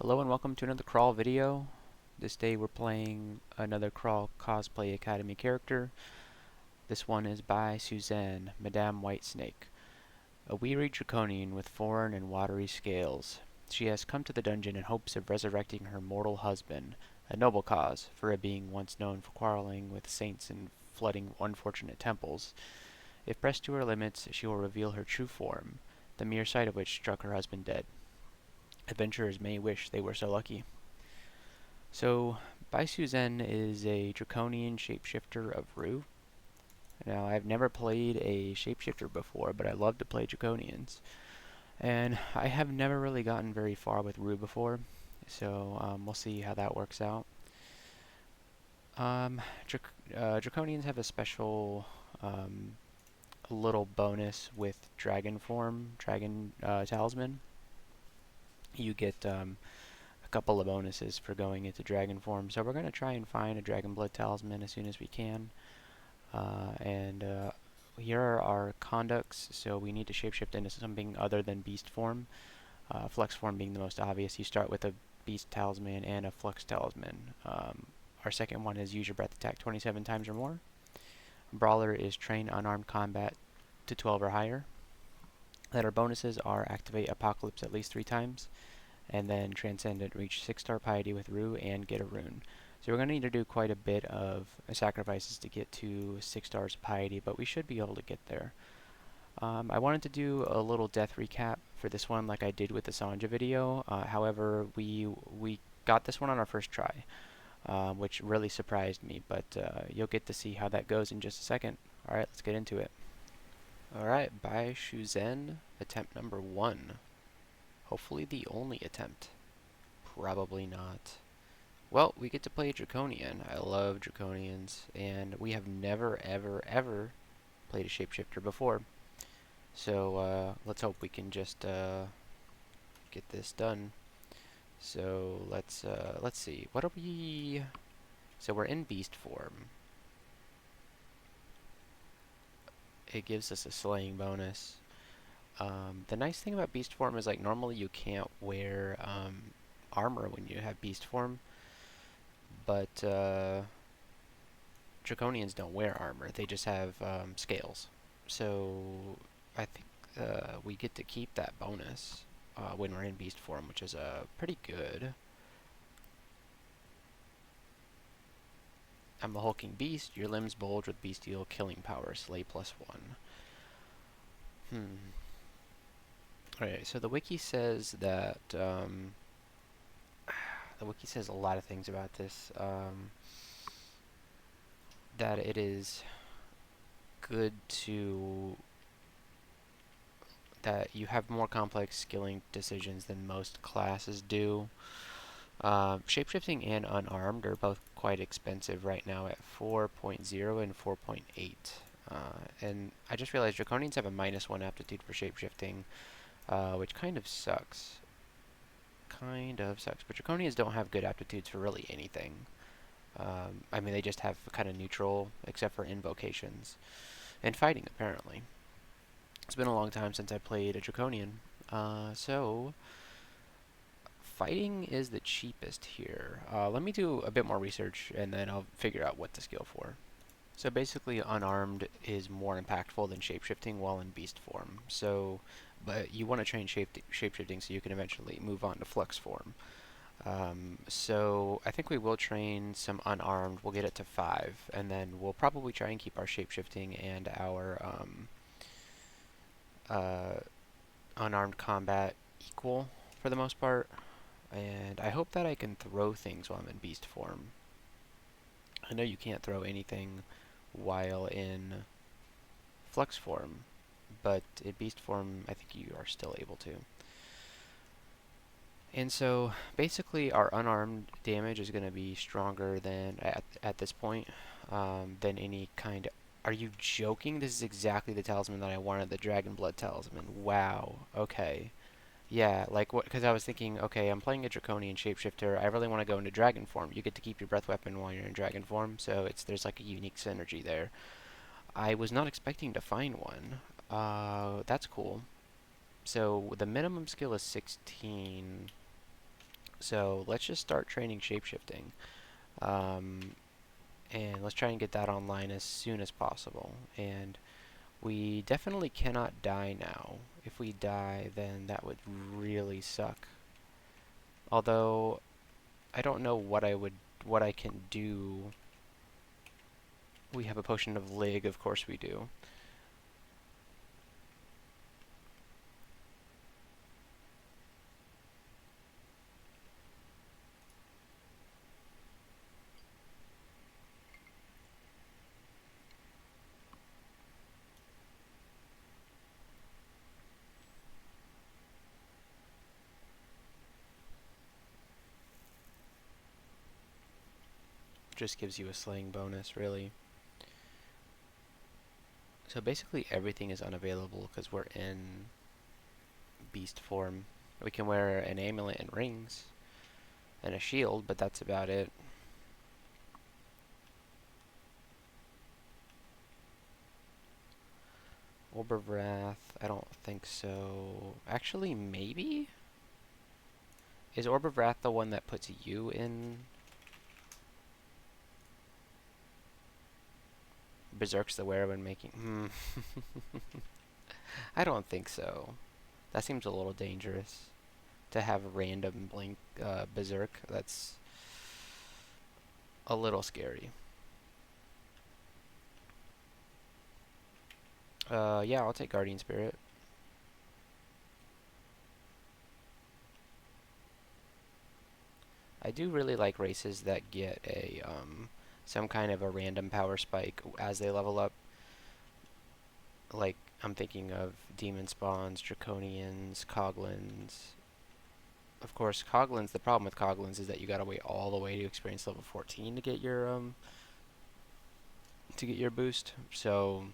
Hello and welcome to another crawl video. This day we're playing another crawl cosplay academy character. This one is Bai Suzhen, Madame Whitesnake, a weary draconian with foreign and watery scales. She has come to the dungeon in hopes of resurrecting her mortal husband, a noble cause for a being once known for quarreling with saints and flooding unfortunate temples. If pressed to her limits, she will reveal her true form, the mere sight of which struck her husband dead. Adventurers may wish they were so lucky. So, Bai Suzhen is a draconian shapeshifter of Rue. Now, I've never played a shapeshifter before, but I love to play draconians. And I have never really gotten very far with Rue before, so we'll see how that works out. Draconians have a special little bonus with dragon form, dragon talisman. You get a couple of bonuses for going into dragon form, so we're going to try and find a dragon blood talisman as soon as we can. Here are our conducts, so we need to shapeshift into something other than beast form. Flux form being the most obvious. You start with a beast talisman and a flux talisman. Our second one is use your breath attack 27 times or more. Brawler is train unarmed combat to 12 or higher. Then our bonuses are activate apocalypse at least 3 times, and then transcendent reach 6-star piety with Rue and get a rune. So we're going to need to do quite a bit of sacrifices to get to 6 stars of piety, but we should be able to get there. I wanted to do a little death recap for this one like I did with the Sanja video. However, we got this one on our first try, which really surprised me, but you'll get to see how that goes in just a second. Alright, let's get into it. Alright, Bai Suzhen, attempt number 1. Hopefully the only attempt. Probably not. Well, we get to play Draconian. I love Draconians, and we have never, ever, ever played a shapeshifter before. So, let's hope we can just get this done. So, let's see. What are we... So, we're in beast form. It gives us a slaying bonus. The nice thing about beast form is, like, normally you can't wear armor when you have beast form, but Draconians don't wear armor. They just have scales. So I think we get to keep that bonus when we're in beast form, which is pretty good. I'm a hulking beast. Your limbs bulge with bestial killing power. Slay +1. Alright, so the wiki says that the wiki says a lot of things about this. That it is good to... that you have more complex skilling decisions than most classes do. Shapeshifting and unarmed are both quite expensive right now at 4.0 and 4.8. And I just realized Draconians have a -1 aptitude for shapeshifting, which kind of sucks. But Draconians don't have good aptitudes for really anything. I mean, they just have kind of neutral, except for invocations. And fighting, apparently. It's been a long time since I played a Draconian. So, fighting is the cheapest here. Let me do a bit more research, and then I'll figure out what to skill for. So basically, unarmed is more impactful than shapeshifting while in beast form. So, but you want to train shapeshifting so you can eventually move on to flux form. So I think we will train some unarmed. We'll get it to 5, and then we'll probably try and keep our shapeshifting and our unarmed combat equal for the most part. And I hope that I can throw things while I'm in beast form. I know you can't throw anything while in flux form, but in beast form I think you are still able to. And so basically our unarmed damage is going to be stronger than at this point than any kind of... Are you joking? This is exactly the talisman that I wanted, the dragon blood talisman. Wow. Okay. Yeah, like what? Because I was thinking, okay, I'm playing a draconian shapeshifter. I really want to go into dragon form. You get to keep your breath weapon while you're in dragon form, so there's like a unique synergy there. I was not expecting to find one. That's cool. So the minimum skill is 16. So let's just start training shapeshifting. Um, and let's try and get that online as soon as possible. And we definitely cannot die now. If we die, then that would really suck. Although, I don't know what I can do. We have a potion of Lig, of course we do. Just gives you a slaying bonus, really. So basically everything is unavailable because we're in beast form. We can wear an amulet and rings and a shield, but that's about it. Orb of Wrath, I don't think so. Actually, maybe? Is Orb of Wrath the one that puts you in Berserk's the wearer when making... I don't think so. That seems a little dangerous. To have random blink Berserk, that's a little scary. Yeah, I'll take Guardian Spirit. I do really like races that get a some kind of a random power spike as they level up. Like, I'm thinking of Demon Spawns, Draconians, Coglins. Of course, Coglins, the problem with Coglins is that you gotta wait all the way to experience level 14 to get your boost. So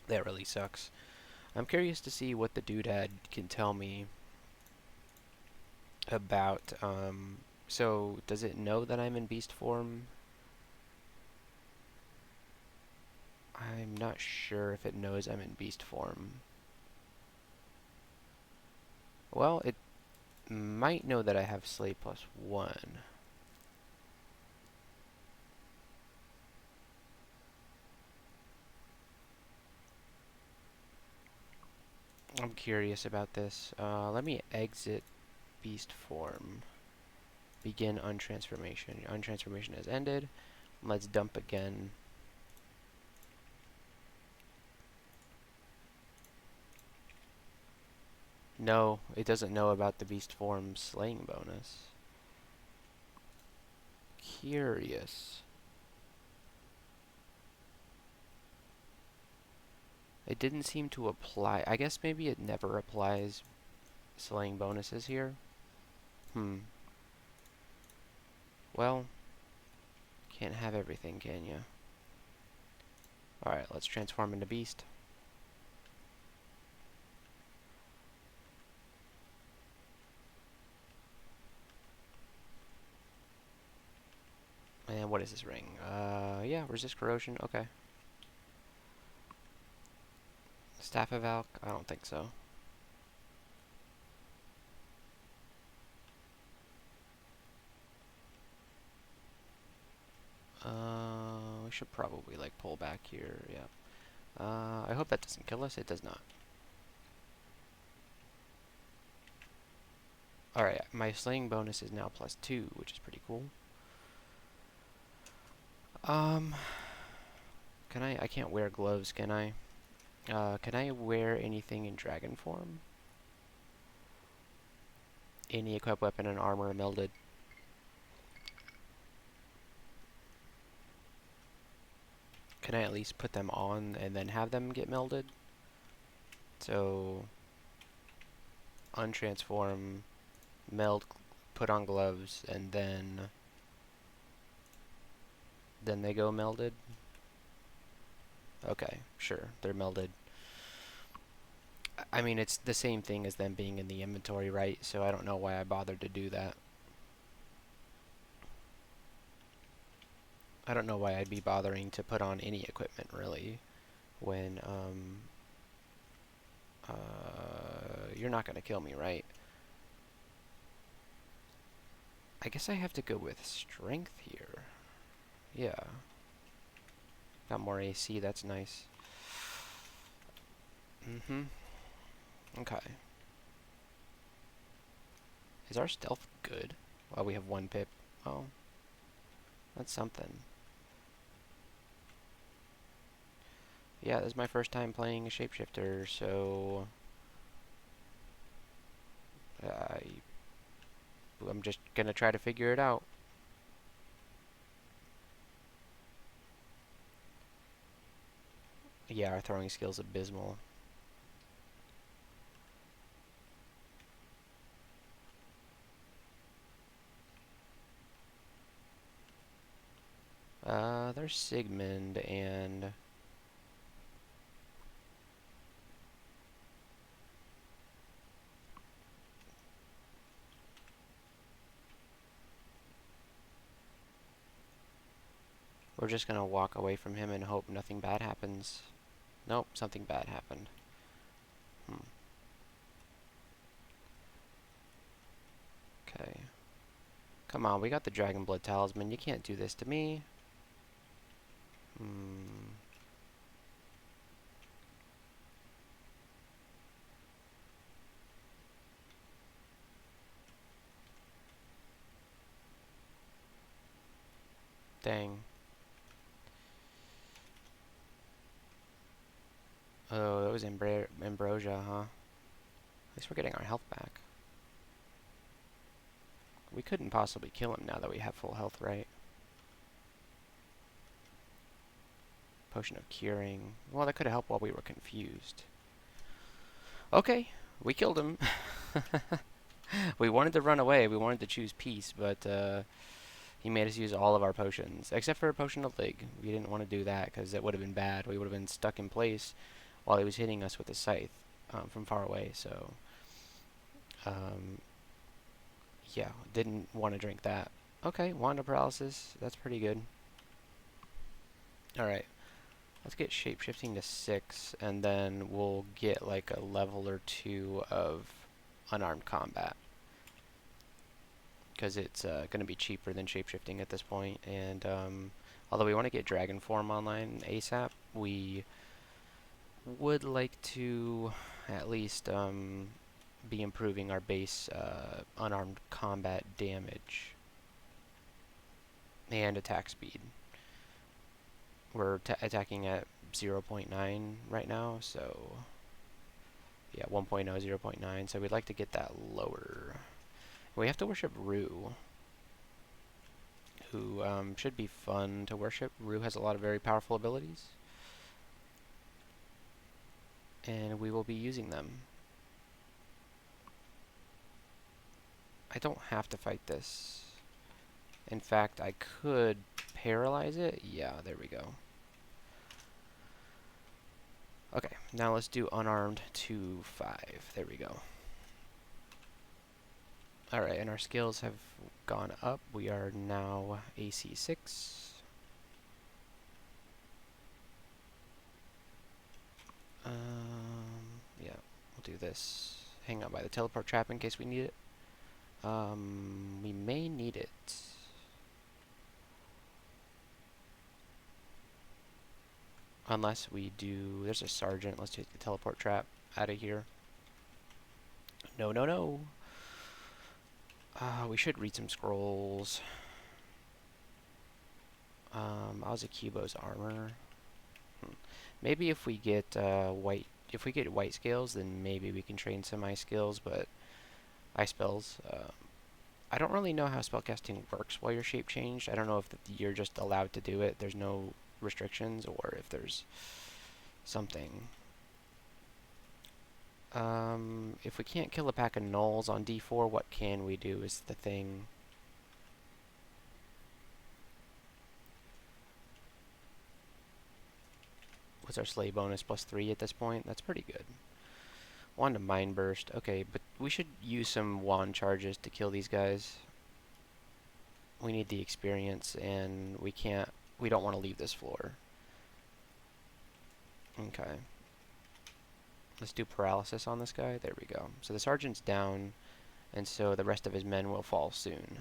that really sucks. I'm curious to see what the doodad can tell me about, so does it know that I'm in beast form? I'm not sure if it knows I'm in beast form. Well, it might know that I have Slay +1. I'm curious about this. Let me exit beast form. Begin untransformation. Untransformation has ended. Let's dump again. No, it doesn't know about the beast form slaying bonus. Curious. It didn't seem to apply. I guess maybe it never applies slaying bonuses here. Well, can't have everything, can ya? Alright, let's transform into beast. And what is this ring? Yeah, resist corrosion. Okay. Staff of Alk? I don't think so. We should probably, like, pull back here. Yeah. I hope that doesn't kill us. It does not. Alright, my slaying bonus is now +2, which is pretty cool. Can I can't wear gloves, can I? Can I wear anything in dragon form? Any equipped weapon and armor melded. Can I at least put them on and then have them get melded? So, untransform, meld, put on gloves, and then they go melded? Okay, sure, they're melded. I mean, it's the same thing as them being in the inventory, right? So I don't know why I bothered to do that. I don't know why I'd be bothering to put on any equipment, really, when, you're not gonna kill me, right? I guess I have to go with strength here. Yeah. Got more AC, that's nice. Mm-hmm. Okay. Is our stealth good? Well, we have one pip. Oh, that's something. Yeah, this is my first time playing a shapeshifter, so I'm just gonna try to figure it out. Yeah, our throwing skill's abysmal. There's Sigmund and we're just gonna walk away from him and hope nothing bad happens. Nope, something bad happened. Okay. Come on, we got the Dragon Blood Talisman. You can't do this to me. Hmm. Dang. Oh, that was Ambrosia, huh? At least we're getting our health back. We couldn't possibly kill him now that we have full health, right? Potion of Curing. Well, that could have helped while we were confused. Okay, we killed him. We wanted to run away. We wanted to choose peace, but he made us use all of our potions, except for a potion of Lig. We didn't want to do that because that would have been bad. We would have been stuck in place while he was hitting us with his scythe from far away. So, um, yeah, didn't want to drink that. Okay, Wand of Paralysis. That's pretty good. Alright, let's get shapeshifting to 6, and then we'll get like a level or 2 of unarmed combat. Because it's going to be cheaper than shapeshifting at this point. And although we want to get Dragon Form online ASAP, we would like to at least be improving our base unarmed combat damage and attack speed. We're attacking at 0.9 right now, so yeah, 1.0, 0.9, so we'd like to get that lower. We have to worship Rue, who should be fun to worship. Rue has a lot of very powerful abilities, and we will be using them. I don't have to fight this. In fact, I could paralyze it. Yeah, there we go. Okay, now let's do unarmed to 5. There we go. Alright, and our skills have gone up. We are now AC 6. Yeah, we'll do this. Hang out by the teleport trap in case we need it. We may need it. Unless we do... There's a sergeant. Let's take the teleport trap out of here. No, no, no. We should read some scrolls. Azukibo's armor. Maybe if we get white scales, then maybe we can train some ice skills, but ice spells. I don't really know how spellcasting works while you're shape changed. I don't know if you're just allowed to do it. There's no restrictions, or if there's something. If we can't kill a pack of gnolls on D4, what can we do is the thing. What's our slay bonus? +3 at this point? That's pretty good. Wand of Mind Burst. Okay, but we should use some wand charges to kill these guys. We need the experience, and we don't want to leave this floor. Okay. Let's do paralysis on this guy. There we go. So the sergeant's down, and so the rest of his men will fall soon.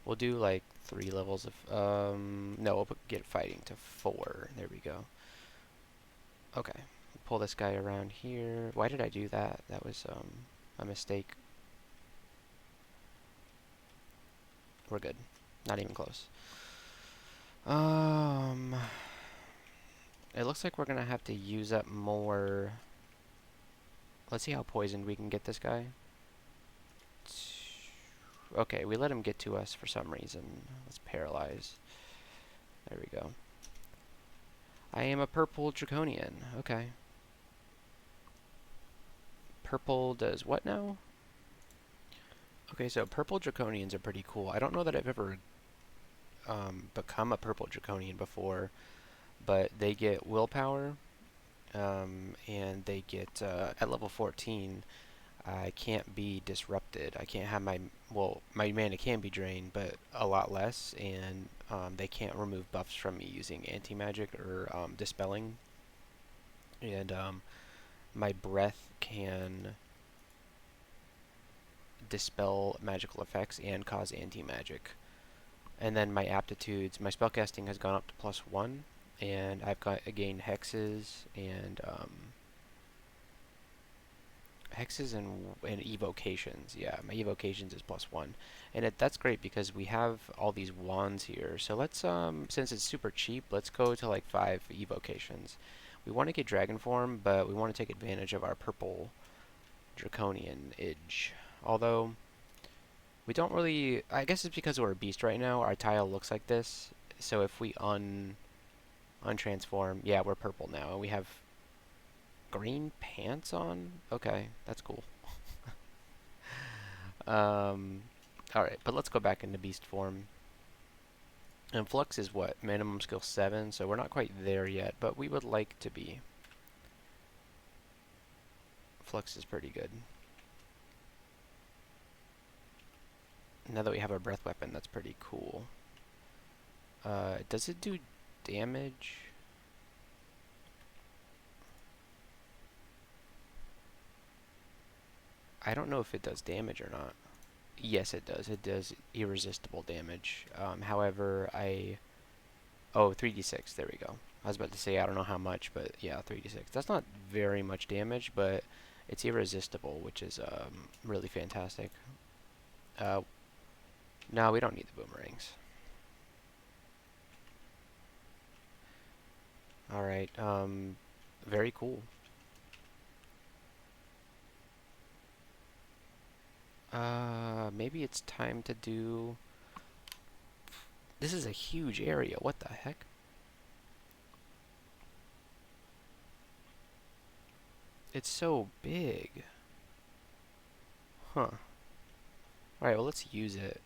We'll do like 3 levels of, no, we'll get fighting to 4. There we go. Okay. Pull this guy around here. Why did I do that? That was, a mistake. We're good. Not even close. It looks like we're gonna have to use up more. Let's see how poisoned we can get this guy. Okay, we let him get to us for some reason. Let's paralyze. There we go. I am a purple draconian. Okay. Purple does what now? Okay, so purple draconians are pretty cool. I don't know that I've ever become a purple draconian before, but they get willpower, and they get at level 14. I can't be disrupted. I can't have my mana can be drained, but a lot less, and they can't remove buffs from me using anti-magic or dispelling. And my breath can dispel magical effects and cause anti-magic. And then my aptitudes, my spellcasting has gone up to +1, and I've got again hexes and evocations. Yeah, my evocations is +1, and that's great because we have all these wands here. So let's since it's super cheap, let's go to like 5 evocations. We want to get dragon form, but we want to take advantage of our purple draconian edge. Although we don't really, I guess it's because we're a beast right now. Our tile looks like this. So if we untransform, yeah, we're purple now, and we have green pants on? Okay, that's cool. Alright, but let's go back into beast form. And flux is what? Minimum skill 7, so we're not quite there yet, but we would like to be. Flux is pretty good. Now that we have our breath weapon, that's pretty cool. Does it do damage? I don't know if it does damage or not. Yes, it does. It does irresistible damage. However, oh, 3d6. There we go. I was about to say I don't know how much, but yeah, 3d6. That's not very much damage, but it's irresistible, which is really fantastic. No, we don't need the boomerangs. Alright, very cool. Maybe it's time to do... This is a huge area. What the heck? It's so big. Huh. Alright, well, let's use it.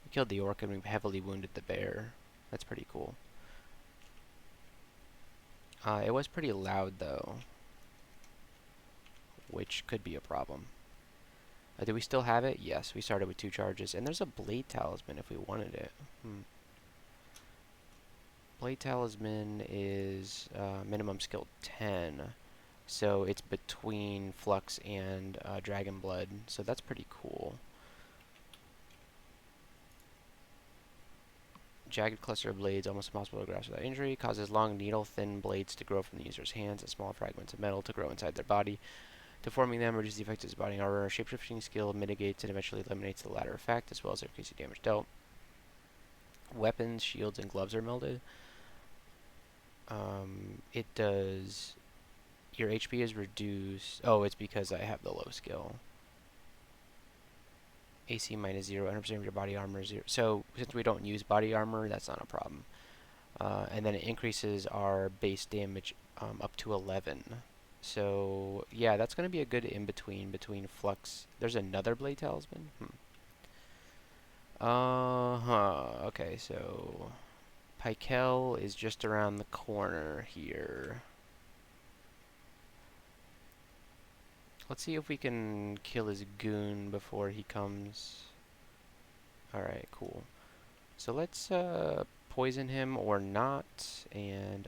We killed the orc and we heavily wounded the bear. That's pretty cool. It was pretty loud, though, which could be a problem. Do we still have it? Yes, we started with 2 charges. And there's a blade talisman if we wanted it. Blade talisman is minimum skill 10. So it's between flux and dragon blood. So that's pretty cool. Jagged cluster of blades, almost impossible to grasp without injury. Causes long needle thin blades to grow from the user's hands and small fragments of metal to grow inside their body. Deforming them reduces the effect of his body armor. Shapeshifting skill mitigates and eventually eliminates the latter effect, as well as increasing damage dealt. Weapons, shields, and gloves are melded. It does... Your HP is reduced... Oh, it's because I have the low skill. AC -0, 100% of your body armor is 0. So, since we don't use body armor, that's not a problem. And then it increases our base damage up to 11. So, yeah, that's going to be a good in-between between flux. There's another blade talisman? Okay, so... Pykel is just around the corner here. Let's see if we can kill his goon before he comes. Alright, cool. So let's poison him or not, and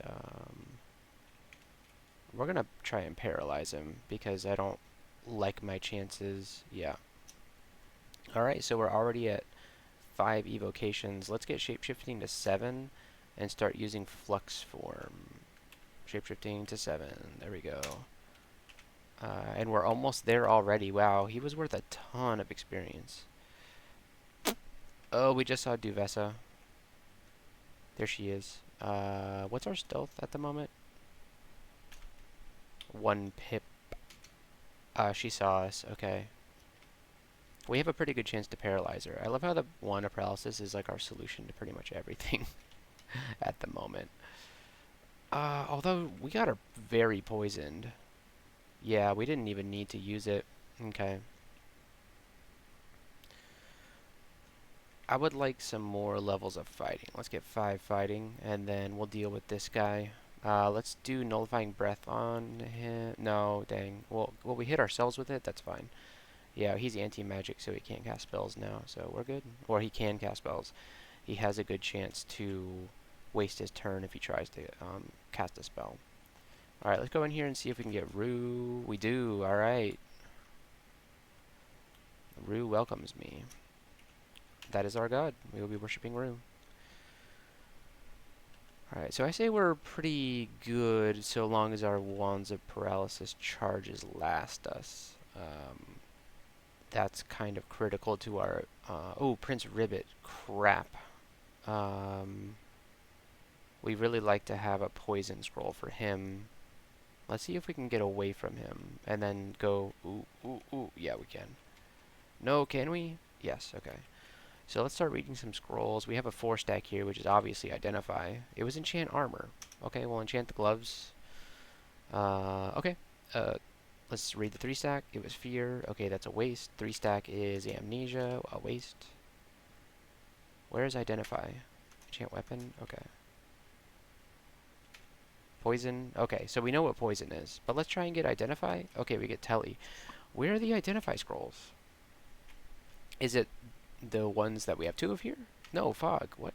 we're gonna try and paralyze him because I don't like my chances. Yeah. Alright, so we're already at 5 evocations. Let's get shapeshifting to 7 and start using flux form. Shapeshifting to 7. There we go. And we're almost there already. Wow, he was worth a ton of experience. Oh, we just saw DrSh. There she is. What's our stealth at the moment? 1 pip. She saw us. Okay. We have a pretty good chance to paralyze her. I love how the 1 paralysis is like our solution to pretty much everything at the moment. Although we got her very poisoned. Yeah, we didn't even need to use it. Okay. I would like some more levels of fighting. Let's get 5 fighting, and then we'll deal with this guy. Let's do nullifying breath on him. No, dang. Well, we hit ourselves with it. That's fine. Yeah, he's anti-magic, so he can't cast spells now, so we're good. Or he can cast spells. He has a good chance to waste his turn if he tries to cast a spell. Alright, let's go in here and see if we can get Rue. We do, alright. Rue welcomes me. That is our god. We will be worshipping Rue. Alright, so I say we're pretty good so long as our Wands of Paralysis charges last us. That's kind of critical to our... oh, Prince Ribbit. Crap. We really like to have a poison scroll for him. Let's see if we can get away from him and then go... Ooh, ooh, ooh. Yeah, we can. No, can we? Yes, okay. So let's start reading some scrolls. We have a 4-stack here, which is obviously Identify. It was Enchant Armor. Okay, we'll enchant the gloves. Okay. Let's read the 3-stack. It was Fear. Okay, that's a waste. 3-stack is Amnesia. A waste. Where is Identify? Enchant Weapon. Okay. Poison. Okay, so we know what poison is. But let's try and get Identify. Okay, we get Telly. Where are the Identify scrolls? Is it the ones that we have 2 of here? No, Fog. What?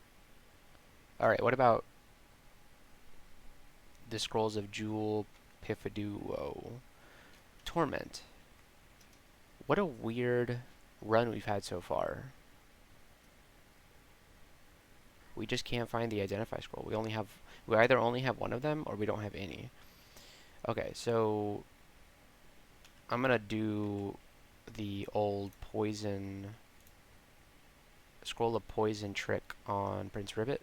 Alright, what about the scrolls of Jewel Pifiduo? Torment. What a weird run we've had so far. We just can't find the Identify scroll. We either only have 1 of them or we don't have any. Okay, so I'm gonna do the old poison scroll of poison trick on Prince Ribbit.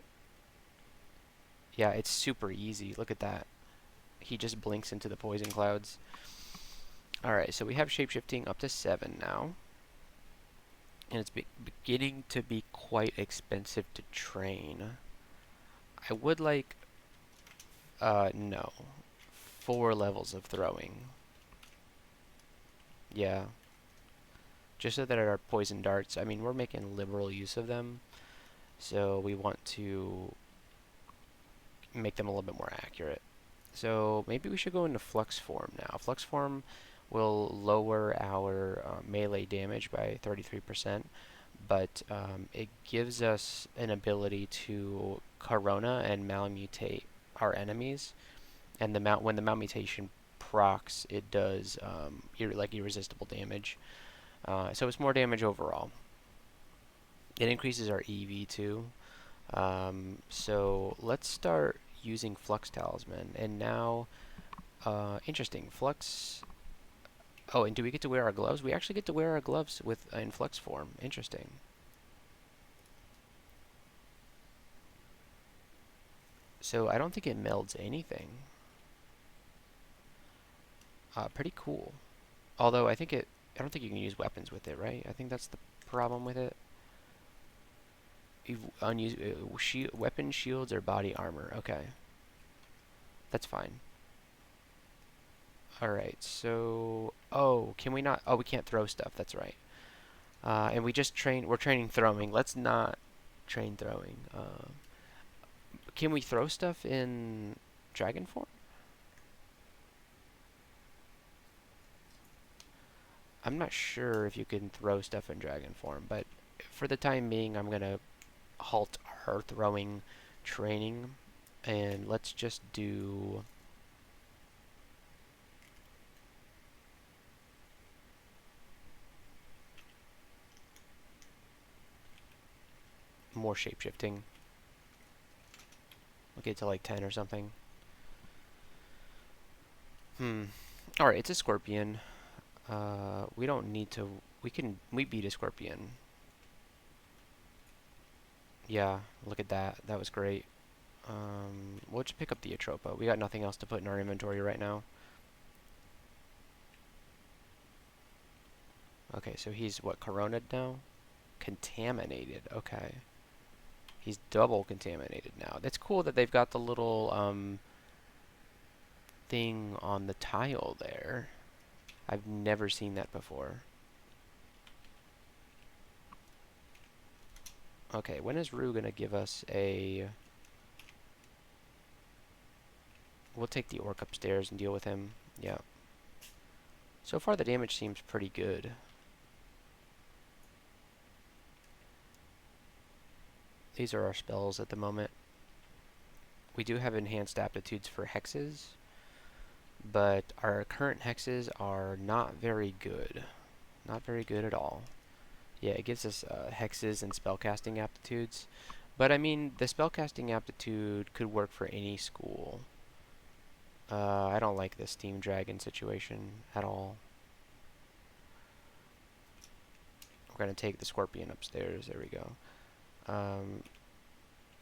Yeah, it's super easy. Look at that. He just blinks into the poison clouds. Alright, so we have shapeshifting up to 7 now. And it's beginning to be quite expensive to train. I would like... no. 4 levels of throwing. Yeah. Just so that our poison darts, I mean, we're making liberal use of them. So we want to make them a little bit more accurate. So maybe we should go into Flux Form now. Flux Form will lower our melee damage by 33%, but it gives us an ability to Corona and Malmutate our enemies. And when the Malmutation procs, it does like irresistible damage. So it's more damage overall. It increases our EV too. So let's start using Flux Talisman. And now, interesting, Flux... Oh, and do we get to wear our gloves? We actually get to wear our gloves in Flux form. Interesting. So I don't think it melds anything. Pretty cool. Although I don't think you can use weapons with it, right? I think that's the problem with it. Weapon shields or body armor. Okay. That's fine. Alright, so... Oh, can we not... Oh, we can't throw stuff. That's right. And we're training throwing. Let's not train throwing. Can we throw stuff in dragon form? I'm not sure if you can throw stuff in dragon form, but for the time being, I'm going to halt our throwing training, and let's just do... more shapeshifting. We'll get to like 10 or something. Alright, it's a scorpion. We don't need to... We beat a scorpion. Yeah, look at that. That was great. We'll just pick up the Atropa. We got nothing else to put in our inventory right now. Okay, so he's what, coroned now? Contaminated, okay. He's double contaminated now. That's cool that they've got the little thing on the tile there. I've never seen that before. Okay, when is Rue gonna give us a... We'll take the orc upstairs and deal with him. Yeah. So far the damage seems pretty good. These are our spells at the moment. We do have enhanced aptitudes for hexes, but our current hexes are not very good. Not very good at all. Yeah, it gives us hexes and spellcasting aptitudes. But I mean, the spellcasting aptitude could work for any school. I don't like this Steam Dragon situation at all. We're going to take the Scorpion upstairs. There we go.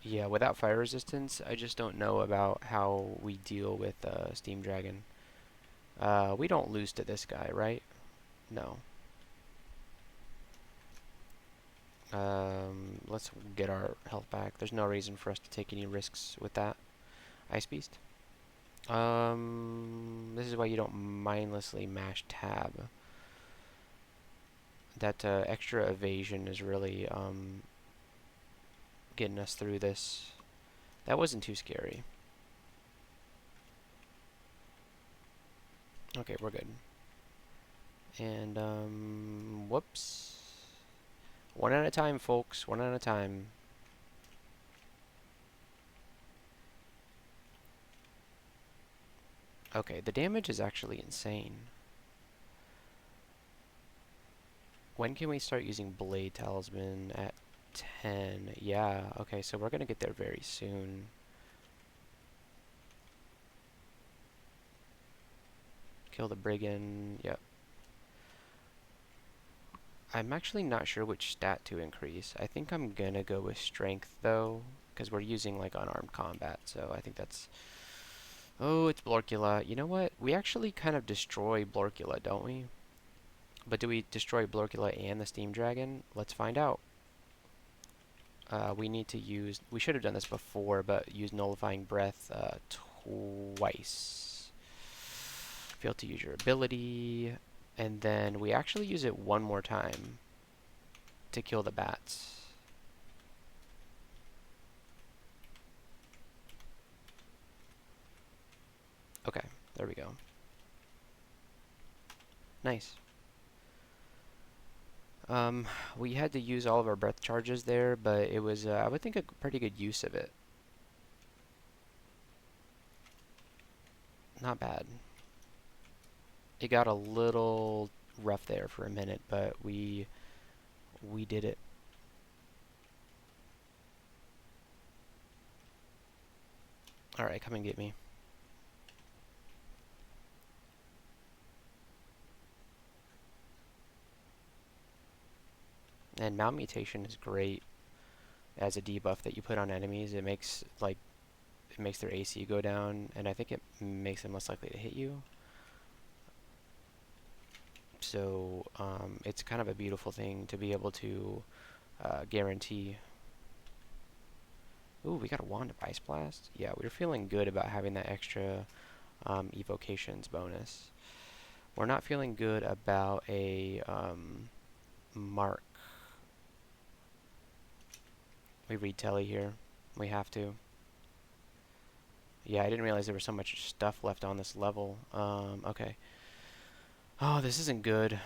Yeah, without fire resistance, I just don't know about how we deal with Steam Dragon. We don't lose to this guy, right? No. Let's get our health back. There's no reason for us to take any risks with that. Ice Beast. This is why you don't mindlessly mash tab. That extra evasion is really getting us through this. That wasn't too scary. Okay, we're good. And whoops. One at a time, folks. One at a time. Okay, the damage is actually insane. When can we start using Blade Talisman? At 10. Yeah, okay, so we're going to get there very soon. Kill the Brigand. Yep. I'm actually not sure which stat to increase. I think I'm going to go with Strength, though, because we're using, like, unarmed combat, so I think that's... Oh, it's Blorkula. You know what? We actually kind of destroy Blorkula, don't we? But do we destroy Blorkula and the Steam Dragon? Let's find out. We need to use... We should have done this before, but use Nullifying Breath twice. Fail to use your ability. And then we actually use it one more time to kill the bats. Okay, there we go. Nice. We had to use all of our breath charges there, but it was, I would think, a pretty good use of it. Not bad. It got a little rough there for a minute, but we did it. Alright, come and get me. And Mount Mutation is great as a debuff that you put on enemies. It makes their AC go down, and I think it makes them less likely to hit you. So it's kind of a beautiful thing to be able to guarantee. Ooh, we got a Wand of Ice Blast. Yeah, we were feeling good about having that extra evocations bonus. We're not feeling good about a mark. We read Telly here. We have to. Yeah, I didn't realize there was so much stuff left on this level. Okay. Oh, this isn't good.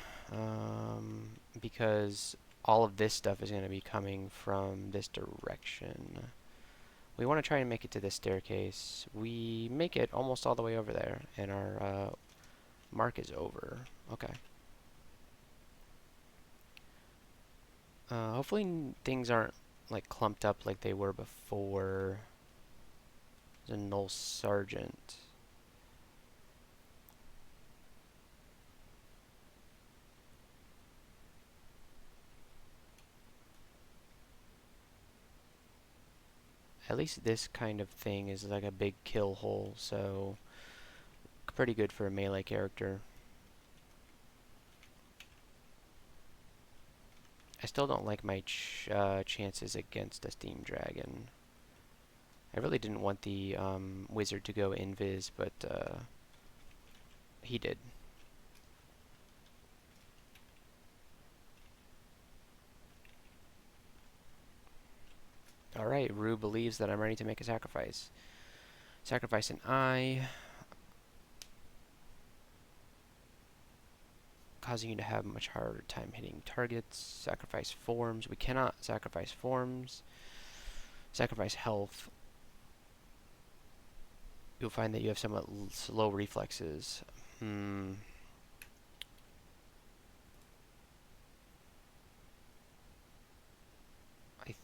Because all of this stuff is going to be coming from this direction. We want to try and make it to this staircase. We make it almost all the way over there, and our mark is over. Okay. Hopefully things aren't like clumped up like they were before. There's a null sergeant. At least this kind of thing is like a big kill hole, so pretty good for a melee character. I still don't like my chances against a Steam Dragon. I really didn't want the wizard to go invis, but he did. Alright, Rue believes that I'm ready to make a sacrifice. Sacrifice an eye, causing you to have a much harder time hitting targets. Sacrifice forms. We cannot sacrifice forms. Sacrifice health. You'll find that you have somewhat slow reflexes. I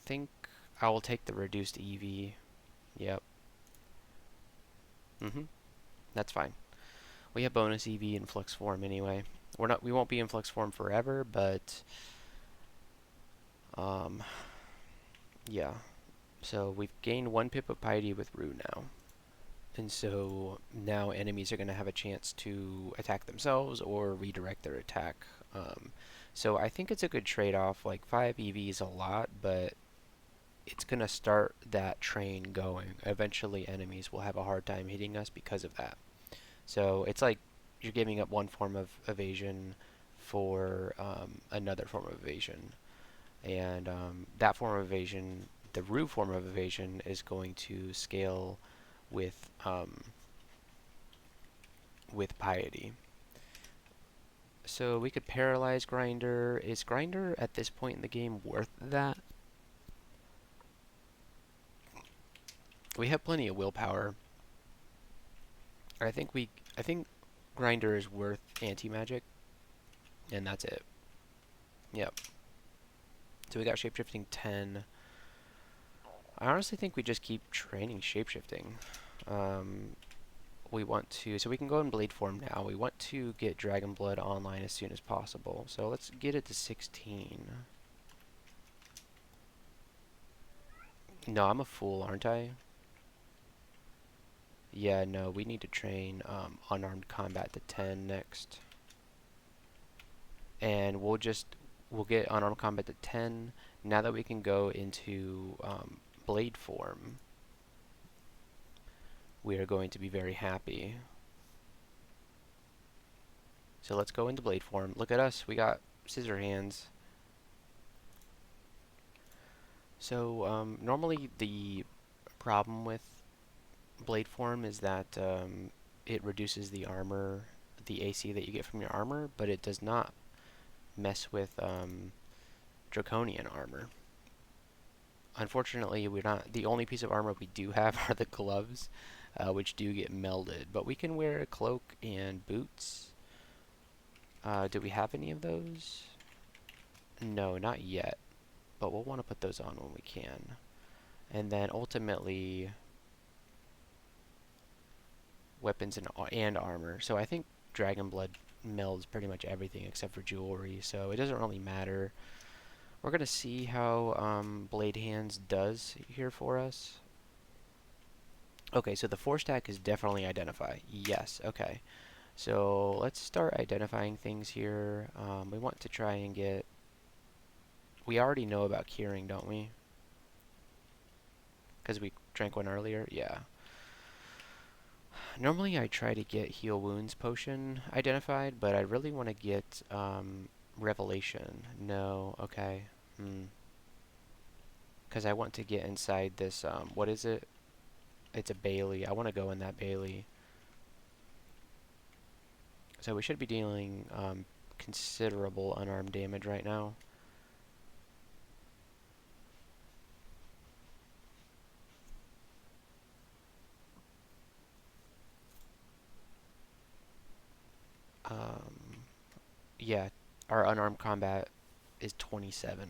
think I will take the reduced EV. Yep. That's fine. We have bonus EV in flex form anyway. We won't be in flex form forever, but yeah. So we've gained 1 pip of piety with Rue now. And so now enemies are going to have a chance to attack themselves or redirect their attack. So I think it's a good trade-off. Like 5 EV is a lot, but it's going to start that train going. Eventually enemies will have a hard time hitting us because of that. So it's like you're giving up one form of evasion for another form of evasion. And that form of evasion, the Rue form of evasion, is going to scale with piety. So we could paralyze Grinder. Is Grinder at this point in the game worth that? We have plenty of willpower. I think Grinder is worth anti-magic, and that's it. Yep. So we got shapeshifting 10. I honestly think we just keep training shapeshifting. We want to, so we can go in blade form now. We want to get Dragon Blood online as soon as possible. So let's get it to 16. No, I'm a fool, aren't I? Yeah, no, we need to train unarmed combat to 10 next. And we'll get unarmed combat to 10. Now that we can go into blade form, we are going to be very happy. So let's go into blade form. Look at us, we got scissor hands. So normally the problem with blade form is that it reduces the armor, the AC that you get from your armor, but it does not mess with draconian armor. Unfortunately, we're not, the only piece of armor we do have are the gloves, which do get melded, but we can wear a cloak and boots. Do we have any of those? No, not yet, but we'll want to put those on when we can. And then ultimately, weapons and armor. So I think Dragon Blood melds pretty much everything except for jewelry, so it doesn't really matter. We're going to see how Blade Hands does here for us. Okay, so the 4-stack is definitely identify. Yes, okay. So let's start identifying things here. We want to try and get... We already know about curing, don't we? Because we drank one earlier? Yeah. Normally I try to get Heal Wounds potion identified, but I really want to get Revelation. No, okay. Because I want to get inside this, what is it? It's a Bailey. I want to go in that Bailey. So we should be dealing considerable unarmed damage right now. Yeah, our unarmed combat is 27.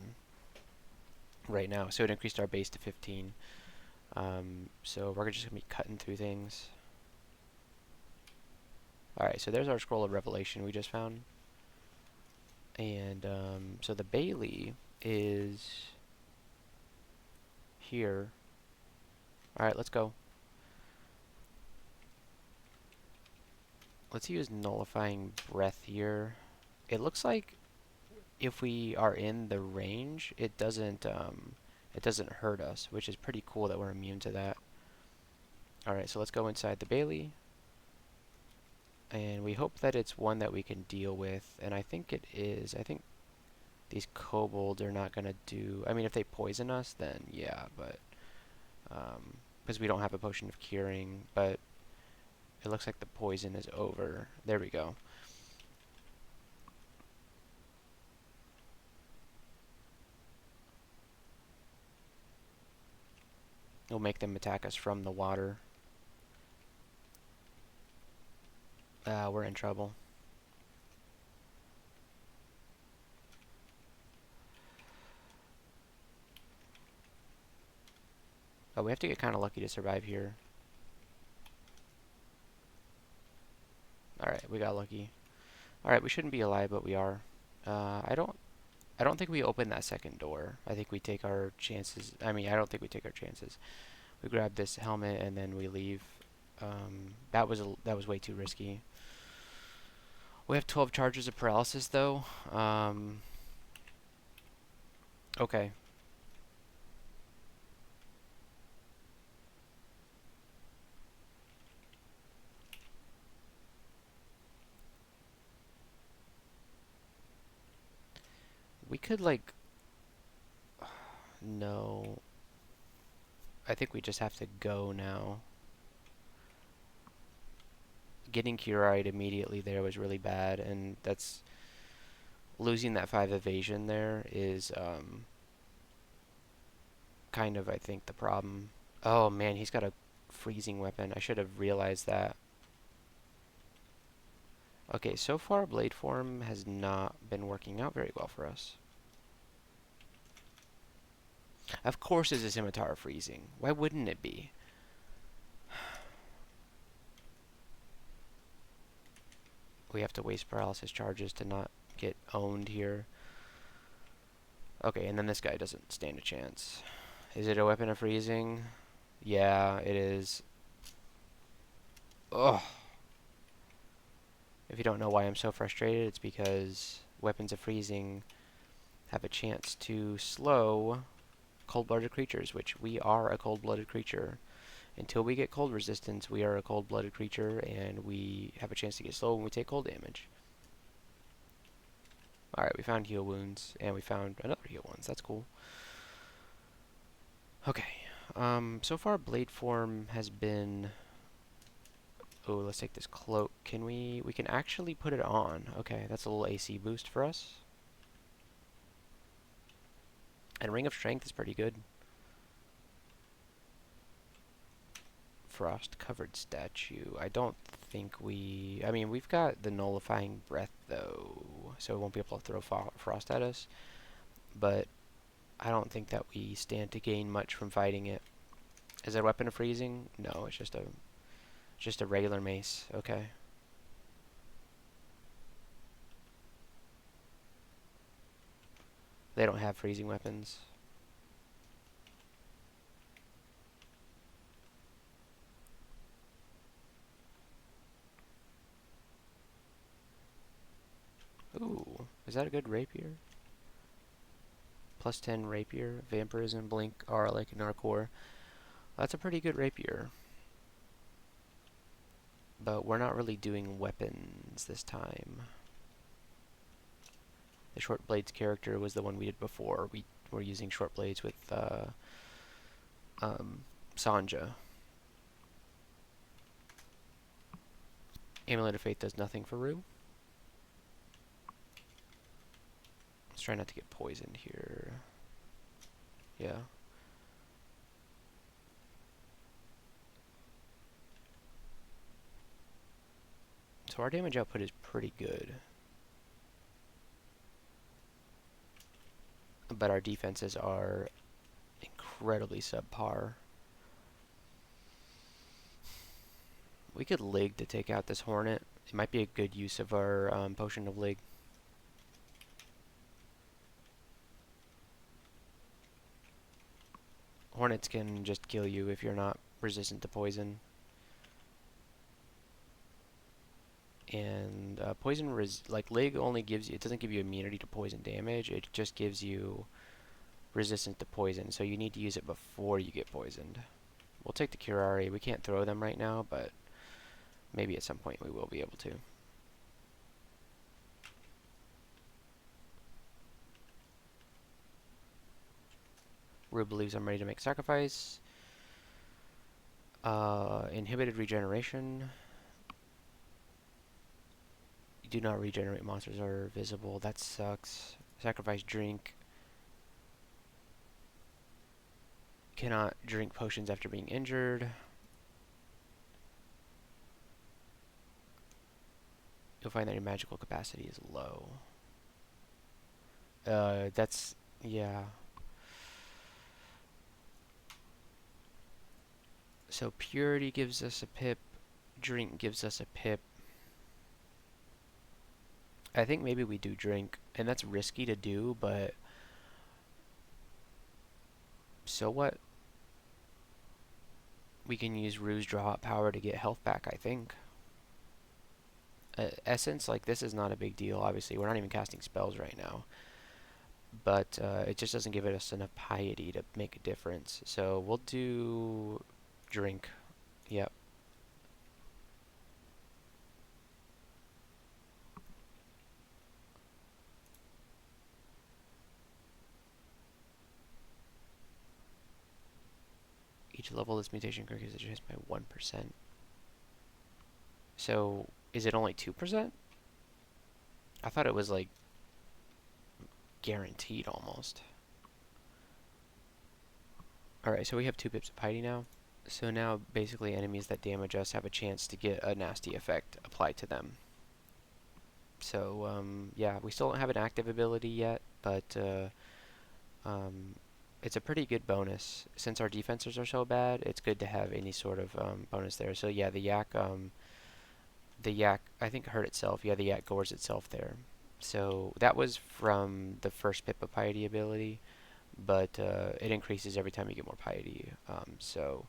right now, so it increased our base to 15. So we're just going to be cutting through things. Alright, so there's our scroll of revelation we just found. And so the Bailey is here. Alright, let's go. Let's use nullifying breath here. It looks like if we are in the range, it doesn't hurt us, which is pretty cool that we're immune to that. Alright, so let's go inside the Bailey. And we hope that it's one that we can deal with, and I think it is. I think these kobolds are not going to do... I mean, if they poison us, then yeah, but... because we don't have a potion of curing, but it looks like the poison is over. There we go. We'll make them attack us from the water. We're in trouble. Oh, we have to get kind of lucky to survive here. Alright, we got lucky. Alright, we shouldn't be alive, but we are. I don't think we open that second door. I think we take our chances. I mean, I don't think we take our chances. We grab this helmet and then we leave. That was way too risky. We have 12 charges of paralysis though. Okay. We could like... No. I think we just have to go now. Getting Curide immediately there was really bad, and that's... Losing that 5 evasion there is kind of, I think, the problem. Oh man, he's got a freezing weapon. I should have realized that. Okay, so far blade form has not been working out very well for us. Of course it's a scimitar freezing. Why wouldn't it be? We have to waste paralysis charges to not get owned here. Okay, and then this guy doesn't stand a chance. Is it a weapon of freezing? Yeah, it is. Ugh. If you don't know why I'm so frustrated, it's because weapons of freezing have a chance to slow cold-blooded creatures, which we are a cold-blooded creature. Until we get cold resistance, we are a cold-blooded creature, and we have a chance to get slow when we take cold damage. Alright, we found heal wounds, and we found another heal wounds. That's cool. Okay. So far, blade form has been... Oh, let's take this cloak. Can we can actually put it on. Okay, that's a little AC boost for us. And Ring of Strength is pretty good. Frost-covered statue. I don't think we... I mean, we've got the nullifying breath, though, so it won't be able to throw frost at us. But I don't think that we stand to gain much from fighting it. Is it a weapon of freezing? No, it's just a regular mace. Okay. They don't have freezing weapons. Ooh, is that a good rapier? Plus 10 rapier. Vampirism, blink, are like in our core. That's a pretty good rapier. But we're not really doing weapons this time. The short blades character was the one we did before. We were using short blades with Sanja. Amulet of Faith does nothing for Rue. Let's try not to get poisoned here. Yeah. So our damage output is pretty good. But our defenses are incredibly subpar. We could Lig to take out this Hornet. It might be a good use of our Potion of Lig. Hornets can just kill you if you're not resistant to poison. And like Lig only gives you, it doesn't give you immunity to poison damage, it just gives you resistance to poison, so you need to use it before you get poisoned. We'll take the Curare. We can't throw them right now, but maybe at some point we will be able to. Rue believes I'm ready to make sacrifice. Inhibited regeneration. You do not regenerate, monsters are visible. That sucks. Sacrifice drink. Cannot drink potions after being injured. You'll find that your magical capacity is low. That's, yeah. So purity gives us a pip. Drink gives us a pip. I think maybe we do drink, and that's risky to do, but so what? We can use Rue's draw out power to get health back, I think. Essence, like, this is not a big deal, obviously. We're not even casting spells right now. But it just doesn't give us enough piety to make a difference. So we'll do drink. Yep. Each level this mutation increases the chance by 1%. So is it only 2%? I thought it was like guaranteed almost. Alright, so we have 2 pips of piety now. So now basically enemies that damage us have a chance to get a nasty effect applied to them. So yeah, we still don't have an active ability yet, but it's a pretty good bonus. Since our defenses are so bad, it's good to have any sort of bonus there. So yeah, the yak I think hurt itself. Yeah, the yak gores itself there. So that was from the first pip of piety ability, but it increases every time you get more piety. So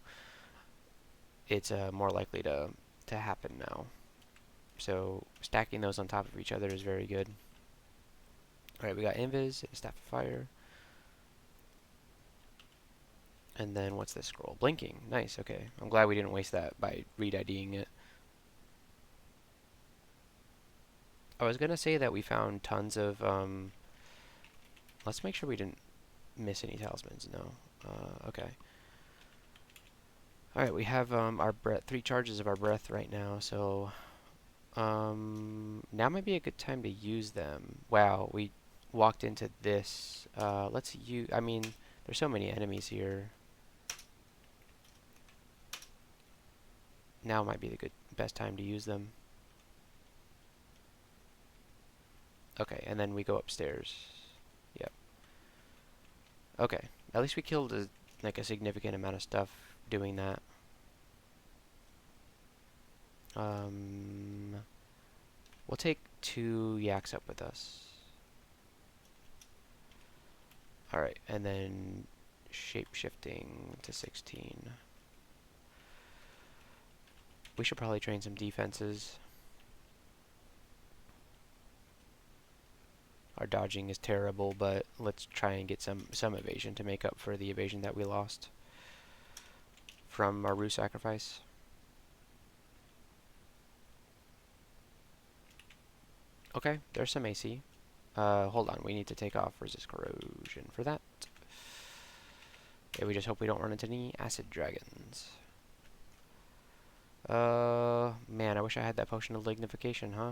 it's more likely to happen now. So stacking those on top of each other is very good. Alright, we got Invis, Staff of Fire. And then what's this scroll? Blinking. Nice, okay. I'm glad we didn't waste that by re-IDing it. I was gonna say that we found tons of, let's make sure we didn't miss any talismans. No. Okay. Alright, we have our breath, 3 charges of our breath right now, so now might be a good time to use them. Wow, we walked into this. Let's use, I mean, there's so many enemies here. Now might be the best time to use them. Okay, and then we go upstairs. Yep. Okay, at least we killed like a significant amount of stuff doing that. We'll take 2 yaks up with us. Alright, and then shape-shifting to 16. We should probably train some defenses. Our dodging is terrible, but let's try and get some evasion to make up for the evasion that we lost from our Rue sacrifice. Okay, there's some AC. Hold on, we need to take off resist corrosion for that. Yeah, we just hope we don't run into any acid dragons. Man, I wish I had that potion of lignification, huh?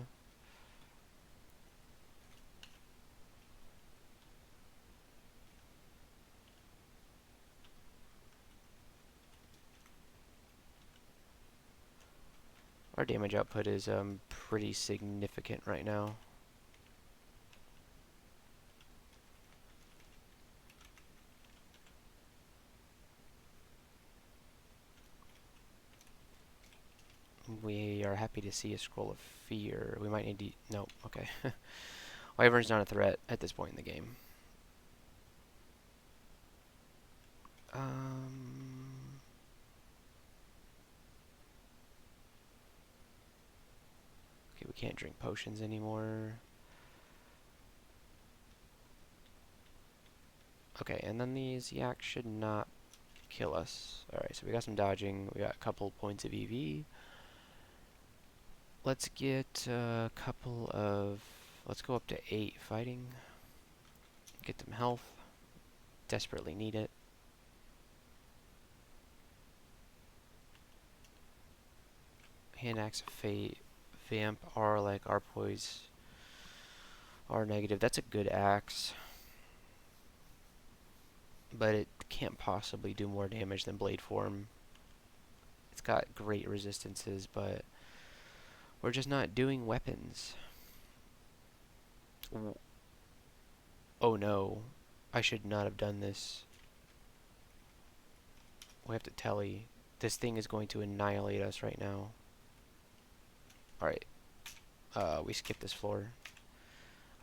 Our damage output is pretty significant right now. are happy to see a scroll of fear. We might need to... No, okay. Wyvern's not a threat at this point in the game. Okay, we can't drink potions anymore. Okay, and then these yaks should not kill us. Alright, so we got some dodging. We got a couple points of EV. Let's get a couple of... Let's go up to 8 fighting. Get them health. Desperately need it. Hand Axe of Fate. Vamp R like R poise. R negative. That's a good axe. But it can't possibly do more damage than Blade Form. It's got great resistances, but we're just not doing weapons. Oh no. I should not have done this. We have to telly. This thing is going to annihilate us right now. Alright. We skipped this floor.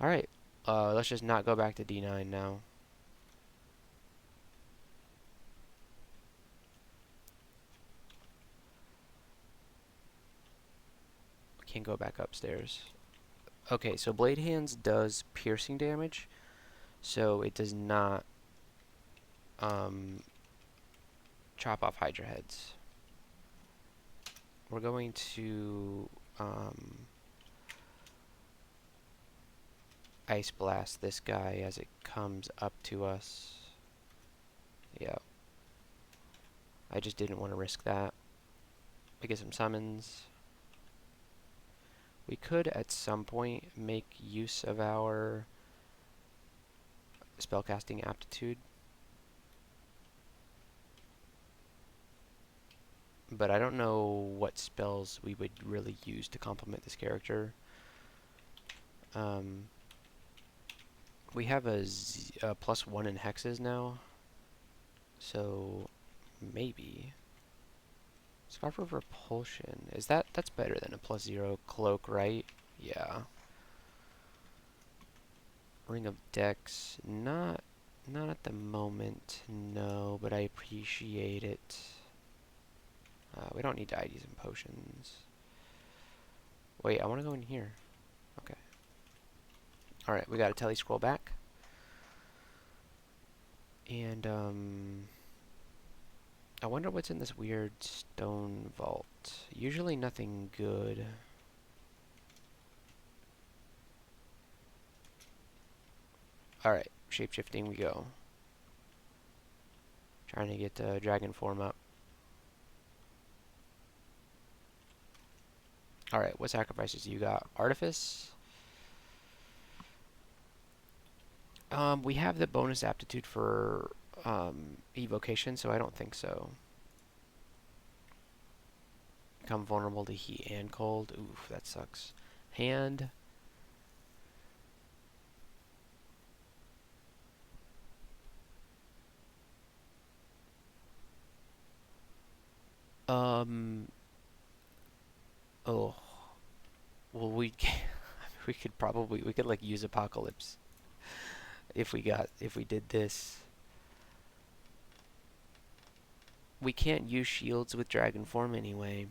Alright. Let's just not go back to D9 now. Can't go back upstairs. Okay, so Blade Hands does piercing damage, so it does not chop off Hydra heads. We're going to Ice Blast this guy as it comes up to us. Yeah. I just didn't want to risk that. We get some summons. We could, at some point, make use of our spellcasting aptitude. But I don't know what spells we would really use to complement this character. We have a +1 in hexes now. So, maybe. Scarf of Repulsion. That's better than a +0 cloak, right? Yeah. Ring of Dex. Not at the moment, no, but I appreciate it. We don't need IDs and potions. Wait, I want to go in here. Okay. Alright, we got a tele scroll back. And, I wonder what's in this weird stone vault. Usually nothing good. Alright, shapeshifting we go. Trying to get dragon form up. Alright, what sacrifices do you got? Artifice? We have the bonus aptitude for evocation, so I don't think so. Become vulnerable to heat and cold. Oof, that sucks. Hand. Oh. Well, we could like use Apocalypse if we did this. We can't use shields with dragon form anyway.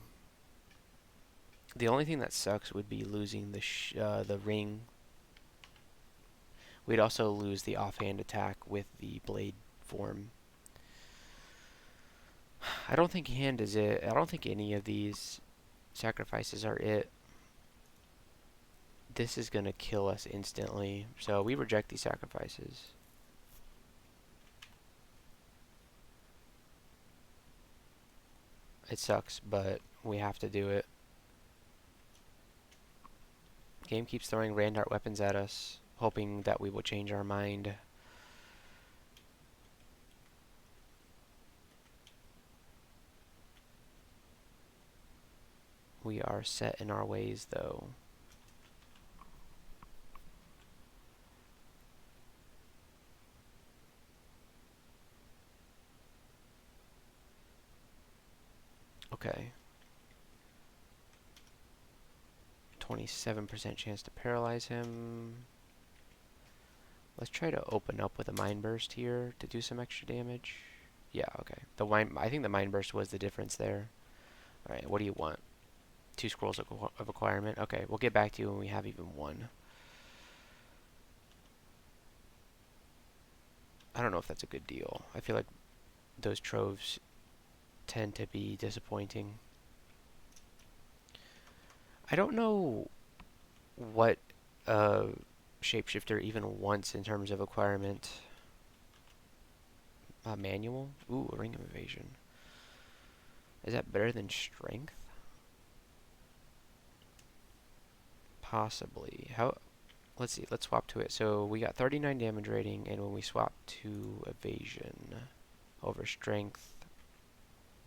The only thing that sucks would be losing the ring. We'd also lose the offhand attack with the blade form. I don't think hand is it. I don't think any of these sacrifices are it. This is gonna kill us instantly, so we reject these sacrifices. It sucks, but we have to do it. Game keeps throwing Randart weapons at us, hoping that we will change our mind. We are set in our ways, though. Okay. 27% chance to paralyze him. Let's try to open up with a Mind Burst here to do some extra damage. Yeah, okay. I think the Mind Burst was the difference there. Alright, what do you want? 2 scrolls of acquirement. Okay, we'll get back to you when we have even 1. I don't know if that's a good deal. I feel like those troves tend to be disappointing. I don't know what shapeshifter even wants in terms of acquirement. Manual? Ooh, a ring of evasion. Is that better than strength? Possibly. How? Let's see. Let's swap to it. So we got 39 damage rating, and when we swap to evasion over strength,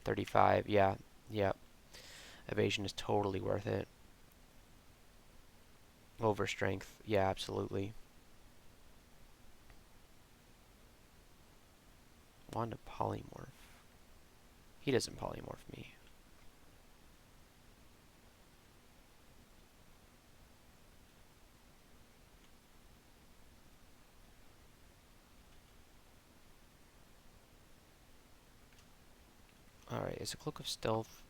35. Yeah, yeah. Evasion is totally worth it. Over strength. Yeah, absolutely. Wand to polymorph. He doesn't polymorph me. Alright, is a Cloak of Stealth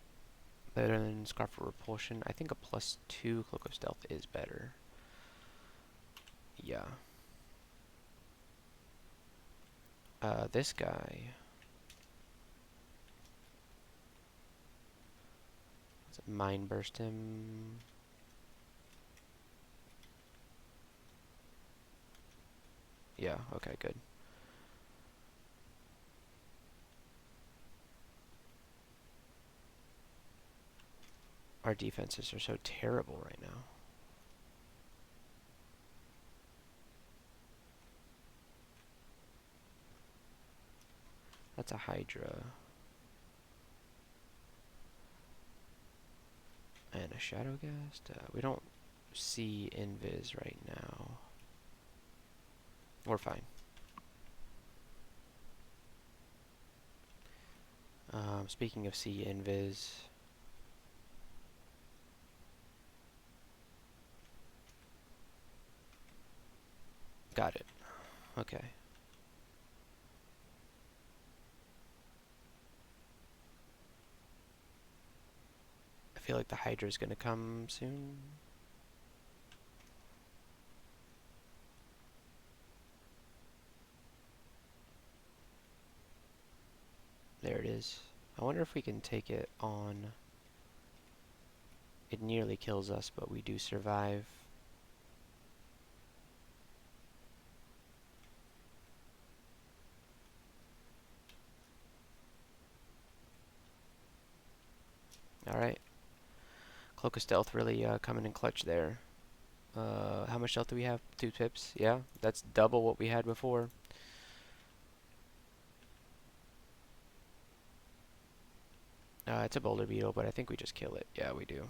better than Scarf of Repulsion? I think a +2 Cloak of Stealth is better. Yeah. This guy. Let's Mind Burst him. Yeah, okay, good. Our defenses are so terrible right now. That's a Hydra. And a Shadow Ghast. We don't see Invis right now. We're fine. Speaking of see Invis, got it. Okay. I feel like the Hydra's gonna come soon. There it is. I wonder if we can take it on. It nearly kills us, but we do survive. Alright. Cloak of Stealth really coming in clutch there. How much stealth do we have? 2 pips? Yeah, that's double what we had before. It's a boulder beetle, but I think we just kill it. Yeah, we do.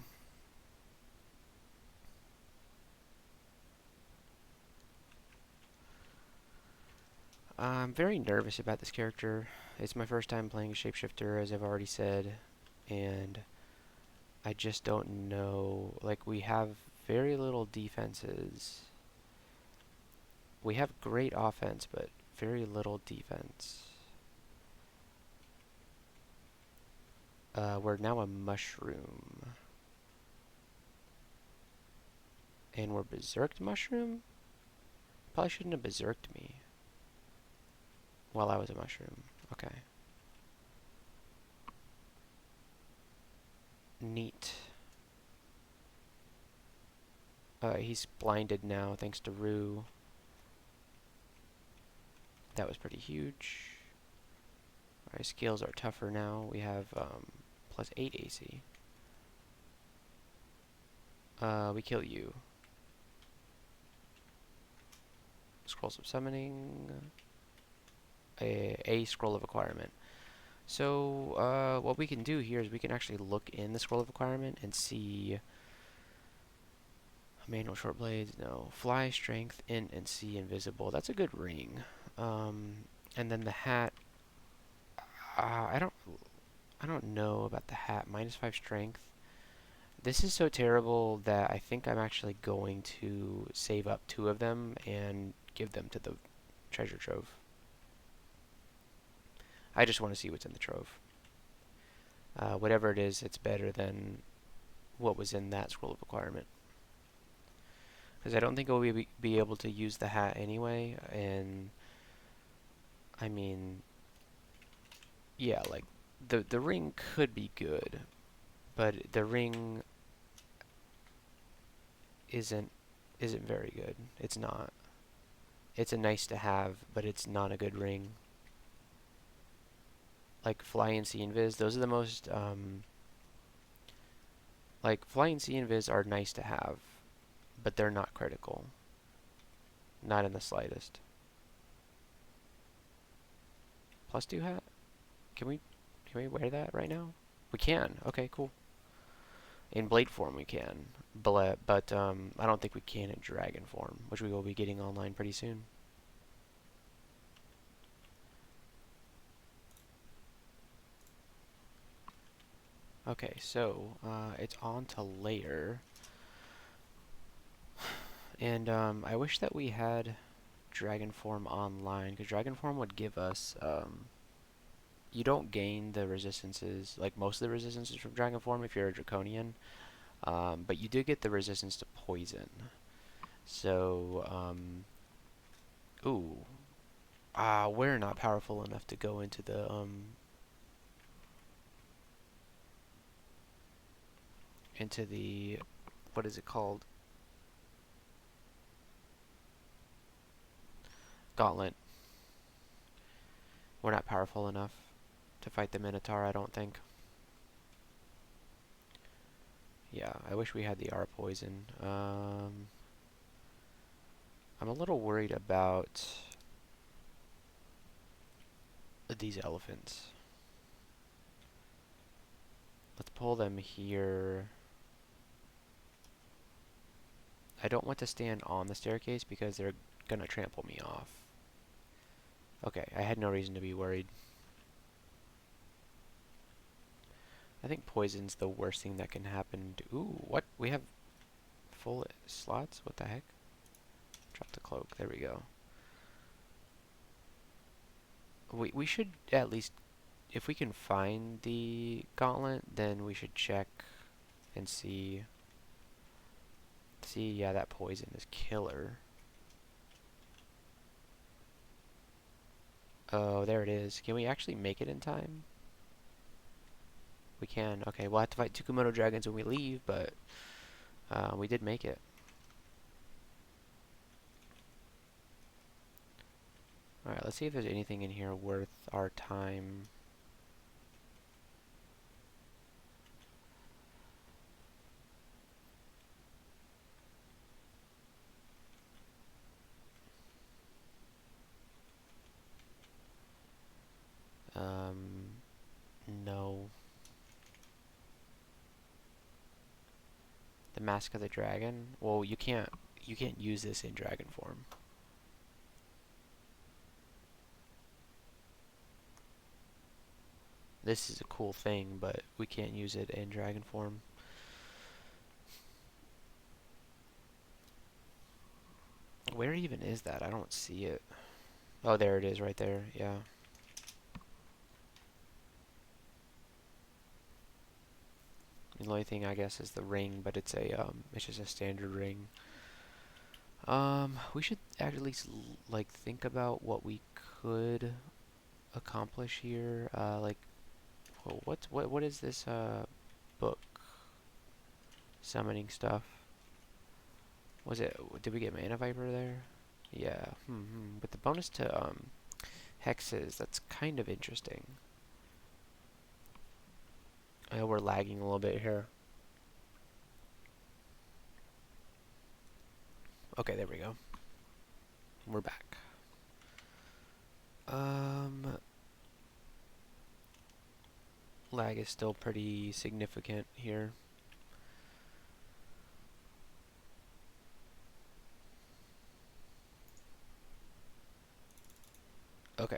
I'm very nervous about this character. It's my first time playing a shapeshifter, as I've already said, and I just don't know. Like, we have very little defenses. We have great offense, but very little defense. We're now a mushroom. And we're berserked mushroom? Probably shouldn't have berserked me while I was a mushroom. Okay. Neat. He's blinded now thanks to Rue. That was pretty huge. Our skills are tougher now. We have +8 AC. We kill you. Scrolls of Summoning. A Scroll of Acquirement. So, what we can do here is we can actually look in the Scroll of Acquirement and see manual short blades, no. Fly, strength, int, and see invisible. That's a good ring. And then the hat. I don't know about the hat. -5 strength. This is so terrible that I think I'm actually going to save up 2 of them and give them to the treasure trove. I just want to see what's in the trove. Whatever it is, it's better than what was in that scroll of requirement. Because I don't think we'll be able to use the hat anyway, and I mean, yeah, like the ring could be good, but the ring isn't isn't very good. It's not. It's a nice to have, but it's not a good ring. Like Fly and See Invis, those are the most like Fly and See Invis are nice to have, but they're not critical. Not in the slightest. +2 hat? Can we can we wear that right now? We can. Okay, cool. In blade form we can, but I don't think we can in dragon form, which we will be getting online pretty soon. Okay, so it's on to layer, and I wish that we had dragon form online, because dragon form would give us you don't gain the resistances, like most of the resistances from dragon form if you're a draconian, but you do get the resistance to poison. So ooh, we're not powerful enough to go into the what is it called? Gauntlet. We're not powerful enough to fight the Minotaur, I don't think. Yeah, I wish we had the R poison. I'm a little worried about these elephants. Let's pull them here. I don't want to stand on the staircase because they're gonna trample me off. Okay, I had no reason to be worried. I think poison's the worst thing that can happen. Ooh, what? We have full slots? What the heck? Drop the cloak. There we go. We should at least, if we can find the gauntlet, then we should check and see. See, yeah, that poison is killer. Oh, there it is. Can we actually make it in time? We can. Okay, we'll have to fight 2 Komodo dragons when we leave, but we did make it. Alright, let's see if there's anything in here worth our time. No. The Mask of the Dragon? Well, you can't use this in dragon form. This is a cool thing, but we can't use it in dragon form. Where even is that? I don't see it. Oh, there it is right there. Yeah. The only thing I guess is the ring, but it's just a standard ring. We should at least like think about what we could accomplish here. Like, whoa, what is this book? Summoning stuff. Was it? Did we get Mana Viper there? Yeah. With the bonus to hexes, that's kind of interesting. We're lagging a little bit here. Okay, there we go. We're back. Lag is still pretty significant here. Okay.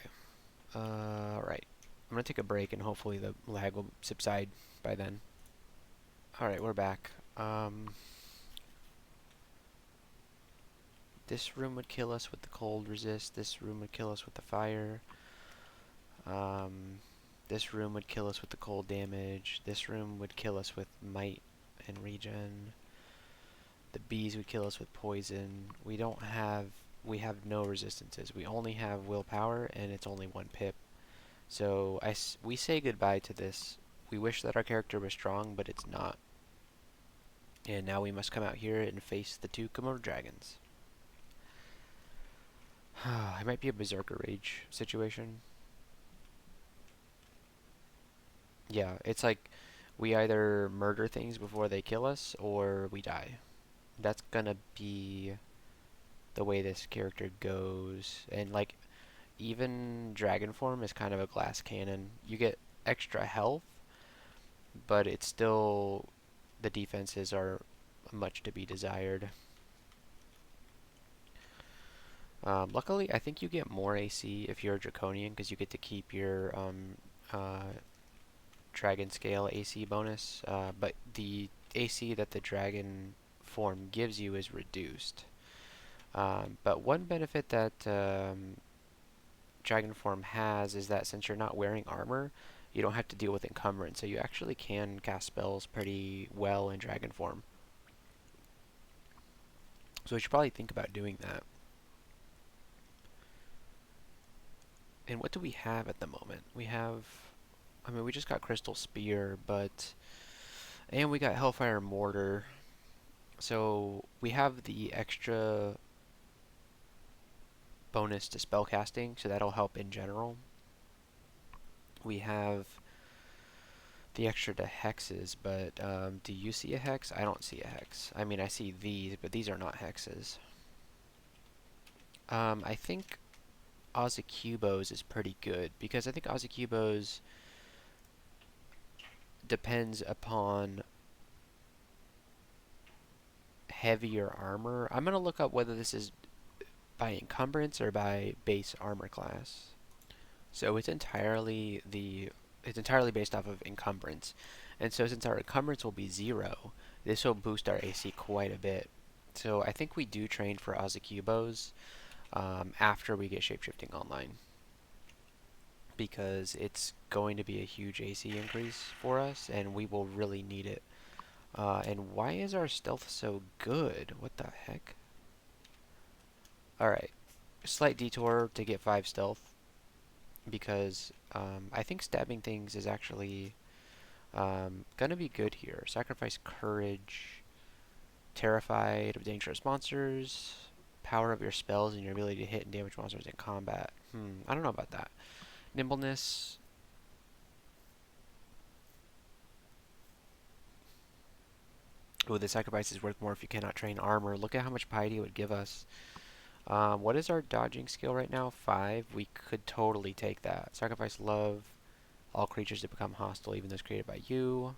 Right. I'm gonna take a break and hopefully the lag will subside by then. Alright, we're back. This room would kill us with the cold resist. This room would kill us with the fire. Um, this room would kill us with the cold damage. This room would kill us with might and regen. The bees would kill us with poison. We have no resistances. We only have willpower, and it's only 1 pip. So we say goodbye to this. We wish that our character was strong, but it's not. And now we must come out here and face the 2 Komodo dragons. It might be a Berserker Rage situation. Yeah, it's like we either murder things before they kill us, or we die. That's gonna be the way this character goes. And like, even Dragon form is kind of a glass cannon. You get extra health, but it's still, the defenses are much to be desired. Luckily, I think you get more AC if you're a Draconian, because you get to keep your Dragon Scale AC bonus, but the AC that the Dragon form gives you is reduced. But one benefit that Dragon form has is that since you're not wearing armor, you don't have to deal with encumbrance, so you actually can cast spells pretty well in Dragon form. So we should probably think about doing that. And what do we have at the moment? I mean, we just got Crystal Spear, and we got Hellfire Mortar. So we have the extra bonus to spellcasting, so that'll help in general. We have the extra to hexes, but do you see a hex? I don't see a hex. I mean, I see these, but these are not hexes. I think Ozakubos is pretty good, because I think Ozakubos depends upon heavier armor. I'm going to look up whether this is by encumbrance or by base armor class. So it's entirely based off of encumbrance. And so since our encumbrance will be 0, this will boost our AC quite a bit. So I think we do train for Ozakubos after we get shapeshifting online, because it's going to be a huge AC increase for us, and we will really need it. And why is our stealth so good? What the heck? Alright, slight detour to get 5 stealth, because I think stabbing things is actually gonna be good here. Sacrifice courage, terrified of dangerous monsters, power of your spells and your ability to hit and damage monsters in combat. I don't know about that. Nimbleness. Ooh, the sacrifice is worth more if you cannot train armor. Look at how much piety it would give us. What is our dodging skill right now? 5. We could totally take that. Sacrifice love. All creatures that become hostile, even those created by you.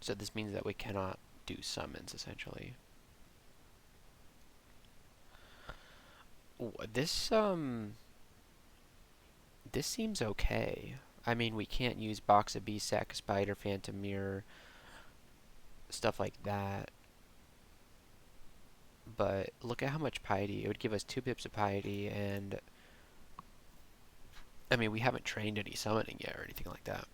So this means that we cannot do summons, essentially. Ooh, this seems okay. I mean, we can't use Box of Beast, Sack Spider, Phantom Mirror, stuff like that. But look at how much piety. It would give us 2 pips of piety, and I mean, we haven't trained any summoning yet or anything like that.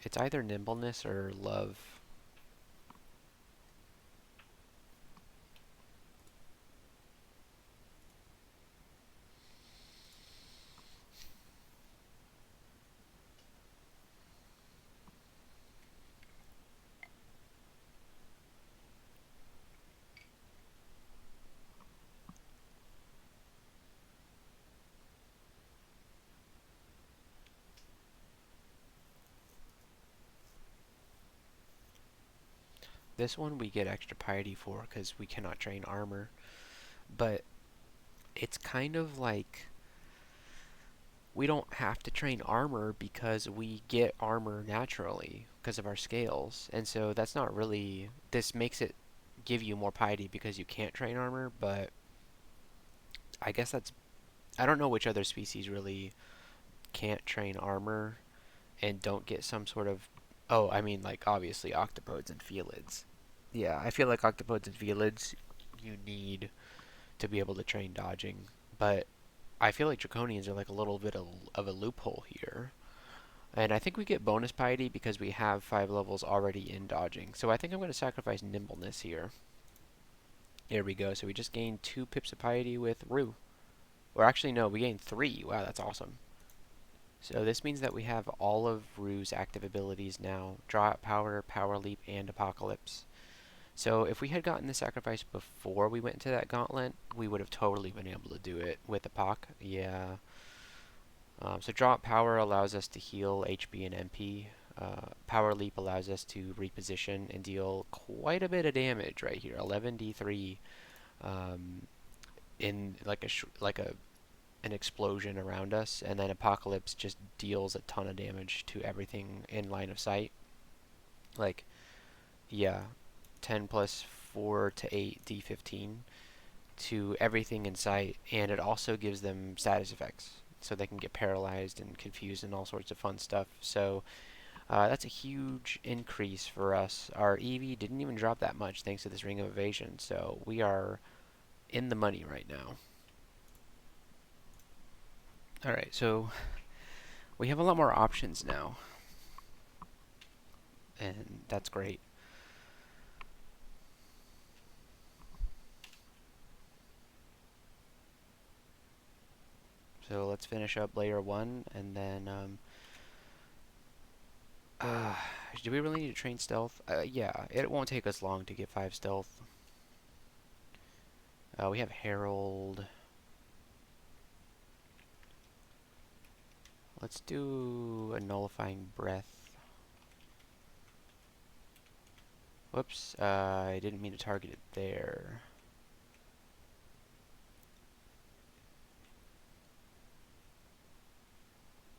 It's either nimbleness or love. This one we get extra piety for because we cannot train armor. But it's kind of like we don't have to train armor because we get armor naturally. because of our scales, and so that's not really. This makes it give you more piety because you can't train armor, but I guess that's. I don't know which other species really can't train armor and don't get some sort of. Oh, I mean, like obviously octopodes and felids. Yeah, I feel like octopodes and felids you need to be able to train dodging, but I feel like draconians are like a little bit of a loophole here. And I think we get bonus piety because we have 5 levels already in dodging. So I think I'm going to sacrifice nimbleness here. Here we go. So we just gained 2 pips of piety with Rue. Or actually, no, we gained 3. Wow, that's awesome. So this means that we have all of Rue's active abilities now. Draw out Power, Power Leap, and Apocalypse. So if we had gotten the sacrifice before we went into that gauntlet, we would have totally been able to do it with Apoc. Yeah. So Draw out Power allows us to heal HP and MP. Power Leap allows us to reposition and deal quite a bit of damage right here. 11d3 in like a an explosion around us, and then Apocalypse just deals a ton of damage to everything in line of sight. Like, yeah, 10 plus 4 to 8 d15 to everything in sight, and it also gives them status effects, so they can get paralyzed and confused and all sorts of fun stuff. So that's a huge increase for us. Our EV didn't even drop that much thanks to this Ring of Evasion, so we are in the money right now. Alright, so we have a lot more options now, and that's great. So let's finish up layer 1, and then, do we really need to train stealth? Yeah, it won't take us long to get 5 stealth. We have Herald. Let's do a Nullifying Breath. Whoops, I didn't mean to target it there.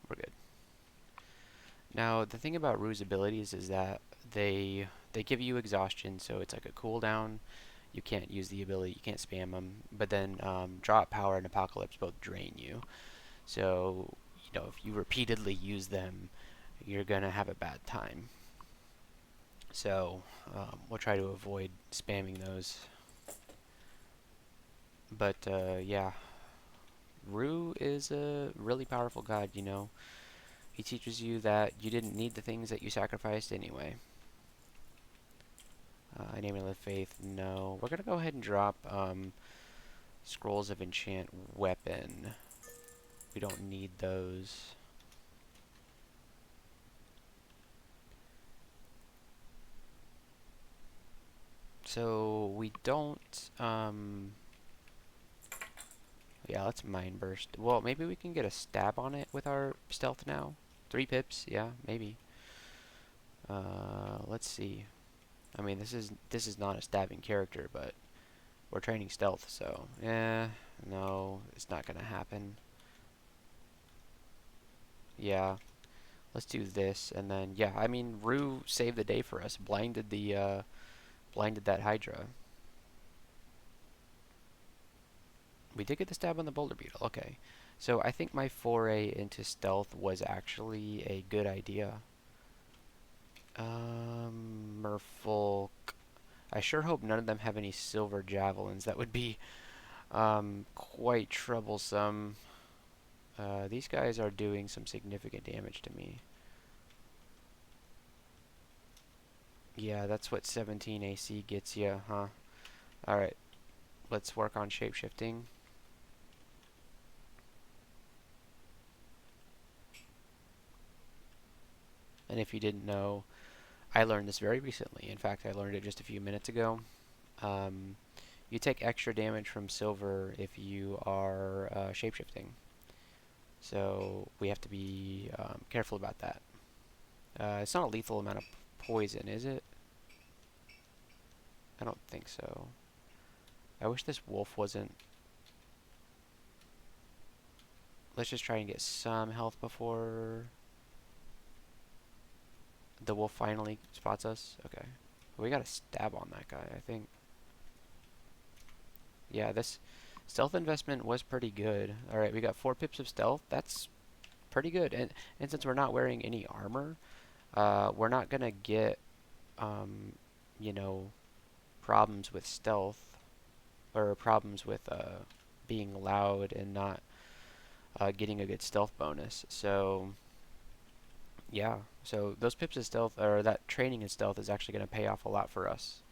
We're good. Now, the thing about Rue's abilities is that they give you exhaustion, so it's like a cooldown. You can't use the ability, you can't spam them. But then Draw Out Power and Apocalypse both drain you. So, you know, if you repeatedly use them, you're gonna have a bad time. So, we'll try to avoid spamming those. But yeah, Rue is a really powerful god, you know. He teaches you that you didn't need the things that you sacrificed anyway. Amulet of Faith, no. We're going to go ahead and drop Scrolls of Enchant Weapon. We don't need those. So we don't... yeah, let's Mind Burst. Well, maybe we can get a stab on it with our stealth now. 3 pips, yeah, maybe. Let's see. I mean, this is not a stabbing character, but we're training stealth, so no, it's not gonna happen. Yeah, let's do this, and then yeah, I mean, Rue saved the day for us. Blinded that Hydra. We did get the stab on the Boulder Beetle. Okay, so I think my foray into stealth was actually a good idea. Merfolk. I sure hope none of them have any silver javelins. That would be quite troublesome. These guys are doing some significant damage to me. Yeah, that's what 17 AC gets you, huh? Alright, let's work on shapeshifting. And if you didn't know, I learned this very recently. In fact, I learned it just a few minutes ago. You take extra damage from silver if you are shapeshifting. So we have to be careful about that. It's not a lethal amount of poison, is it? I don't think so. I wish this wolf wasn't... Let's just try and get some health before... The wolf finally spots us. Okay. We got a stab on that guy, I think. Yeah, this stealth investment was pretty good. Alright, we got 4 pips of stealth. That's pretty good. And since we're not wearing any armor, we're not gonna get, um, you know, problems with stealth, or problems with being loud and not getting a good stealth bonus. So yeah, so those pips of stealth, or that training in stealth, is actually going to pay off a lot for us.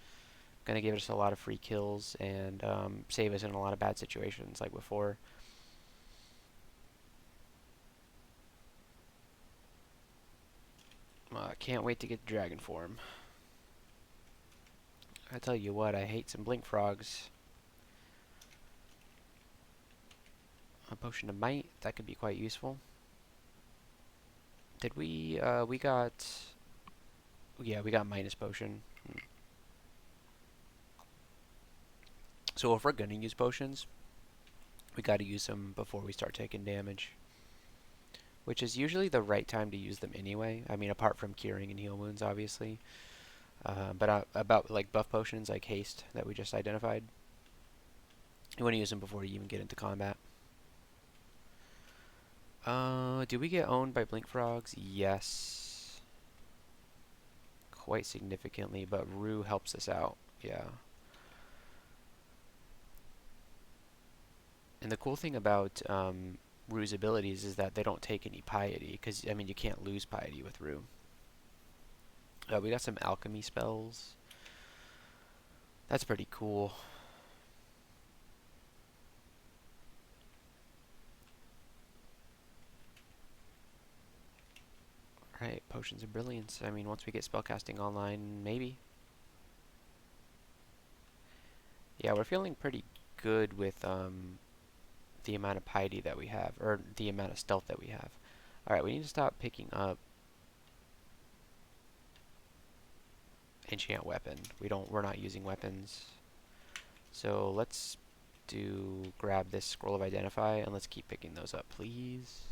Going to give us a lot of free kills and save us in a lot of bad situations like before. Can't wait to get dragon form. I tell you what, I hate some blink frogs. A potion of might, that could be quite useful. Did we got, yeah, we got minus potion. So if we're gonna use potions, we gotta use them before we start taking damage. Which is usually the right time to use them anyway. I mean, apart from curing and heal wounds, obviously. But about like buff potions like haste that we just identified, you want to use them before you even get into combat. Do we get owned by blink frogs? Yes. Quite significantly, but Rue helps us out. Yeah. And the cool thing about Rue's abilities is that they don't take any piety, because, I mean, you can't lose piety with Rue. We got some alchemy spells. That's pretty cool. Right, potions of brilliance. I mean, once we get spellcasting online, maybe. Yeah, we're feeling pretty good with the amount of piety that we have, or the amount of stealth that we have. Alright, we need to stop picking up enchant weapon. We're not using weapons. So let's grab this scroll of identify, and let's keep picking those up, please.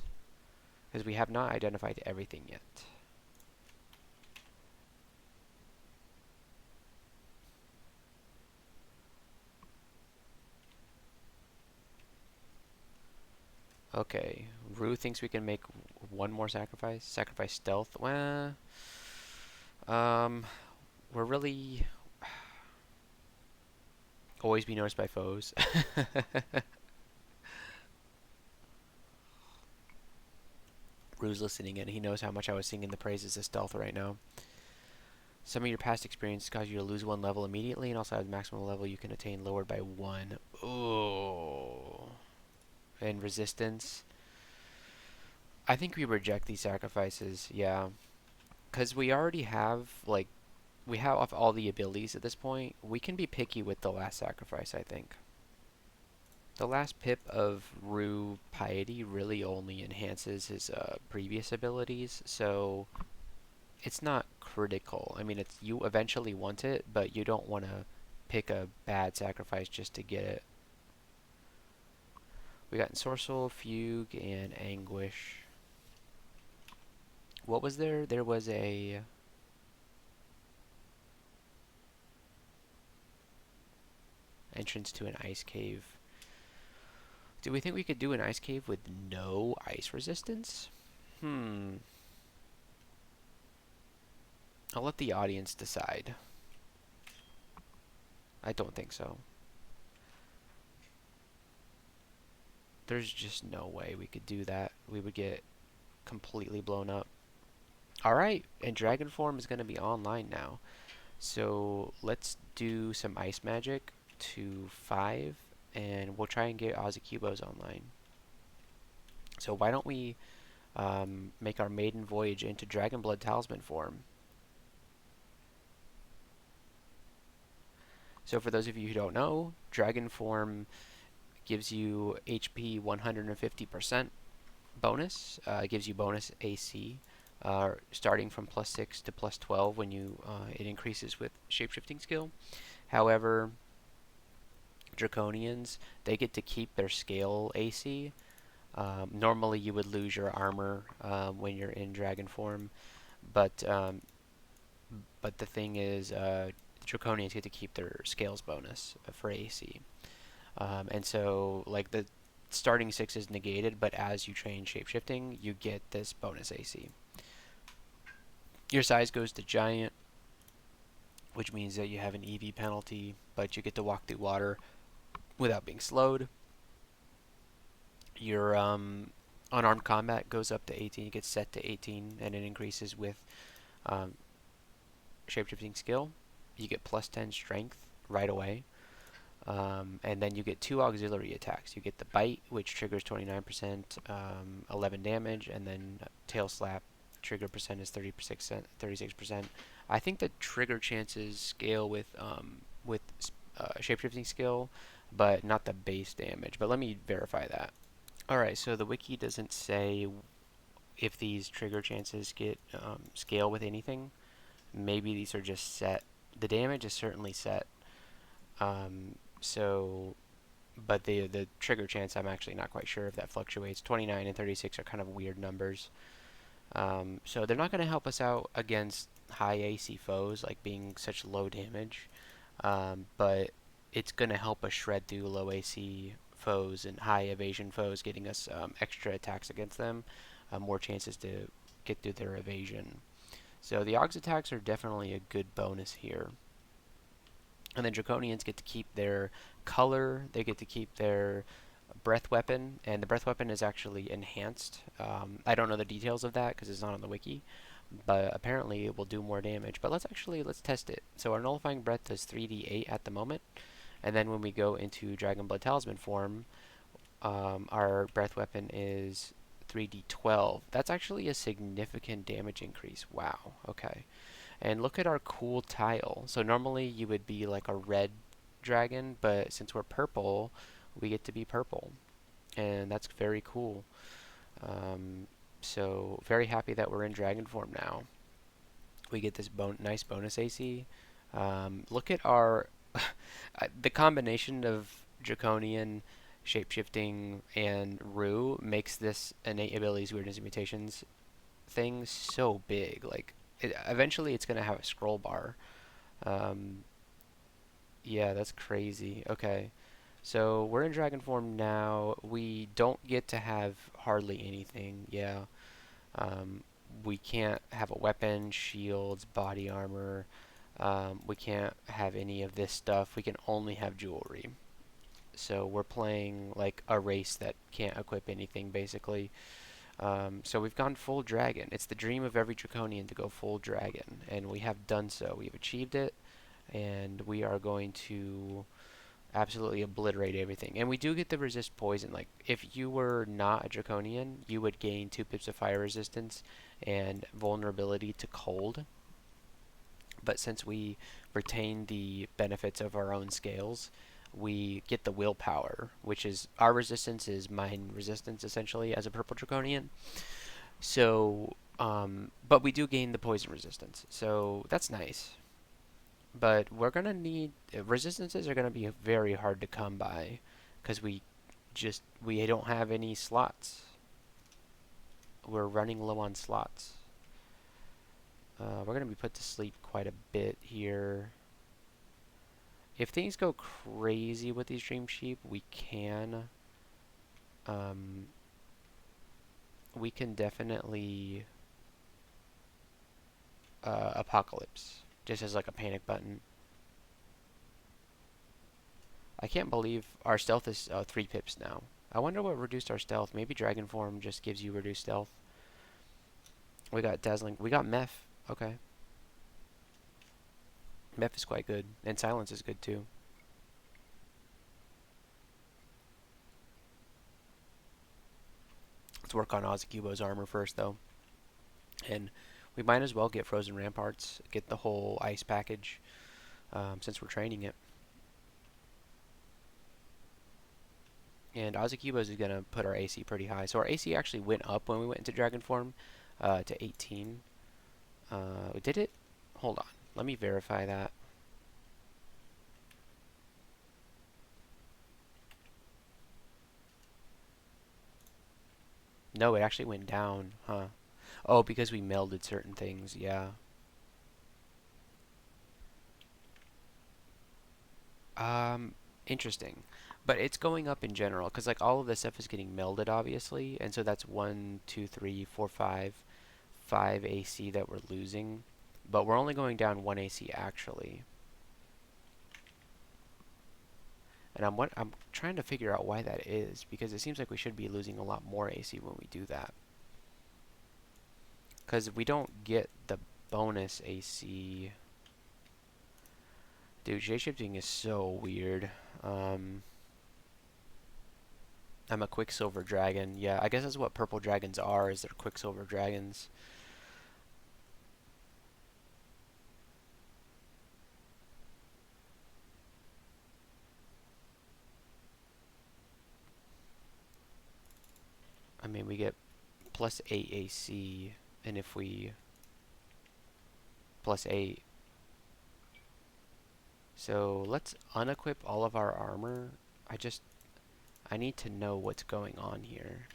Because we have not identified everything yet. Okay, Rue thinks we can make one more sacrifice. Sacrifice stealth. Well, we're really always be noticed by foes. Rue's listening in. He knows how much I was singing the praises of stealth right now. Some of your past experience cause you to lose 1 level immediately, and also has maximum level you can attain lowered by 1. Ooh. And resistance. I think we reject these sacrifices, yeah. Because we already have, like, we have all the abilities at this point. We can be picky with the last sacrifice, I think. The last pip of Rue Piety really only enhances his previous abilities, so it's not critical. I mean, you eventually want it, but you don't want to pick a bad sacrifice just to get it. We got Ensorcel, Fugue, and Anguish. What was there? There was a entrance to an ice cave. Do we think we could do an ice cave with no ice resistance? I'll let the audience decide. I don't think so. There's just no way we could do that. We would get completely blown up. Alright, and Dragon Form is going to be online now. So let's do some ice magic to 5, and we'll try and get Ozakubos online. So why don't we make our maiden voyage into Dragon Blood Talisman form. So for those of you who don't know, Dragon form gives you HP 150% bonus. Gives you bonus AC, starting from +6 to +12 when it increases with shapeshifting skill. However, Draconians, they get to keep their scale AC. Normally you would lose your armor when you're in dragon form, but but the thing is, Draconians get to keep their scales bonus for AC. And so, like, the starting 6 is negated, but as you train shapeshifting, you get this bonus AC. Your size goes to giant, which means that you have an EV penalty, but you get to walk through water without being slowed. Your unarmed combat goes up to 18, it gets set to 18, and it increases with um, shapeshifting skill. You get plus 10 strength right away. And then you get 2 auxiliary attacks. You get the bite, which triggers 29%, 11 damage, and then tail slap, trigger percent is 36%. I think the trigger chances scale with shapeshifting skill, but not the base damage. But let me verify that. Alright, so the wiki doesn't say if these trigger chances get scale with anything. Maybe these are just set. The damage is certainly set. So, but the trigger chance, I'm actually not quite sure if that fluctuates. 29 and 36 are kind of weird numbers. So they're not going to help us out against high AC foes, like being such low damage. But it's going to help us shred through low AC foes and high evasion foes, getting us extra attacks against them, more chances to get through their evasion. So the Augs attacks are definitely a good bonus here. And then Draconians get to keep their color, they get to keep their breath weapon, and the breath weapon is actually enhanced. I don't know the details of that because it's not on the wiki, but apparently it will do more damage. But let's test it. So our nullifying breath does 3d8 at the moment, and then when we go into Dragon Blood Talisman form, our breath weapon is 3d12. That's actually a significant damage increase. Wow, okay. And look at our cool tile. So normally you would be like a red dragon, but since we're purple, we get to be purple. And that's very cool. So very happy that we're in dragon form now. We get this nice bonus AC. Look at our the combination of draconian, shapeshifting, and Rue makes this innate abilities, weirdness, and mutations thing so big. Like eventually it's gonna have a scroll bar. Um, yeah, that's crazy. Okay. So we're in dragon form now. We don't get to have hardly anything. Yeah. Um, we can't have a weapon, shields, body armor. We can't have any of this stuff. We can only have jewelry. So we're playing like a race that can't equip anything basically. So we've gone full dragon. It's the dream of every draconian to go full dragon, and we have done so. We've achieved it, and we are going to absolutely obliterate everything. And we do get the resist poison. Like, if you were not a draconian, you would gain 2 pips of fire resistance and vulnerability to cold. But since we retain the benefits of our own scales, we get the willpower, which is our resistance is mine resistance essentially as a purple draconian. So, but we do gain the poison resistance, so that's nice. But we're gonna need resistances are gonna be very hard to come by because we don't have any slots. We're running low on slots. We're gonna be put to sleep quite a bit here. If things go crazy with these dream sheep, um, we can definitely apocalypse just as like a panic button. I can't believe our stealth is 3 pips now. I wonder what reduced our stealth. Maybe dragon form just gives you reduced stealth. We got dazzling. We got meth. Okay. Meth is quite good, and silence is good too. Let's work on Ozacubo's armor first, though. And we might as well get Frozen Ramparts, get the whole ice package, since we're training it. And Ozacubo's is going to put our AC pretty high. So our AC actually went up when we went into Dragon Form to 18. Did it? Hold on. Let me verify that. No, it actually went down, huh? Oh, because we melded certain things, yeah. Um, Interesting. But it's going up in general because like all of this stuff is getting melded, obviously, and so that's 5 AC that we're losing, but we're only going down 1 AC actually. And I'm trying to figure out why that is because it seems like we should be losing a lot more AC when we do that. Because we don't get the bonus AC. Dude, shapeshifting is so weird. Um, I'm a Quicksilver Dragon. Yeah, I guess that's what purple dragons are, is they're Quicksilver Dragons. I mean, we get plus 8 AC, and if we plus 8. So let's unequip all of our armor. I need to know what's going on here.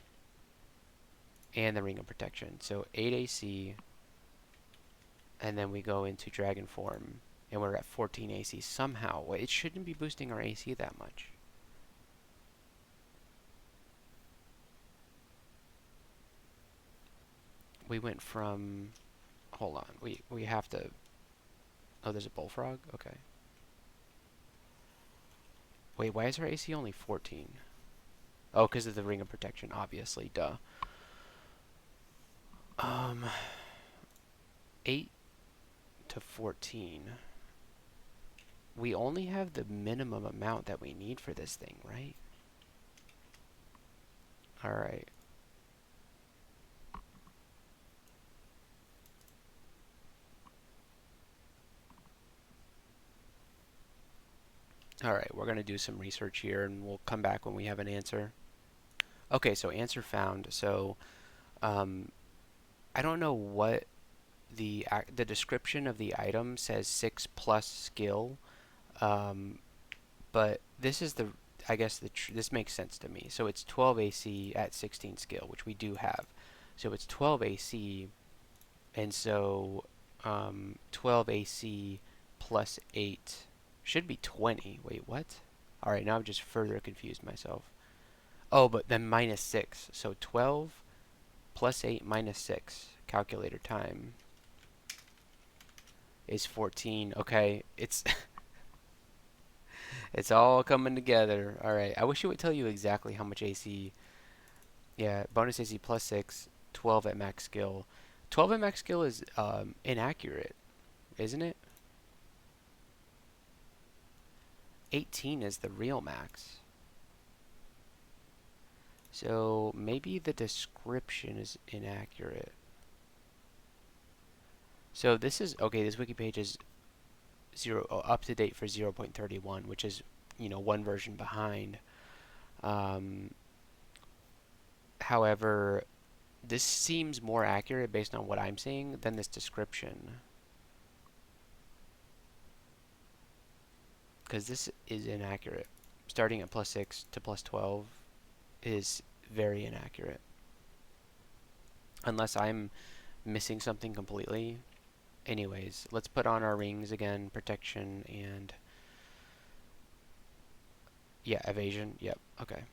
And the Ring of Protection. So 8 AC, and then we go into Dragon Form, and we're at 14 AC somehow. Well, it shouldn't be boosting our AC that much. We went from... Hold on. We have to... Oh, there's a Bullfrog? Okay. Wait, why is our AC only 14? Oh, because of the Ring of Protection, obviously. Duh. Um, 8 to 14. We only have the minimum amount that we need for this thing, right? Alright. Alright, we're going to do some research here, and we'll come back when we have an answer. Okay, so answer found. So, I don't know what the description of the item says 6 plus skill, um, but this is the, I guess this makes sense to me. So it's 12 AC at 16 skill, which we do have. So it's 12 AC, and so 12 AC plus 8 should be 20. Wait, what? Alright, now I've just further confused myself. Oh, but then minus 6. So 12 plus 8 minus 6. Calculator time is 14. Okay, it's it's all coming together. Alright, I wish it would tell you exactly how much AC. Yeah, bonus AC plus 6, 12 at max skill. 12 at max skill is inaccurate, isn't it? 18 is the real max. So maybe the description is inaccurate. So this is, okay, this wiki page is up to date for 0.31, which is, one version behind. However, this seems more accurate based on what I'm seeing than this description. Because this is inaccurate. Starting at plus 6 to plus 12 is very inaccurate. Unless I'm missing something completely. Anyways, let's put on our rings again. Protection and... Yeah, evasion. Yep, okay.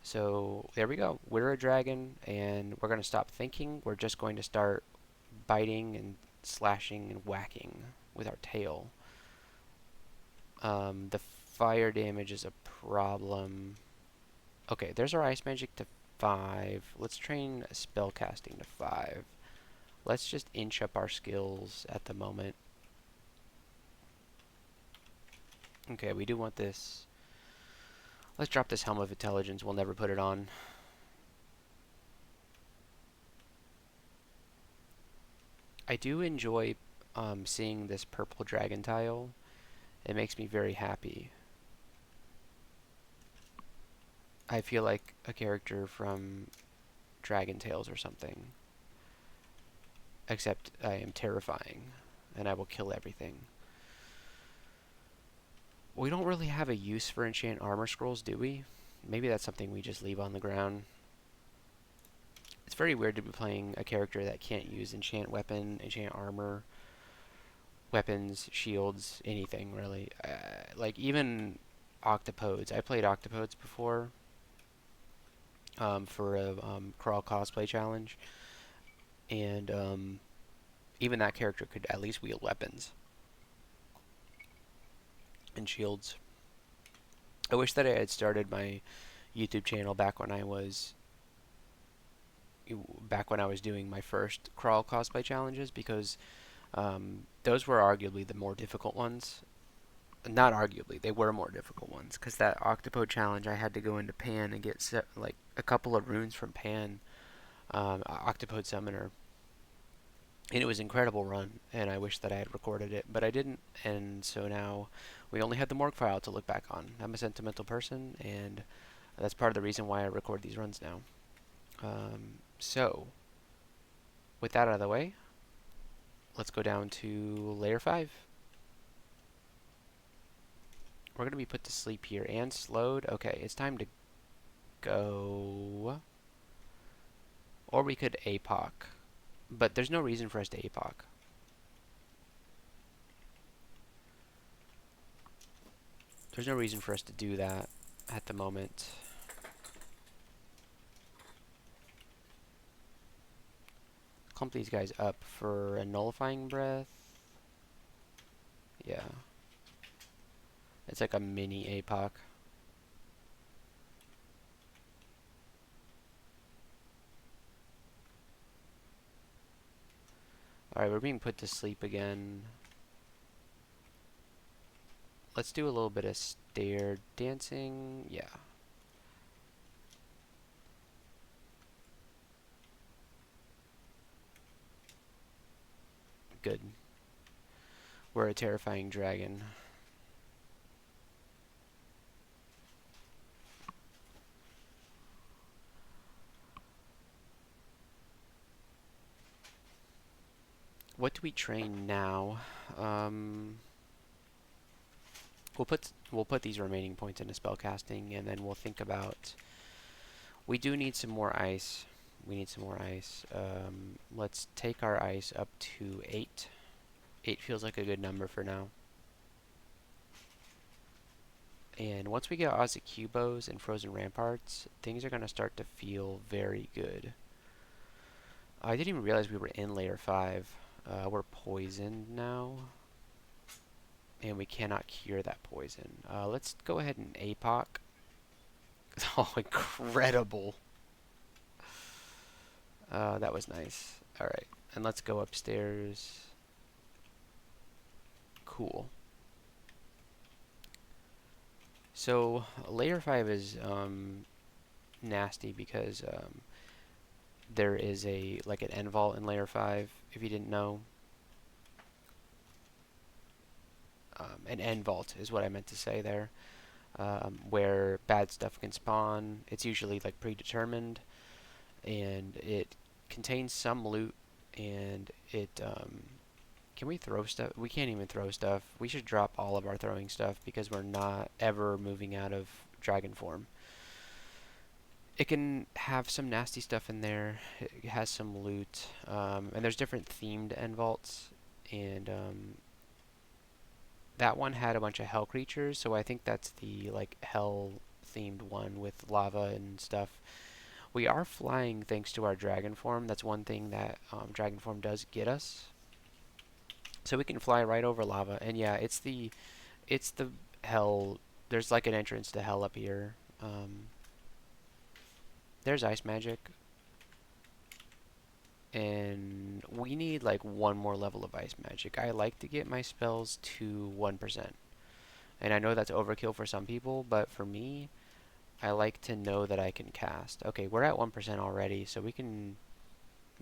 So there we go. We're a dragon, and we're going to stop thinking. We're just going to start biting and slashing and whacking with our tail. The fire damage is a problem. Okay, there's our ice magic to 5. Let's train spell casting to 5. Let's just inch up our skills at the moment. Okay, we do want this. Let's drop this Helm of Intelligence. We'll never put it on. I do enjoy seeing this purple dragon tile. It makes me very happy. I feel like a character from Dragon Tales or something. Except I am terrifying, and I will kill everything. We don't really have a use for enchant armor scrolls, do we? Maybe that's something we just leave on the ground. It's very weird to be playing a character that can't use enchant weapon, enchant armor, weapons, shields, anything really. Like even octopodes. I played octopodes before for a crawl cosplay challenge, and even that character could at least wield weapons and shields. I wish that I had started my YouTube channel back when I was doing my first crawl cosplay challenges, because those were arguably the more difficult ones. Not arguably, they were more difficult ones, because that octopode challenge, I had to go into Pan and get like a couple of runes from Pan, octopode summoner, and it was an incredible run, and I wish that I had recorded it, but I didn't, and so now we only have the morgue file to look back on. I'm a sentimental person, and that's part of the reason why I record these runs now. So, with that out of the way, let's go down to layer 5. We're going to be put to sleep here and slowed. Okay, it's time to go. Or we could APOC. But there's no reason for us to APOC. There's no reason for us to do that at the moment. Clump these guys up for a nullifying breath. Yeah. It's like a mini APOC. Alright, we're being put to sleep again. Let's do a little bit of stair dancing. Yeah. Good. We're a terrifying dragon. What do we train now? We'll put these remaining points into spellcasting, and then we'll think about. We do need some more ice. We need some more ice. Let's take our ice up to 8. 8 feels like a good number for now. And once we get Ozakubos and Frozen Ramparts, things are going to start to feel very good. I didn't even realize we were in layer 5. We're poisoned now, and we cannot cure that poison. Let's go ahead and APOC. Oh, incredible. That was nice. Alright, and let's go upstairs. Cool. So, layer 5 is nasty because there is like an end vault in layer 5, if you didn't know. An end vault is what I meant to say there, where bad stuff can spawn. It's usually like predetermined, and it contains some loot, and it can we throw stuff? We can't even throw stuff. We should drop all of our throwing stuff because we're not ever moving out of dragon form. It can have some nasty stuff in there. It has some loot, and there's different themed end vaults, and that one had a bunch of hell creatures, so I think that's the like hell themed one with lava and stuff. We are flying thanks to our dragon form. That's one thing that dragon form does get us. So we can fly right over lava, and yeah, it's the hell. There's like an entrance to hell up here. There's ice magic, and we need like one more level of ice magic. I like to get my spells to 1%, and I know that's overkill for some people, but for me, I like to know that I can cast. Okay, we're at 1% already, so we can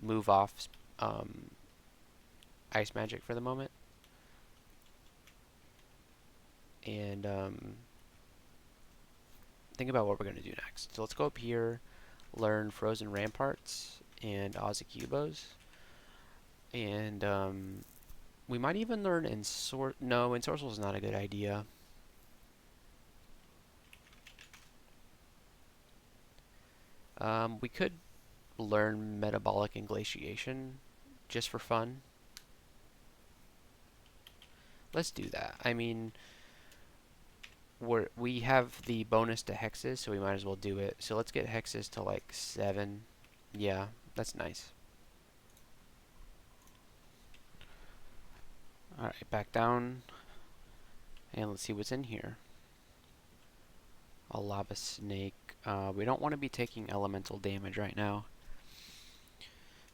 move off ice magic for the moment. And think about what we're going to do next. So let's go up here, learn Frozen Ramparts and Ozakubos. And we might even learn No, Ensorcel is not a good idea. We could learn Metabolic Inglatiation just for fun. Let's do that. I mean, we have the bonus to hexes, so we might as well do it. So let's get hexes to like 7. Yeah, that's nice. Alright, back down. And let's see what's in here. A lava snake. We don't want to be taking elemental damage right now.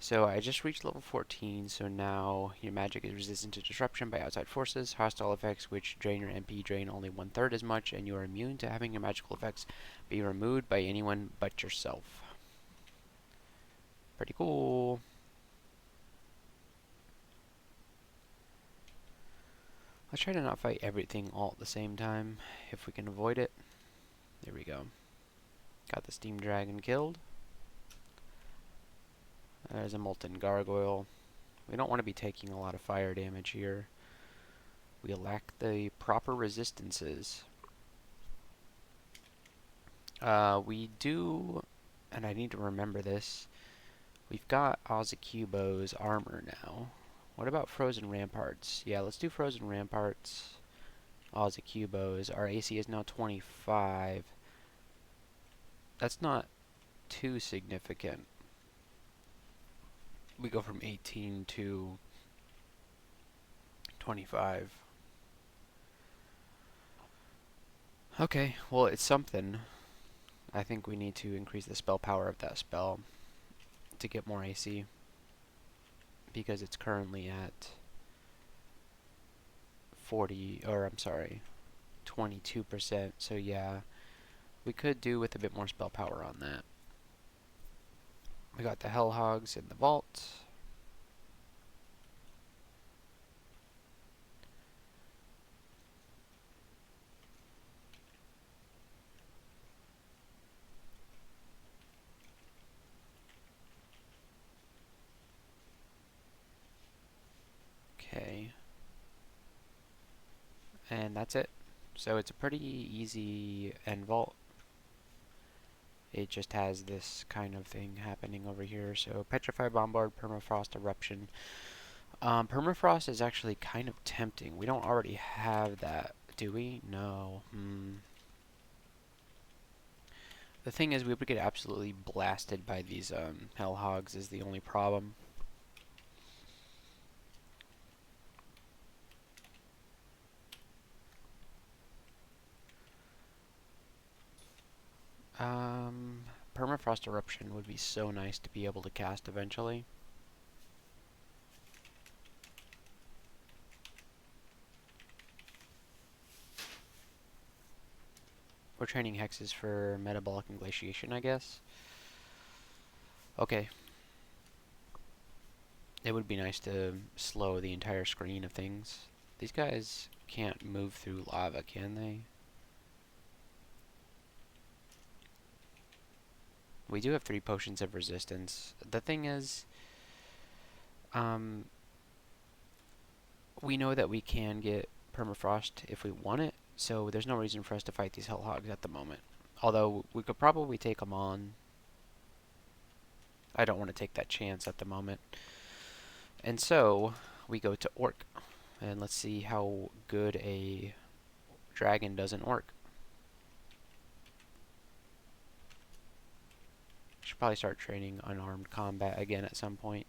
So I just reached level 14, so now your magic is resistant to disruption by outside forces. Hostile effects which drain your MP drain only 1/3 as much, and you are immune to having your magical effects be removed by anyone but yourself. Pretty cool. Let's try to not fight everything all at the same time, if we can avoid it. There we go. Got the steam dragon killed. There's a molten gargoyle. We don't want to be taking a lot of fire damage here. We lack the proper resistances. We do, and I need to remember this, we've got Ozacubo's armor now. What about Frozen Ramparts? Yeah, let's do Frozen Ramparts. Ozacubo's. Our AC is now 25. That's not too significant. We go from 18 to 25. Okay, well, it's something. I think we need to increase the spell power of that spell to get more AC, because it's currently at 22%. So yeah, we could do with a bit more spell power on that. We got the Hell Hogs in the vault. Okay. And that's it. So it's a pretty easy end vault. It just has this kind of thing happening over here. So Petrify Bombard, Permafrost Eruption. Permafrost is actually kind of tempting. We don't already have that, do we? No. The thing is, we would get absolutely blasted by these Hell Hogs is the only problem. Permafrost Eruption would be so nice to be able to cast eventually. We're training hexes for metabolic inglatiation, I guess. Okay. It would be nice to slow the entire screen of things. These guys can't move through lava, can they? We do have 3 potions of resistance. The thing is, we know that we can get permafrost if we want it, so there's no reason for us to fight these Hell Hogs at the moment. Although, we could probably take them on. I don't want to take that chance at the moment. And so, we go to Orc. And let's see how good a dragon does an Orc. Should probably start training unarmed combat again at some point.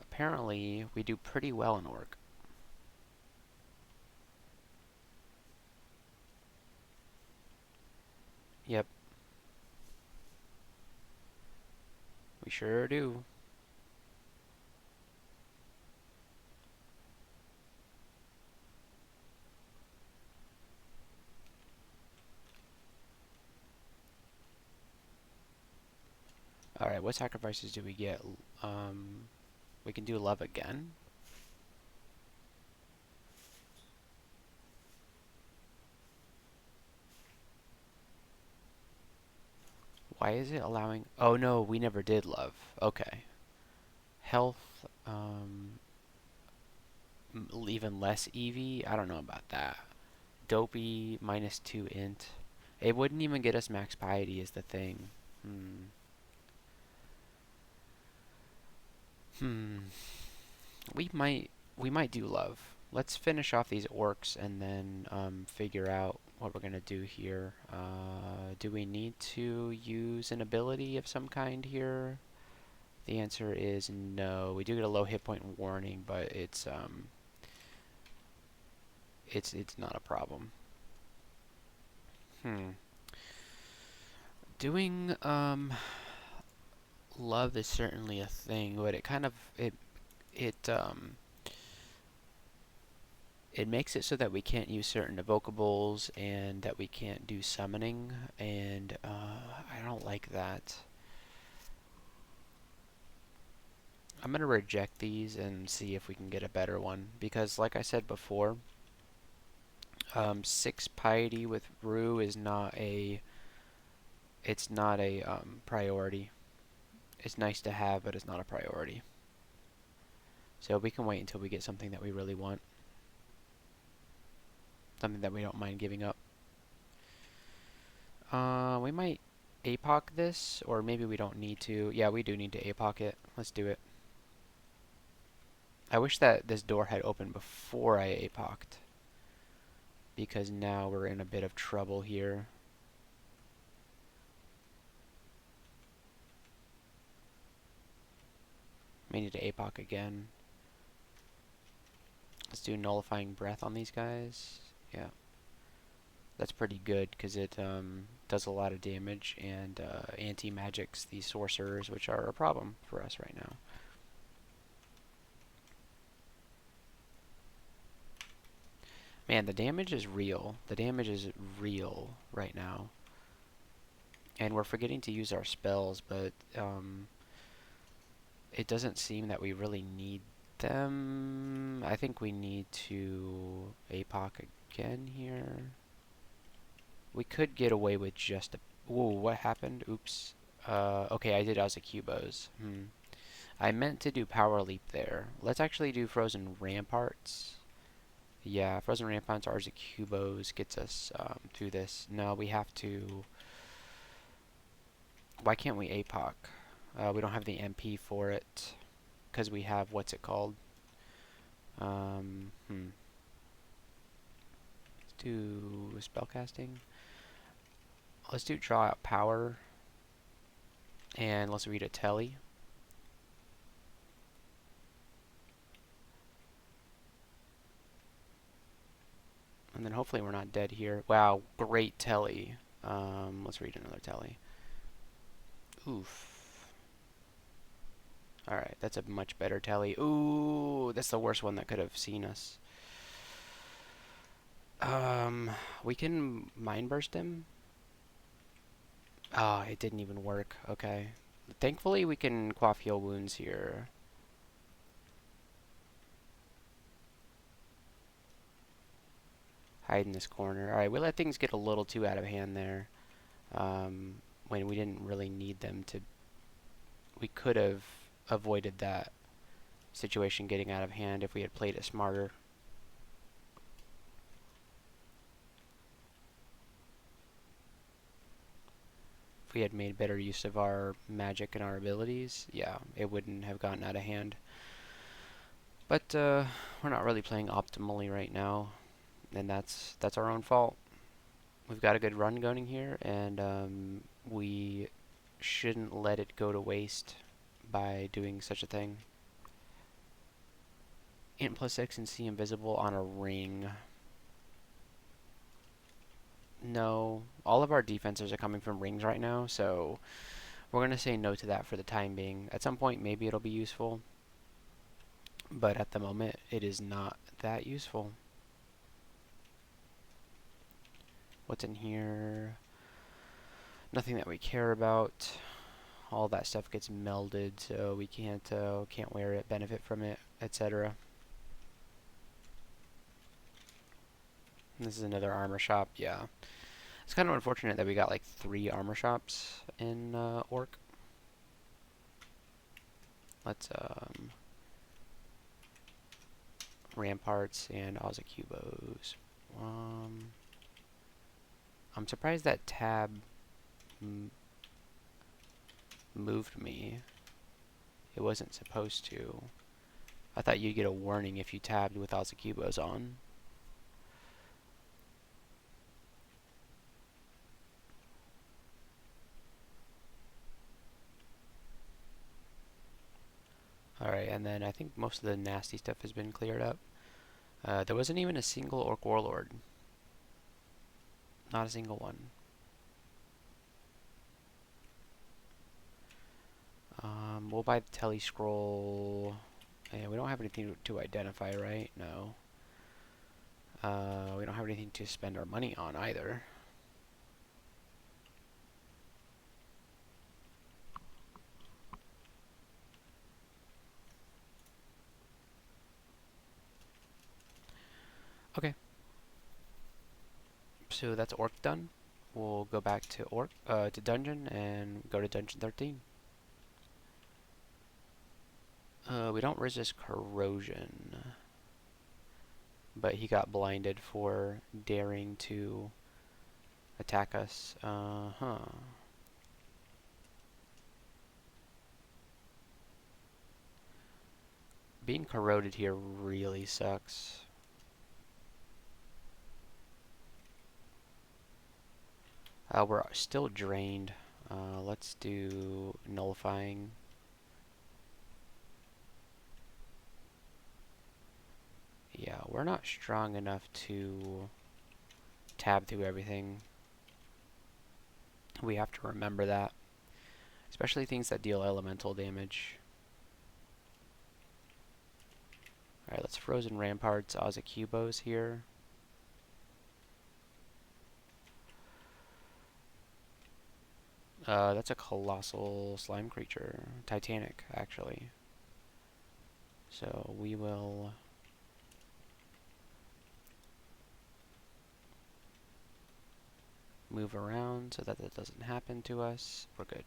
Apparently, we do pretty well in Orc. Yep. We sure do. Alright, what sacrifices do we get? We can do love again. Why is it allowing... Oh no, we never did love. Okay. Health, even less EV? I don't know about that. Dopey, -2 int. It wouldn't even get us max piety is the thing. We might do love. let's finish off these orcs and then figure out what we're going to do here. Do we need to use an ability of some kind here? The answer is no. We do get a low hit point warning, but it's not a problem. Doing love is certainly a thing, but it kind of it makes it so that we can't use certain evocables and that we can't do summoning, and I don't like that. I'm gonna reject these and see if we can get a better one, because like I said before, 6 piety with Rue is not a priority. It's nice to have, but it's not a priority. So we can wait until we get something that we really want. Something that we don't mind giving up. We might APOC this, or maybe we don't need to. Yeah, we do need to APOC it. Let's do it. I wish that this door had opened before I APOC'd, because now we're in a bit of trouble here. May need to APOC again. Let's do nullifying breath on these guys. Yeah. That's pretty good because it does a lot of damage and anti-magics these sorcerers, which are a problem for us right now. Man, the damage is real. The damage is real right now. And we're forgetting to use our spells, but it doesn't seem that we really need them. I think we need to APOC again here. We could get away with just a... Whoa, what happened? Oops. Okay, I did Azakubos. I meant to do Power Leap there. Let's actually do Frozen Ramparts. Yeah, Frozen Ramparts, Arzakubos gets us through this. No, we have to... Why can't we APOC? We don't have the MP for it. Because we have... What's it called? Let's do spellcasting. Let's do draw out power, and let's read a telly. And then hopefully we're not dead here. Wow, great telly. Let's read another telly. Oof. Alright, that's a much better telly. Ooh, that's the worst one that could have seen us. We can Mind Burst him. Oh, it didn't even work. Okay. Thankfully, we can quaff heal wounds here. Hide in this corner. Alright, we let things get a little too out of hand there. When we didn't really need them to... We could have avoided that situation getting out of hand if we had played it smarter. If we had made better use of our magic and our abilities, yeah, it wouldn't have gotten out of hand. But we're not really playing optimally right now, and that's our own fault. We've got a good run going here, and we shouldn't let it go to waste by doing such a thing. Int +6 and see invisible on a ring. No, all of our defenses are coming from rings right now, so we're going to say no to that for the time being. At some point, maybe it'll be useful, but at the moment, it is not that useful. What's in here? Nothing that we care about. All that stuff gets melded, so we can't wear it, benefit from it, etc. This is another armor shop, yeah. It's kind of unfortunate that we got like 3 armor shops in Orc. Let's Ramparts and Azakubos. I'm surprised that tab moved me. It wasn't supposed to. I thought you'd get a warning if you tabbed with Azakubos on. Alright, and then I think most of the nasty stuff has been cleared up. There wasn't even a single Orc Warlord. Not a single one. We'll buy the Tele Scroll. And we don't have anything to identify, right? No. We don't have anything to spend our money on either. Okay. So that's Orc done. We'll go back to to Dungeon and go to Dungeon 13. We don't resist corrosion, but he got blinded for daring to attack us. Being corroded here really sucks. We're still drained. Let's do nullifying. Yeah, we're not strong enough to tab through everything. We have to remember that. Especially things that deal elemental damage. Alright, let's Frozen Ramparts, Azakubos here. That's a colossal slime creature. Titanic, actually. So we will move around so that that doesn't happen to us. We're good.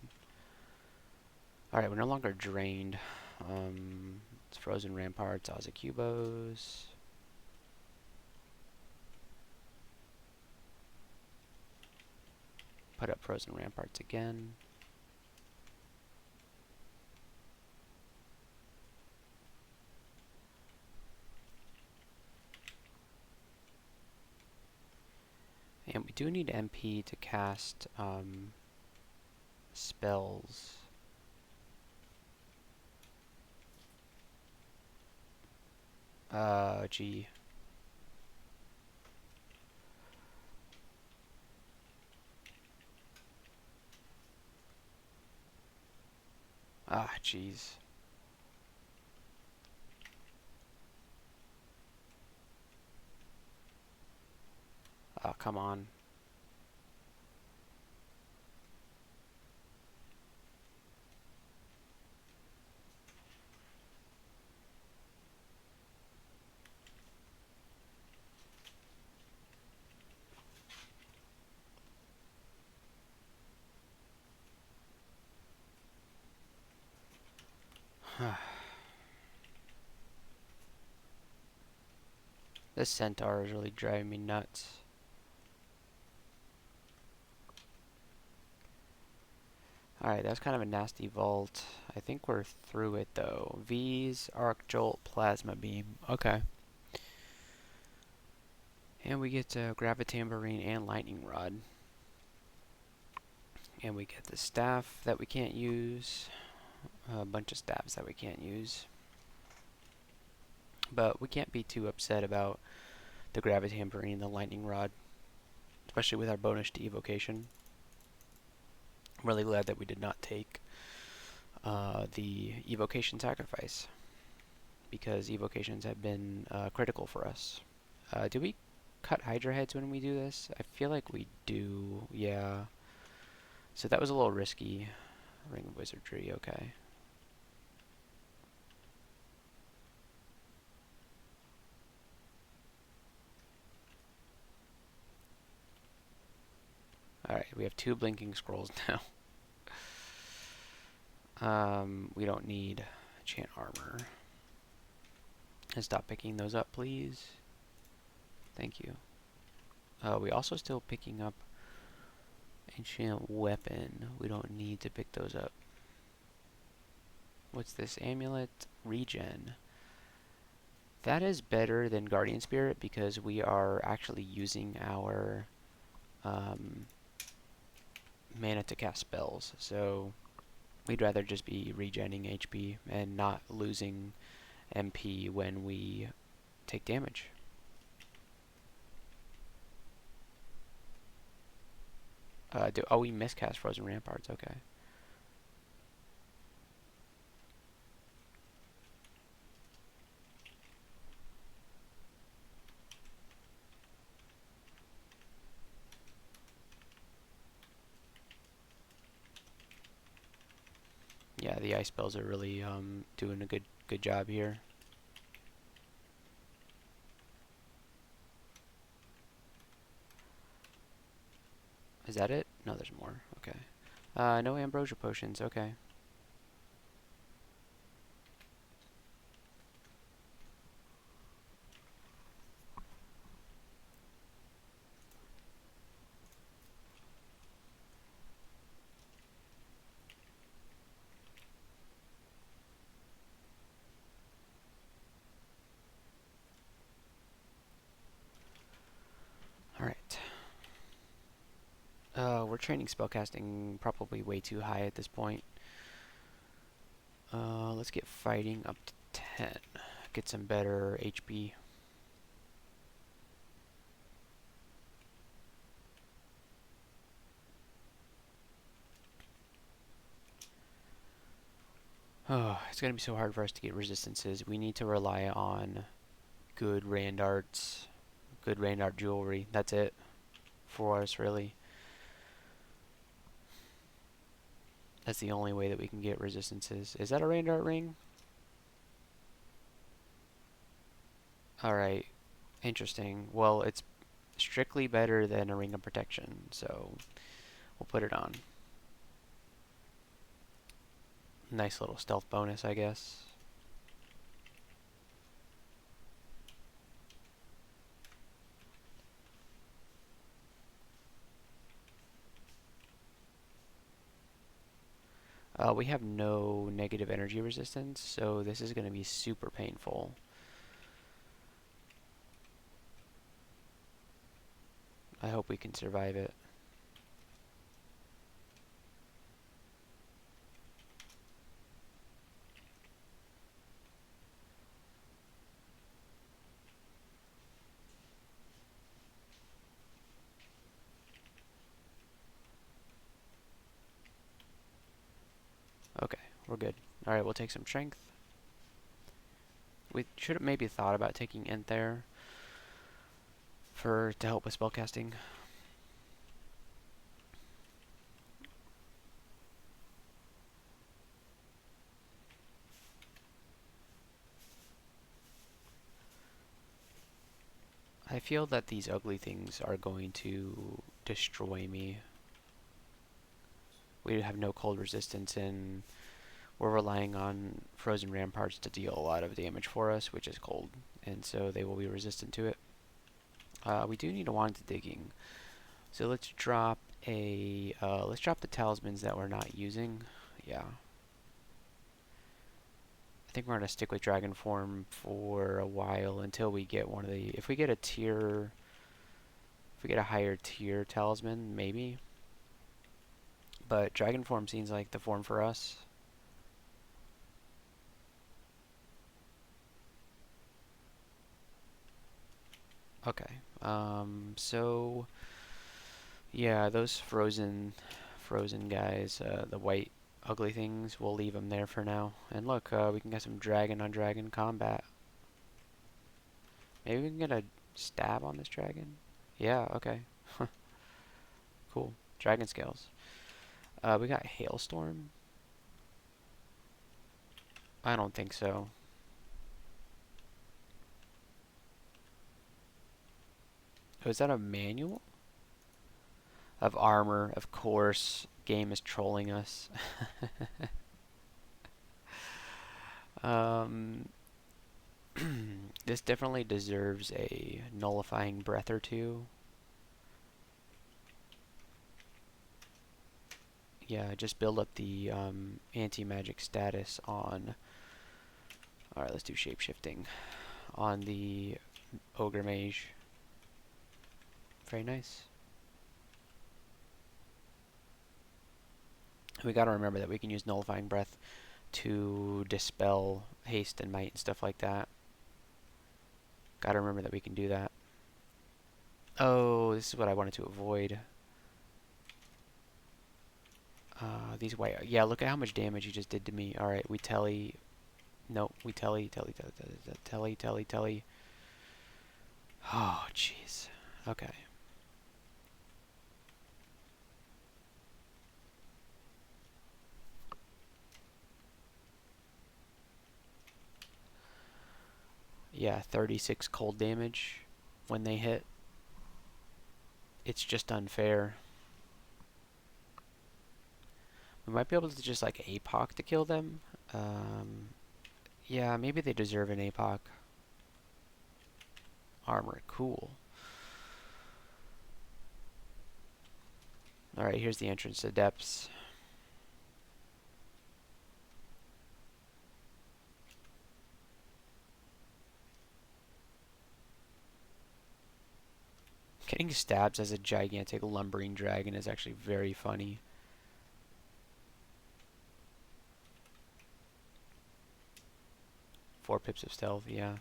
Alright, we're no longer drained. It's Frozen Ramparts, Azakubos. Put up Frozen Ramparts again. And we do need MP to cast spells. Gee. Ah, jeez. Oh, come on. This centaur is really driving me nuts. Alright, that's kind of a nasty vault. I think we're through it though. V's, Arc Jolt, Plasma Beam. Okay. And we get Gravitambarine and Lightning Rod. And we get the staff that we can't use. A bunch of staffs that we can't use. But we can't be too upset about the Gravitambarine and the Lightning Rod. Especially with our bonus to Evocation. I'm really glad that we did not take the Evocation Sacrifice. Because Evocations have been critical for us. Do we cut Hydra heads when we do this? I feel like we do, yeah. So that was a little risky. Ring of Wizardry, okay. Alright, we have 2 blinking scrolls now. We don't need enchant armor. And stop picking those up, please. Thank you. We also still picking up enchant weapon. We don't need to pick those up. What's this? Amulet regen. That is better than Guardian Spirit because we are actually using our mana to cast spells. So we'd rather just be regenning HP and not losing MP when we take damage. Oh, we miscast Frozen Ramparts. Okay. Yeah, the ice spells are really doing a good job here. Is that it? No, there's more. Okay. No ambrosia potions. Okay. All right. We're training spellcasting probably way too high at this point. Let's get fighting up to 10. Get some better HP. Oh, it's gonna be so hard for us to get resistances. We need to rely on good Randarts, good Randart jewelry. That's it for us, really. That's the only way that we can get resistances. Is that a Randart ring? Alright, interesting. Well, it's strictly better than a Ring of Protection, so we'll put it on. Nice little stealth bonus, I guess. We have no negative energy resistance, so this is going to be super painful. I hope we can survive it. Okay, we're good. Alright, we'll take some strength. We should have maybe thought about taking Int there to help with spellcasting. I feel that these ugly things are going to destroy me. We have no cold resistance, and we're relying on Frozen Ramparts to deal a lot of damage for us, which is cold, and so they will be resistant to it. We do need a wand to digging, so let's drop the talismans that we're not using. Yeah, I think we're gonna stick with dragon form for a while until we get one of the. If we get a higher tier talisman, maybe. But dragon form seems like the form for us. Okay. So yeah, those frozen guys, the white ugly things, we'll leave them there for now. And look, we can get some dragon on dragon combat. Maybe we can get a stab on this dragon. Yeah. Okay. Cool. Dragon scales. We got hailstorm. I don't think so. Oh, is that a manual? Of armor, of course. Game is trolling us. um, this definitely deserves a nullifying breath or two. Yeah, just build up the anti-magic status on. Alright, let's do shapeshifting. on the Ogre Mage. Very nice. We gotta remember that we can use Nullifying Breath to dispel haste and might and stuff like that. Gotta remember that we can do that. Oh, this is what I wanted to avoid. These white... Yeah, look at how much damage he just did to me. Alright, we telly... Nope, we telly. Oh, jeez. Okay. Yeah, 36 cold damage when they hit. It's just unfair. We might be able to just like APOC to kill them. Yeah, maybe they deserve an APOC. Armor, cool. Alright, here's the entrance to depths. Getting stabbed as a gigantic lumbering dragon is actually very funny. Four pips of stealth, yeah.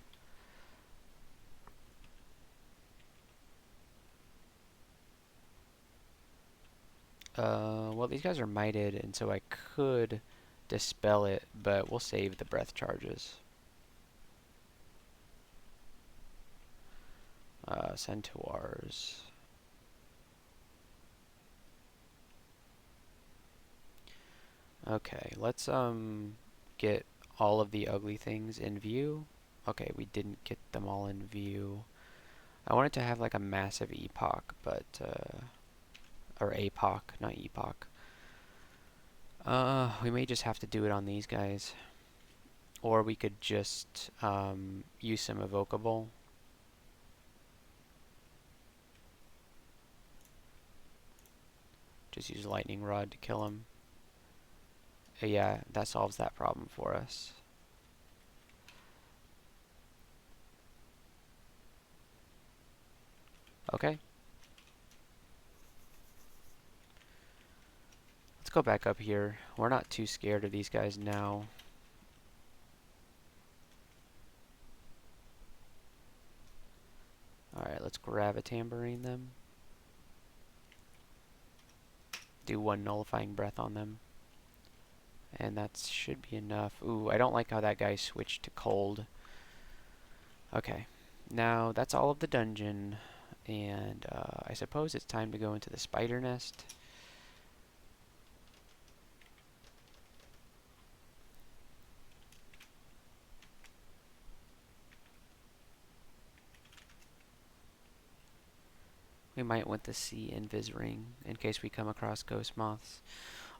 Well, these guys are mighted, and so I could dispel it, but we'll save the breath charges. Centaurs. Okay, let's get all of the ugly things in view. Okay, we didn't get them all in view. I wanted to have like a massive epoch, but or APOC, not epoch. We may just have to do it on these guys, or we could just use some evocable. Just use lightning rod to kill him. Yeah, that solves that problem for us. Okay. Let's go back up here. We're not too scared of these guys now. Alright, let's grab a tambourine them. Do one nullifying breath on them. And that should be enough. Ooh, I don't like how that guy switched to cold. Okay. Now, that's all of the dungeon. And I suppose it's time to go into the spider nest. We might want to see Invis Ring in case we come across ghost moths.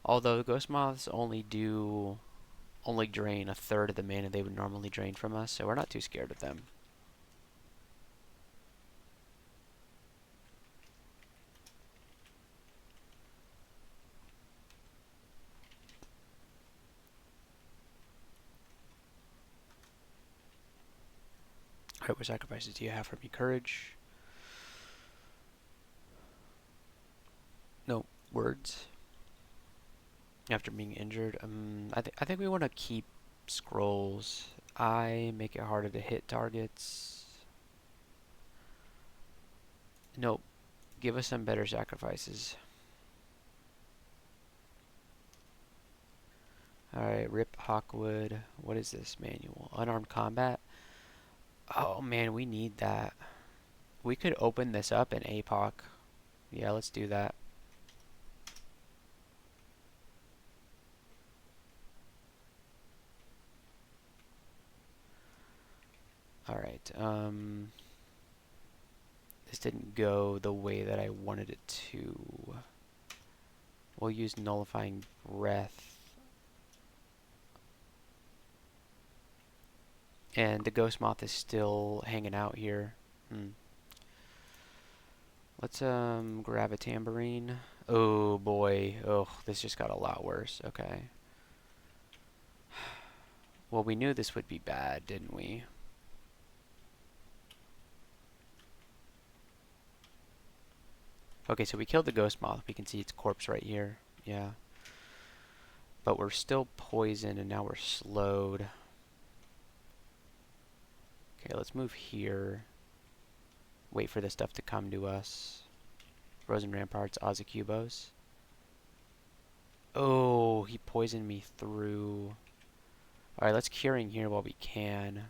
Although ghost moths only drain a third of the mana they would normally drain from us, so we're not too scared of them. Alright, what sacrifices do you have for me? Courage? No, words. After being injured. I think we want to keep scrolls. I make it harder to hit targets. Nope. Give us some better sacrifices. Alright, Rip Hawkwood. What is this manual? Unarmed combat? Oh man, we need that. We could open this up in APOC. Yeah, let's do that. Alright, this didn't go the way that I wanted it to. We'll use nullifying breath. And the ghost moth is still hanging out here. Let's grab a tambourine. Oh boy. Oh, this just got a lot worse. Okay. Well, we knew this would be bad, didn't we? Okay, so we killed the ghost moth. We can see its corpse right here. Yeah. But we're still poisoned, and now we're slowed. Okay, let's move here. Wait for this stuff to come to us. Frozen Ramparts, Ozzacubos. Oh, he poisoned me through. Alright, let's curing here while we can.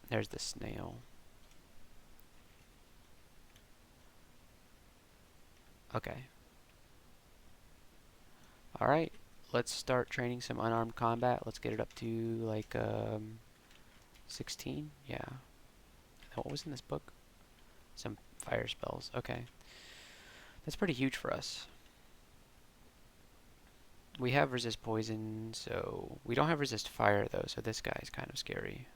There's the snail. Okay. Alright, let's start training some unarmed combat. Let's get it up to like 16. Yeah. What was in this book? Some fire spells. Okay. That's pretty huge for us. We have resist poison, so we don't have resist fire though, so this guy's kind of scary.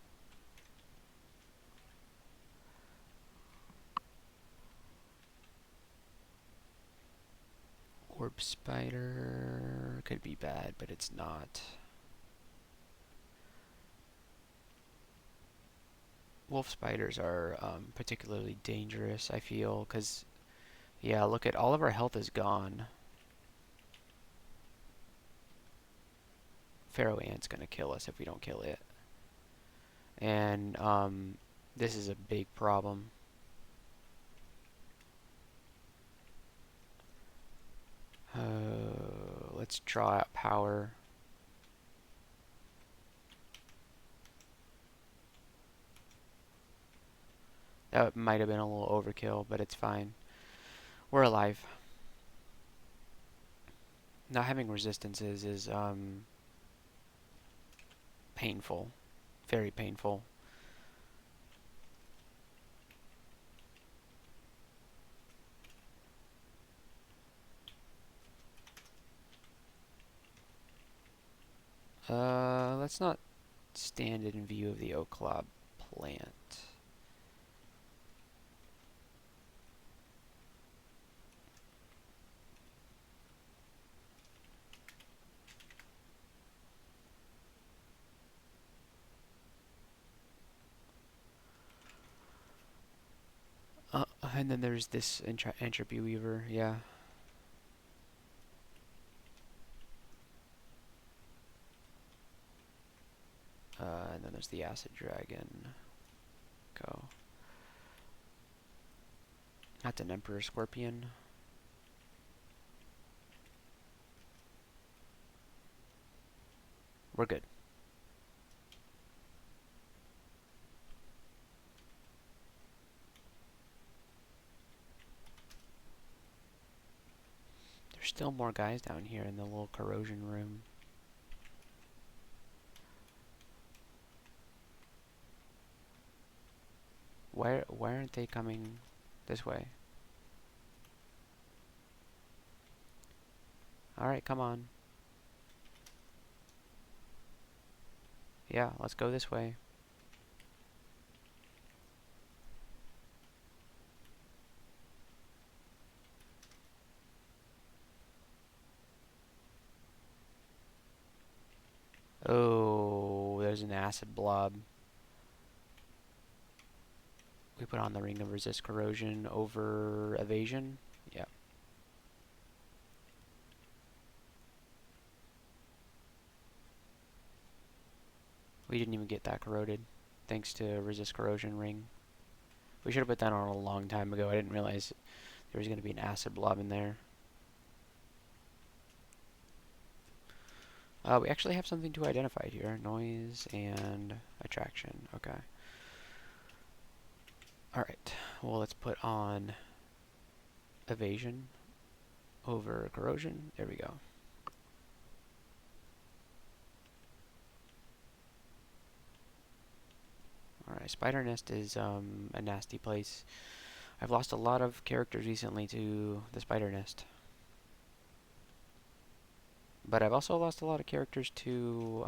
Orb spider could be bad, but it's not. Wolf spiders are particularly dangerous, I feel, because, yeah, look at all of our health is gone. Pharaoh Ant's going to kill us if we don't kill it. And this is a big problem. Let's draw out power. That might have been a little overkill, but it's fine. We're alive. Not having resistances is painful. Very painful. Let's not stand in view of the oak club plant. And then there's this entropy weaver, yeah. And then there's the acid dragon. Go. That's an emperor scorpion. We're good. There's still more guys down here in the little corrosion room. Why aren't they coming this way? Alright, come on. Yeah, let's go this way. Oh, there's an acid blob. We put on the ring of resist corrosion over evasion. Yeah. We didn't even get that corroded, thanks to resist corrosion ring. We should have put that on a long time ago. I didn't realize there was going to be an acid blob in there. We actually have something to identify here. Noise and attraction. Okay. Alright. Well, let's put on evasion over corrosion. There we go. Alright, Spider Nest is a nasty place. I've lost a lot of characters recently to the Spider Nest. But I've also lost a lot of characters to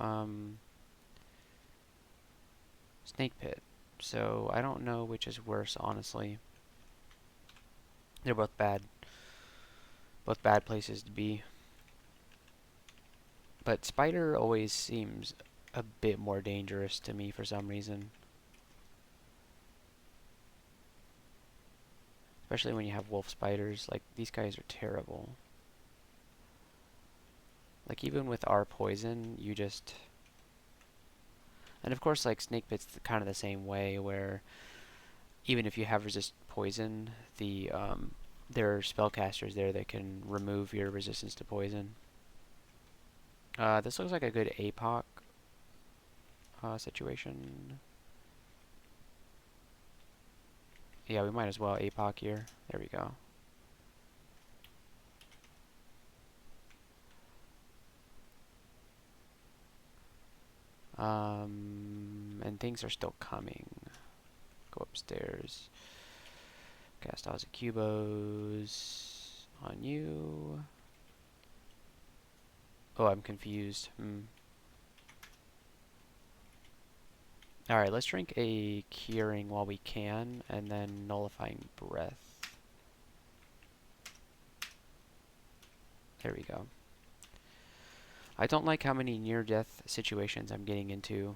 Snake Pit. So I don't know which is worse, honestly. They're both bad. Both bad places to be. But Spider always seems a bit more dangerous to me for some reason. Especially when you have wolf spiders. Like, these guys are terrible. Like, even with our poison, you just... And of course, like, snake bit's kind of the same way, where even if you have resist poison, there are spellcasters there that can remove your resistance to poison. This looks like a good APOC situation. Yeah, we might as well APOC here. There we go. And things are still coming. Go upstairs. Cast Cubos on you. Oh, I'm confused. Alright, let's drink a curing while we can, and then nullifying breath. There we go. I don't like how many near-death situations I'm getting into.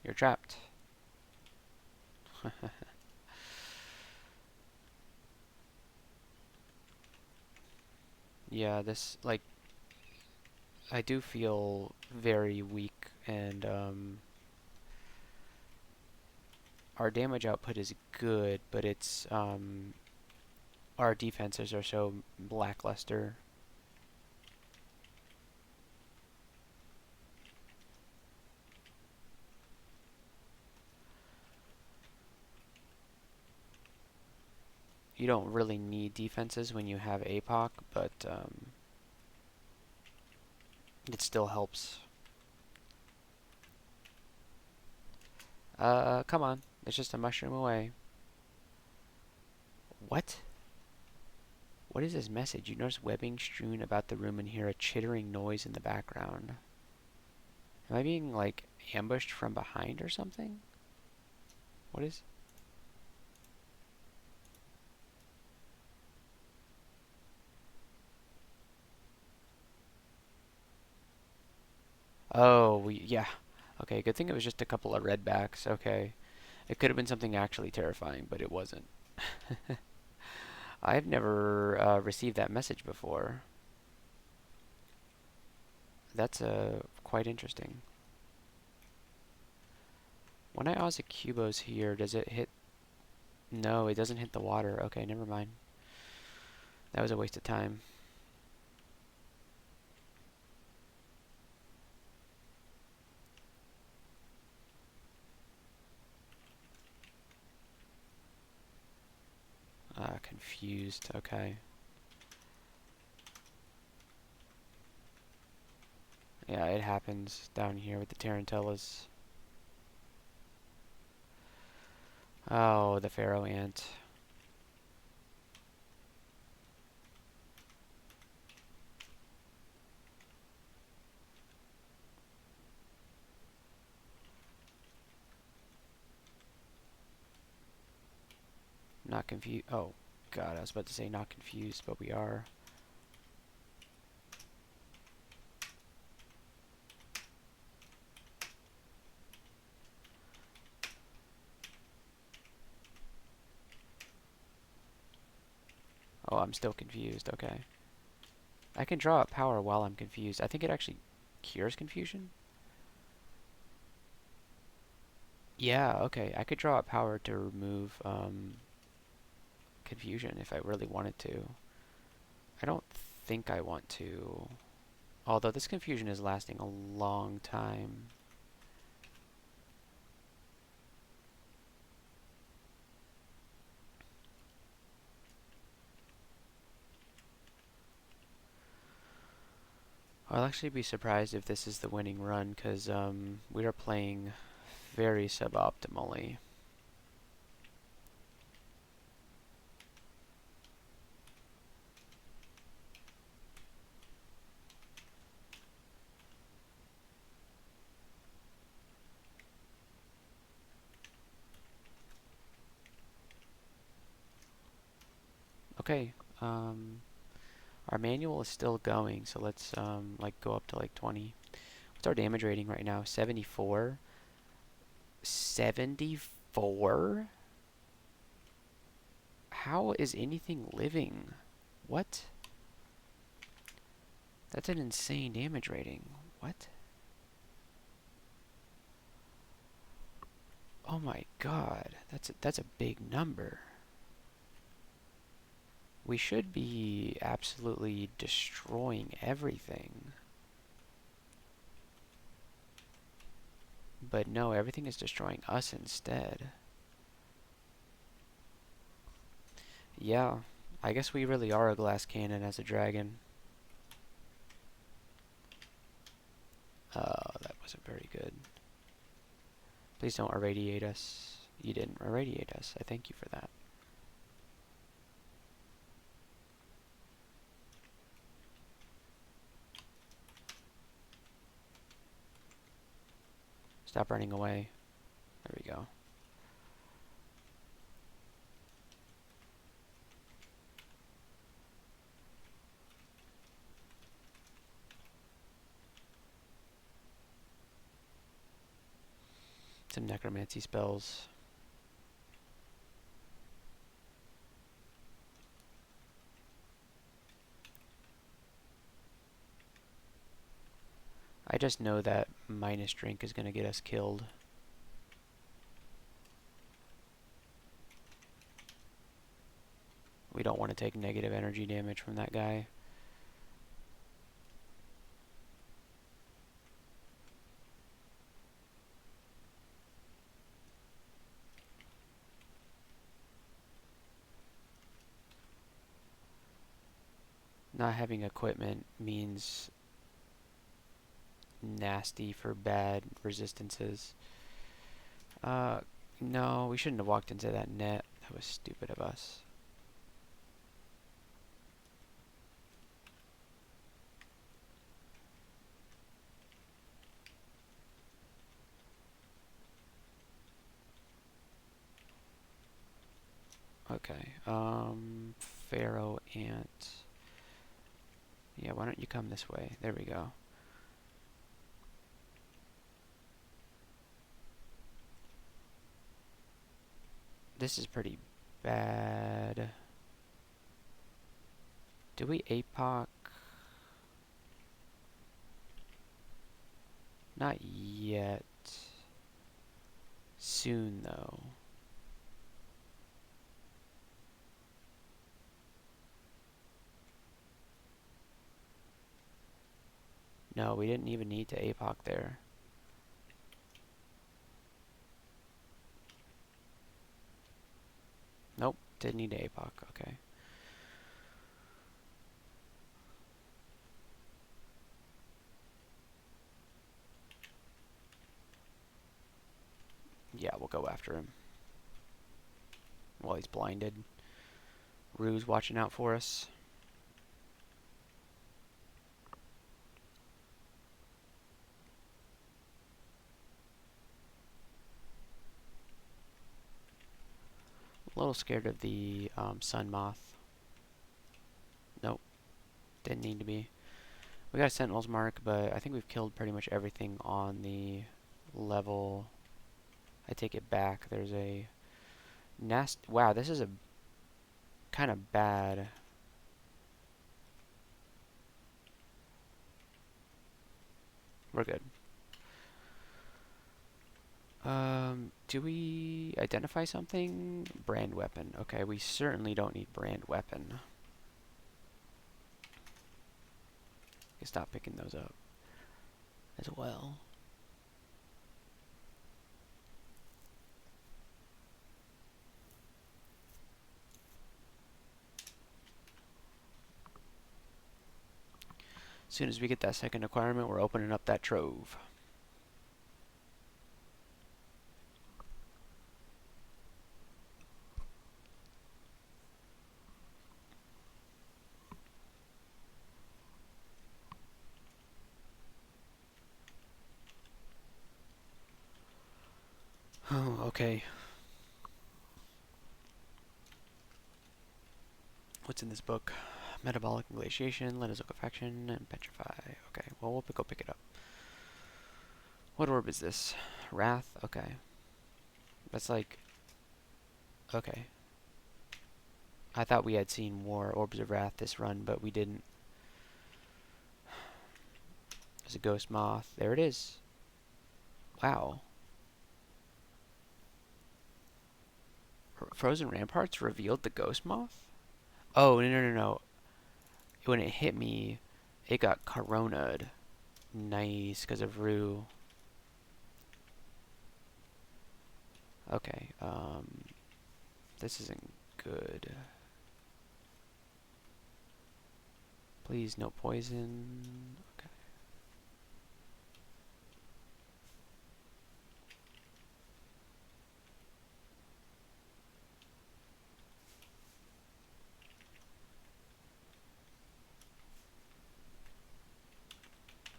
You're trapped. Yeah, this, like, I do feel very weak, and our damage output is good, but it's our defenses are so lackluster. You don't really need defenses when you have APOC, but it still helps. Come on. It's just a mushroom away. What? What is this message? You notice webbing strewn about the room and hear a chittering noise in the background. Am I being, like, ambushed from behind or something? What is... Oh, yeah. Okay, good thing it was just a couple of redbacks. Okay. It could have been something actually terrifying, but it wasn't. I've never received that message before. That's quite interesting. When I Cubos here, does it hit... No, it doesn't hit the water. Okay, never mind. That was a waste of time. Confused. Okay. Yeah, it happens down here with the tarantellas. Oh, the pharaoh ant. Not confused. Oh, God, I was about to say not confused, but we are. Oh, I'm still confused. Okay. I can draw up power while I'm confused. I think it actually cures confusion. Yeah, okay. I could draw up power to remove confusion if I really wanted to. I don't think I want to. Although this confusion is lasting a long time. I'll actually be surprised if this is the winning run, because we are playing very suboptimally. Okay, Our manual is still going, so let's like go up to like 20. What's our damage rating right now? 74. 74? How is anything living? What? That's an insane damage rating. What? Oh my god, that's a big number. We should be absolutely destroying everything. But no, everything is destroying us instead. Yeah, I guess we really are a glass cannon as a dragon. That wasn't very good. Please don't irradiate us. You didn't irradiate us. I thank you for that. Stop running away. There we go. Some necromancy spells. I just know that minus drink is going to get us killed. We don't want to take negative energy damage from that guy. Not having equipment means nasty for bad resistances. No, we shouldn't have walked into that net. That was stupid of us. Okay, Pharaoh Ant. Yeah, why don't you come this way? There we go. This is pretty bad. Do we APOC? Not yet. Soon, though. No, we didn't even need to APOC there. Nope, didn't need to APOC. Okay. Yeah, we'll go after him. While he's blinded. Rue's watching out for us. A little scared of the sun moth. Nope, didn't need to be. We got a Sentinel's mark, but I think we've killed pretty much everything on the level. I take it back. There's a nest. Wow, this is a kind of bad. We're good. Do we identify something? Brand weapon. Okay, we certainly don't need brand weapon. Stop picking those up as well. As soon as we get that second acquirement, we're opening up that trove. Oh, okay. What's in this book? Metabolic glaciation, liquefaction, and petrify. Okay, well, we'll go pick it up. What orb is this? Wrath? Okay. That's like... Okay. I thought we had seen more Orbs of Wrath this run, but we didn't. There's a Ghost Moth. There it is. Wow. Frozen Ramparts revealed the Ghost Moth? Oh, no. When it hit me, it got corona'd. Nice, because of Rue. Okay, this isn't good. Please, no poison. Okay.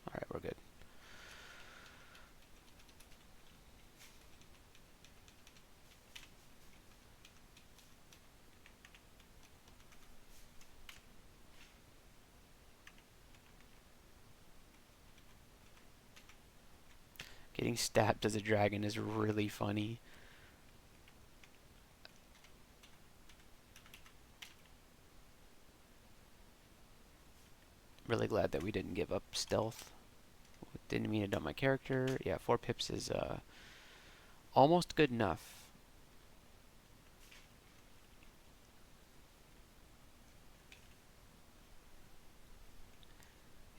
Alright, we're good. Getting stabbed as a dragon is really funny. Really glad that we didn't give up stealth. Didn't mean to dump my character. Yeah, 4 pips is almost good enough.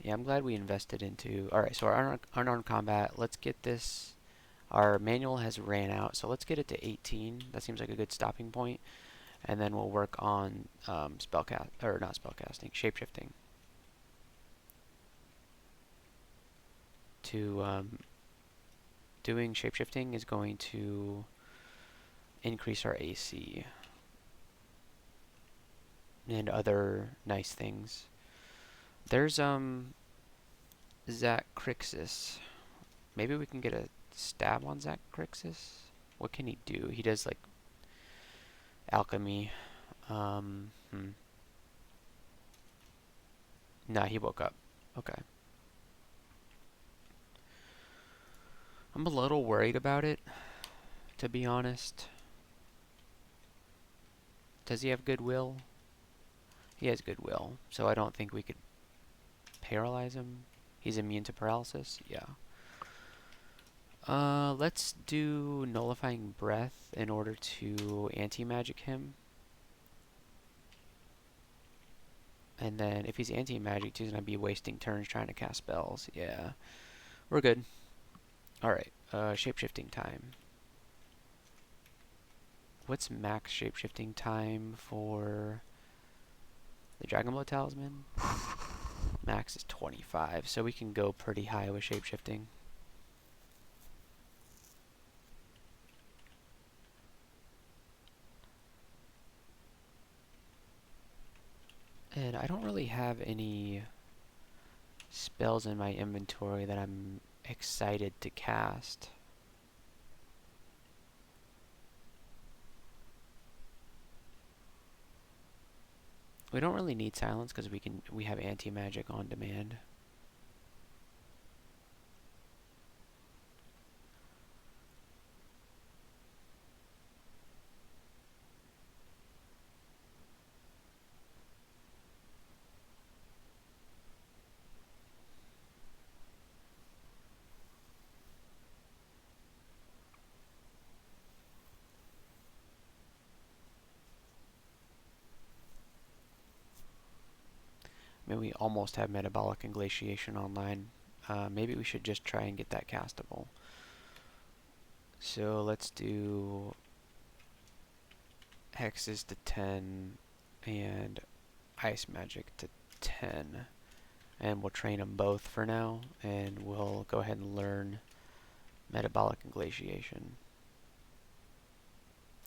Yeah, I'm glad we invested into... Alright, so our unarmed combat, let's get this... Our manual has ran out, so let's get it to 18. That seems like a good stopping point. And then we'll work on not spellcasting, shapeshifting. Doing shapeshifting is going to increase our AC. And other nice things. There's Zach Crixus. Maybe we can get a stab on Zach Crixus. What can he do? He does like alchemy. Nah, he woke up. Okay. I'm a little worried about it, to be honest. Does he have goodwill? He has goodwill, so I don't think we could paralyze him. He's immune to paralysis? Yeah. Let's do nullifying breath in order to anti-magic him. And then if he's anti-magic, he's gonna be wasting turns trying to cast spells. Yeah. We're good. Alright, shapeshifting time. What's max shapeshifting time for the Dragonblood Talisman? Max is 25, so we can go pretty high with shapeshifting. And I don't really have any spells in my inventory that I'm excited to cast. We don't really need silence because we have anti-magic on demand. I mean, we almost have metabolic and glaciation online. Maybe we should just try and get that castable. So let's do hexes to 10 and ice magic to 10. And we'll train them both for now, and we'll go ahead and learn metabolic and glaciation.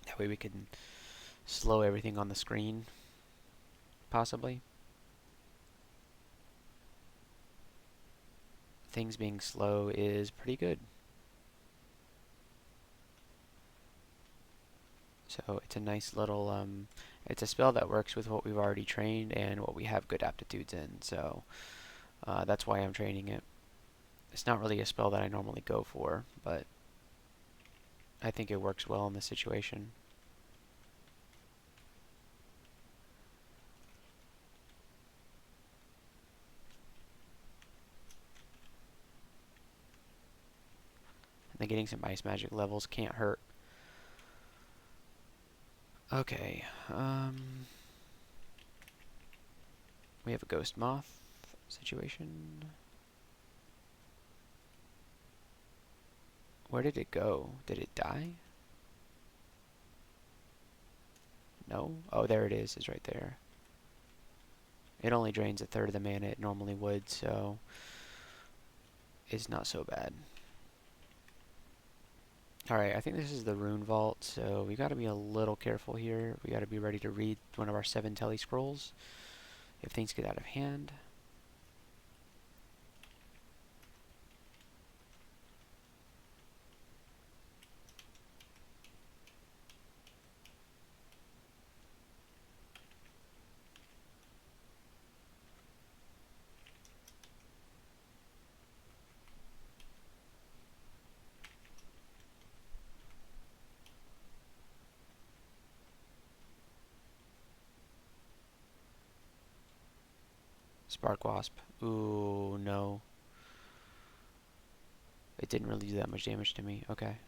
That way we can slow everything on the screen, possibly. Things being slow is pretty good. So it's a nice little, It's a spell that works with what we've already trained and what we have good aptitudes in, so that's why I'm training it. It's not really a spell that I normally go for, but I think it works well in this situation. And then getting some ice magic levels can't hurt. Okay, we have a ghost moth situation. Where did it go? Did it die? No? Oh, there it is. It's right there. It only drains a third of the mana it normally would, so it's not so bad. Alright, I think this is the rune vault, so we gotta be a little careful here. We gotta be ready to read one of our 7 telly scrolls if things get out of hand. Spark Wasp. Ooh, no. It didn't really do that much damage to me. Okay.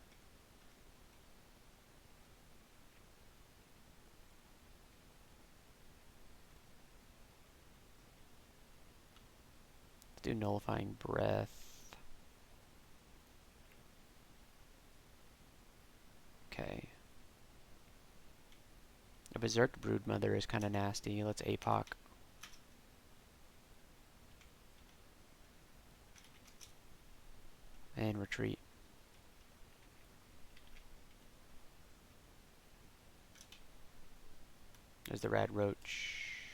Let's do Nullifying Breath. Okay. A Berserk Broodmother is kind of nasty. Let's APOC. And retreat. There's the Rad Roach.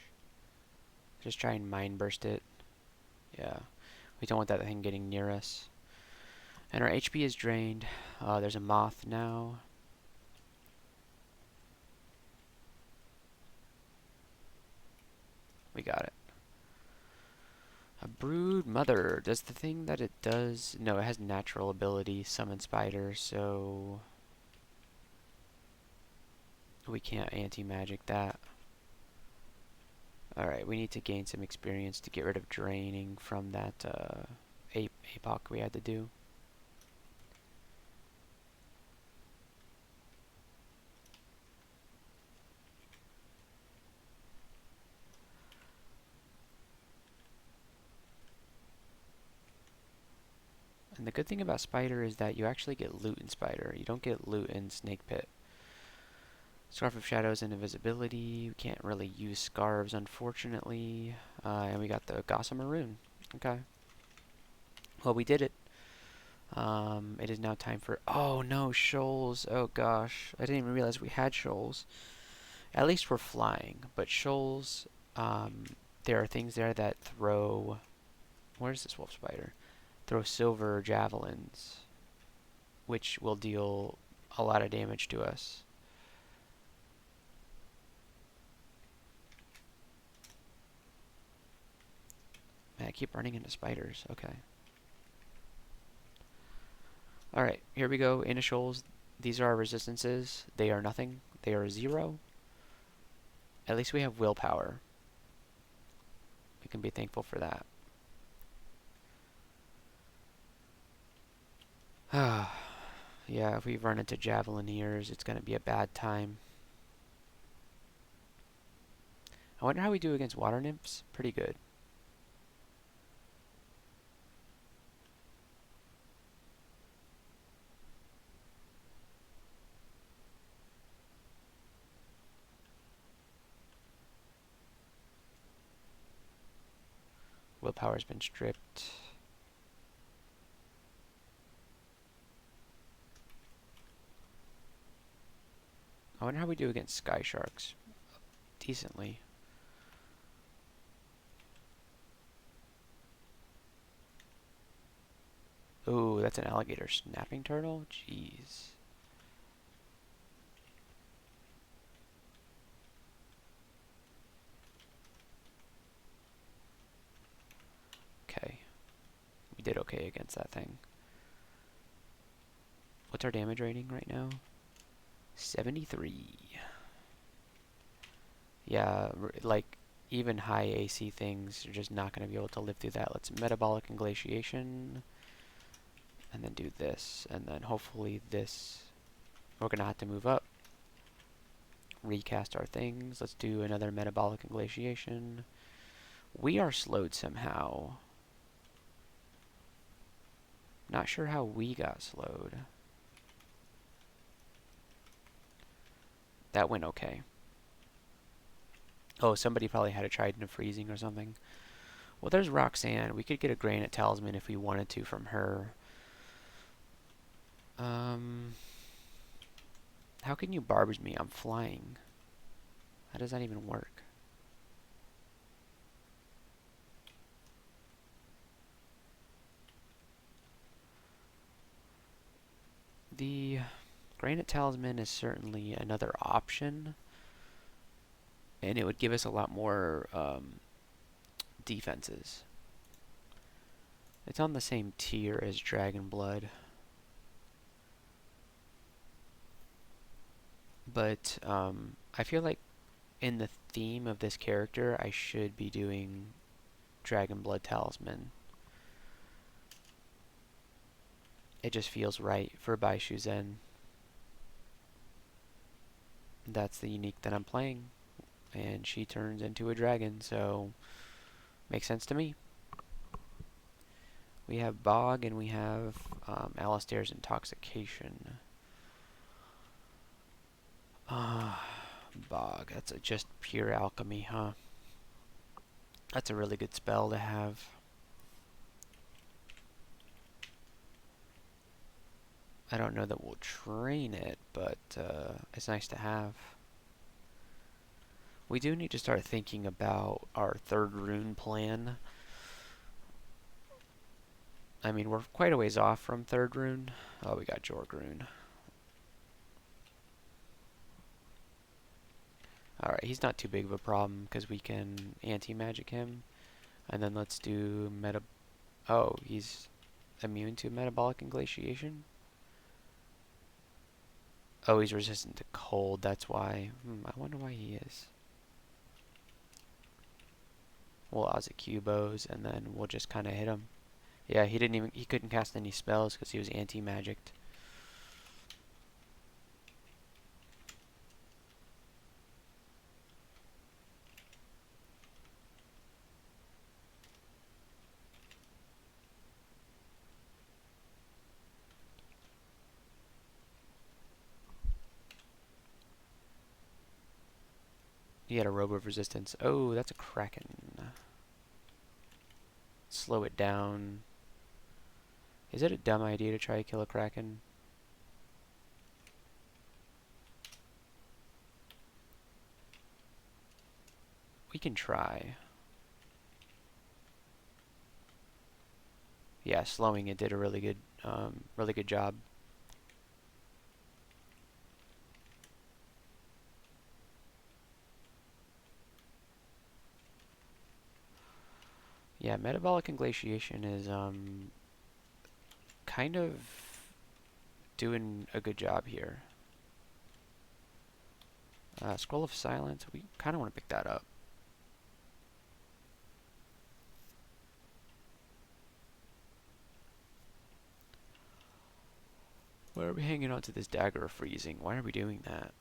Just try and Mind Burst it. Yeah. We don't want that thing getting near us. And our HP is drained. There's a moth now. We got it. A Brood Mother. Does the thing that it does... No, it has natural ability, Summon Spider, so... we can't anti-magic that. Alright, we need to gain some experience to get rid of draining from that APOC we had to do. And the good thing about Spider is that you actually get loot in Spider. You don't get loot in Snake Pit. Scarf of Shadows and Invisibility. We can't really use Scarves, unfortunately. And we got the Gossamer Rune. Okay. Well, we did it. It is now time for... Oh, no, shoals. Oh, gosh. I didn't even realize we had shoals. At least we're flying. But shoals, there are things there that throw... Where's this wolf spider? Throw silver javelins, which will deal a lot of damage to us. Man, I keep running into spiders. Okay. Alright, here we go. Into shoals. These are our resistances. They are nothing. They are 0. At least we have willpower. We can be thankful for that. Yeah, if we run into Javelineers, it's going to be a bad time. I wonder how we do against water nymphs. Pretty good. Willpower's been stripped. I wonder how we do against sky sharks. Decently. Ooh, that's an alligator snapping turtle? Jeez. did okay against that thing. What's our damage rating right now? 73. Yeah, like, even high AC things are just not going to be able to live through that. Let's metabolic inglatiation, and then do this, and then hopefully this. We're going to have to move up, recast our things. Let's do another metabolic inglatiation. We are slowed somehow. Not sure how we got slowed. That went okay. Oh, somebody probably had a trident of freezing or something. Well, there's Roxanne. We could get a granite talisman if we wanted to from her. How can you barbage me? I'm flying. How does that even work? The granite talisman is certainly another option, and it would give us a lot more defenses. It's on the same tier as Dragon Blood, but I feel like in the theme of this character, I should be doing Dragon Blood Talisman. It just feels right for Bai Suzhen. That's the unique that I'm playing, and she turns into a dragon, so makes sense to me. We have Bog, and we have Alistair's Intoxication. Bog, that's just pure alchemy, huh? That's a really good spell to have. I don't know that we'll train it, but it's nice to have. We do need to start thinking about our third rune plan. I mean, we're quite a ways off from third rune. Oh, we got Jorg rune. Alright, he's not too big of a problem because we can anti-magic him. And then let's do Oh, he's immune to metabolic inglatiation? Oh, he's resistant to cold, that's why. I wonder why he is. We'll Ozzy and then we'll just kind of hit him. Yeah, he couldn't cast any spells because he was anti-magicked. He had a robe of resistance. Oh, that's a Kraken. Slow it down. Is it a dumb idea to try to kill a Kraken? We can try. Yeah, slowing it did a really good job. Yeah, metabolic inglatiation is kind of doing a good job here. Scroll of Silence, we kind of want to pick that up. Why are we hanging on to this Dagger of Freezing? Why are we doing that?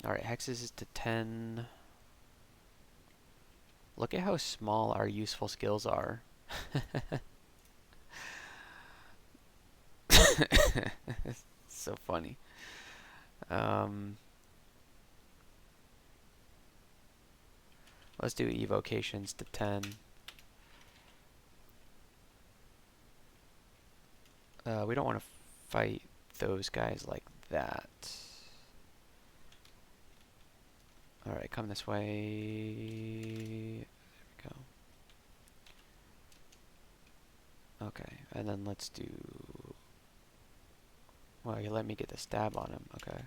Alright, Hexes is to 10. Look at how small our useful skills are. So funny. Let's do evocations to 10. We don't want to fight those guys like that. Alright, come this way. There we go. Okay, and then let's do... Well, you let me get the stab on him. Okay.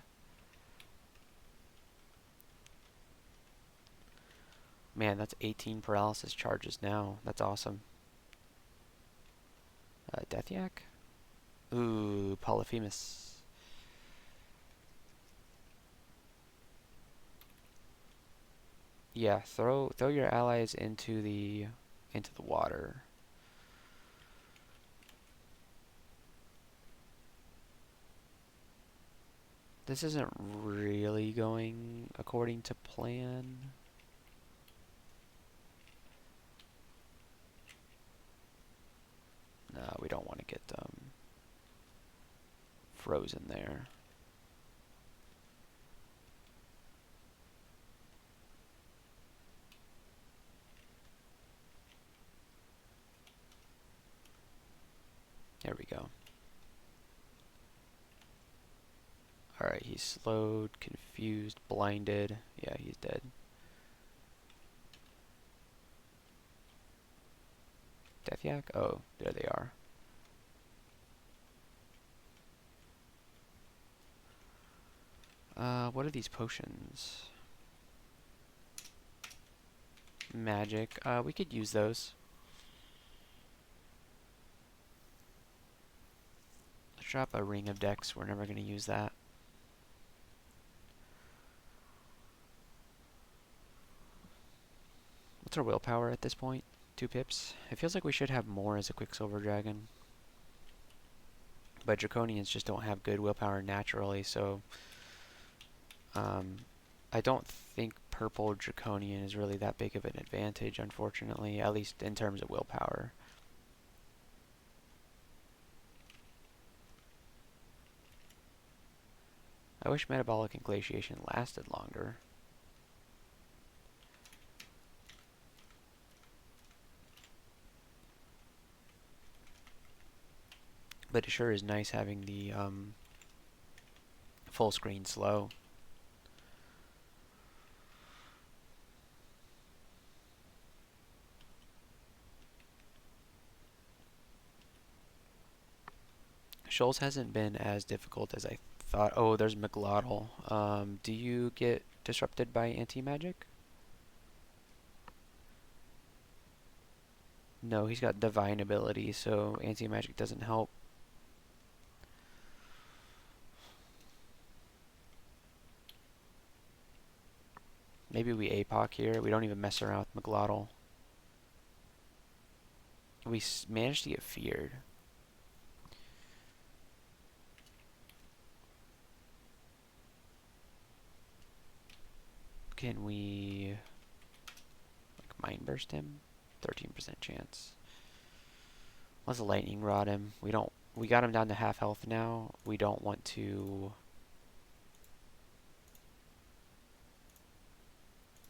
Man, that's 18 paralysis charges now. That's awesome. Death Yak? Ooh, Polyphemus. Yeah, throw your allies into the water. This isn't really going according to plan. No, we don't want to get frozen there. There we go. Alright, he's slowed, confused, blinded. Yeah, he's dead. Death Yak? Oh, there they are. What are these potions? Magic. We could use those. Let's drop a Ring of Dex. We're never going to use that. What's our willpower at this point? 2 pips. It feels like we should have more as a Quicksilver Dragon. But Draconians just don't have good willpower naturally, so I don't think purple Draconian is really that big of an advantage, unfortunately, at least in terms of willpower. I wish Metabolic Inglatiation lasted longer. But it sure is nice having the full screen slow. Shoals hasn't been as difficult as I thought. Oh, there's McGlottal. Do you get disrupted by anti-magic? No, he's got divine ability, so anti-magic doesn't help. Maybe we APOC here. We don't even mess around with McGlottal. We managed to get feared. Can we Mind Burst him? 13% chance. Let's Lightning Rod him. We got him down to half health now. We don't want to...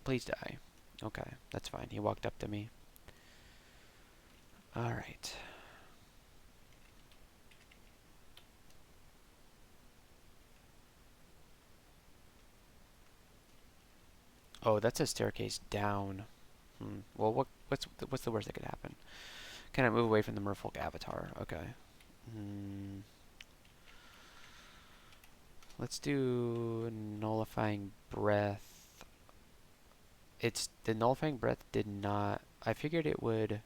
Please die. Okay, that's fine. He walked up to me. Alright. Oh, that's a staircase down. Well, what's the worst that could happen? Can I move away from the Merfolk Avatar? Okay. Let's do Nullifying Breath. The Nullifying Breath did not... I figured it would...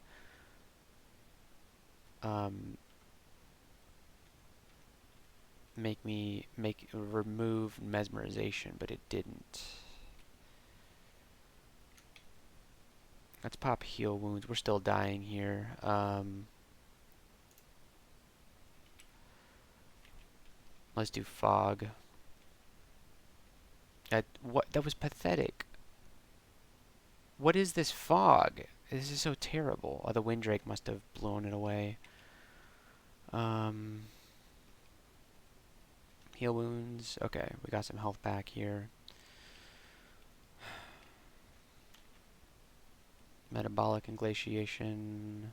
remove mesmerization, but it didn't. Let's pop heal wounds. We're still dying here. Let's do fog. That was pathetic. What is this fog? This is so terrible. Oh, the Windrake must have blown it away. Heal wounds. Okay, we got some health back here. Metabolic Inglatiation.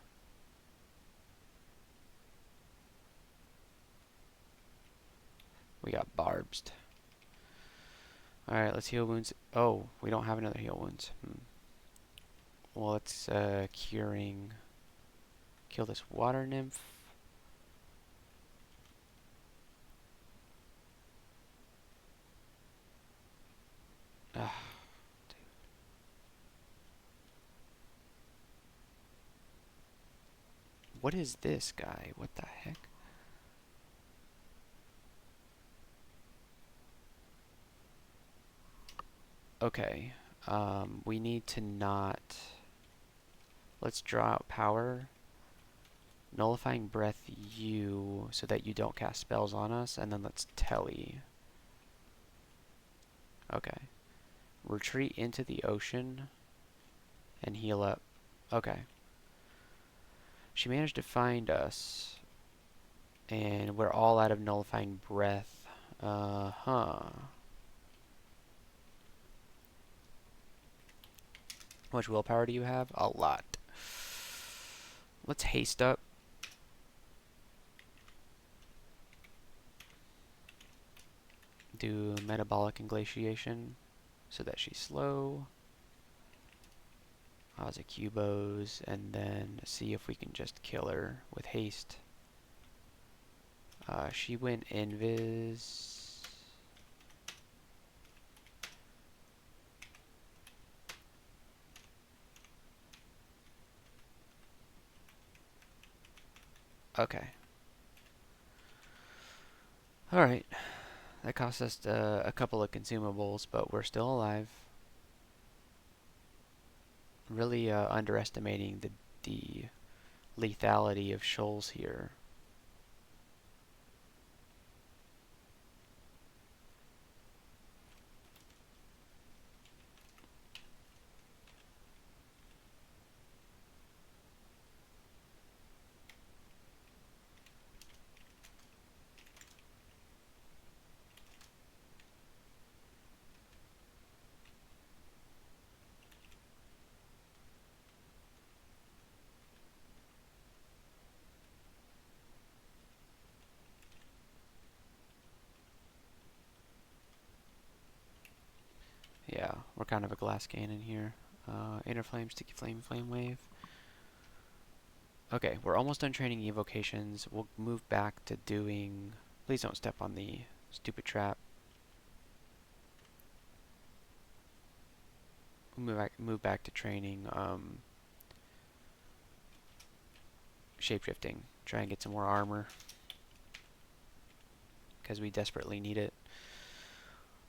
We got barbs. Alright, let's heal wounds. Oh, we don't have another heal wounds. Well, let's curing. Kill this water nymph. What is this guy? What the heck? Okay. We need to not... Let's draw out power. Nullifying breath you so that you don't cast spells on us, and then let's telly. Okay. Retreat into the ocean and heal up. Okay. She managed to find us, and we're all out of nullifying breath. How much willpower do you have? A lot. Let's haste up. Do metabolic inglatiation so that she's slow. Ozakubos, and then see if we can just kill her with haste. She went invis. Okay. Alright. That cost us a couple of consumables, but we're still alive. Really underestimating the lethality of shoals here. Yeah, we're kind of a glass cannon here. Inner flame, sticky flame, flame wave. Okay, we're almost done training evocations. We'll move back to doing... Please don't step on the stupid trap. We'll move back to training shapeshifting. Try and get some more armor, because we desperately need it.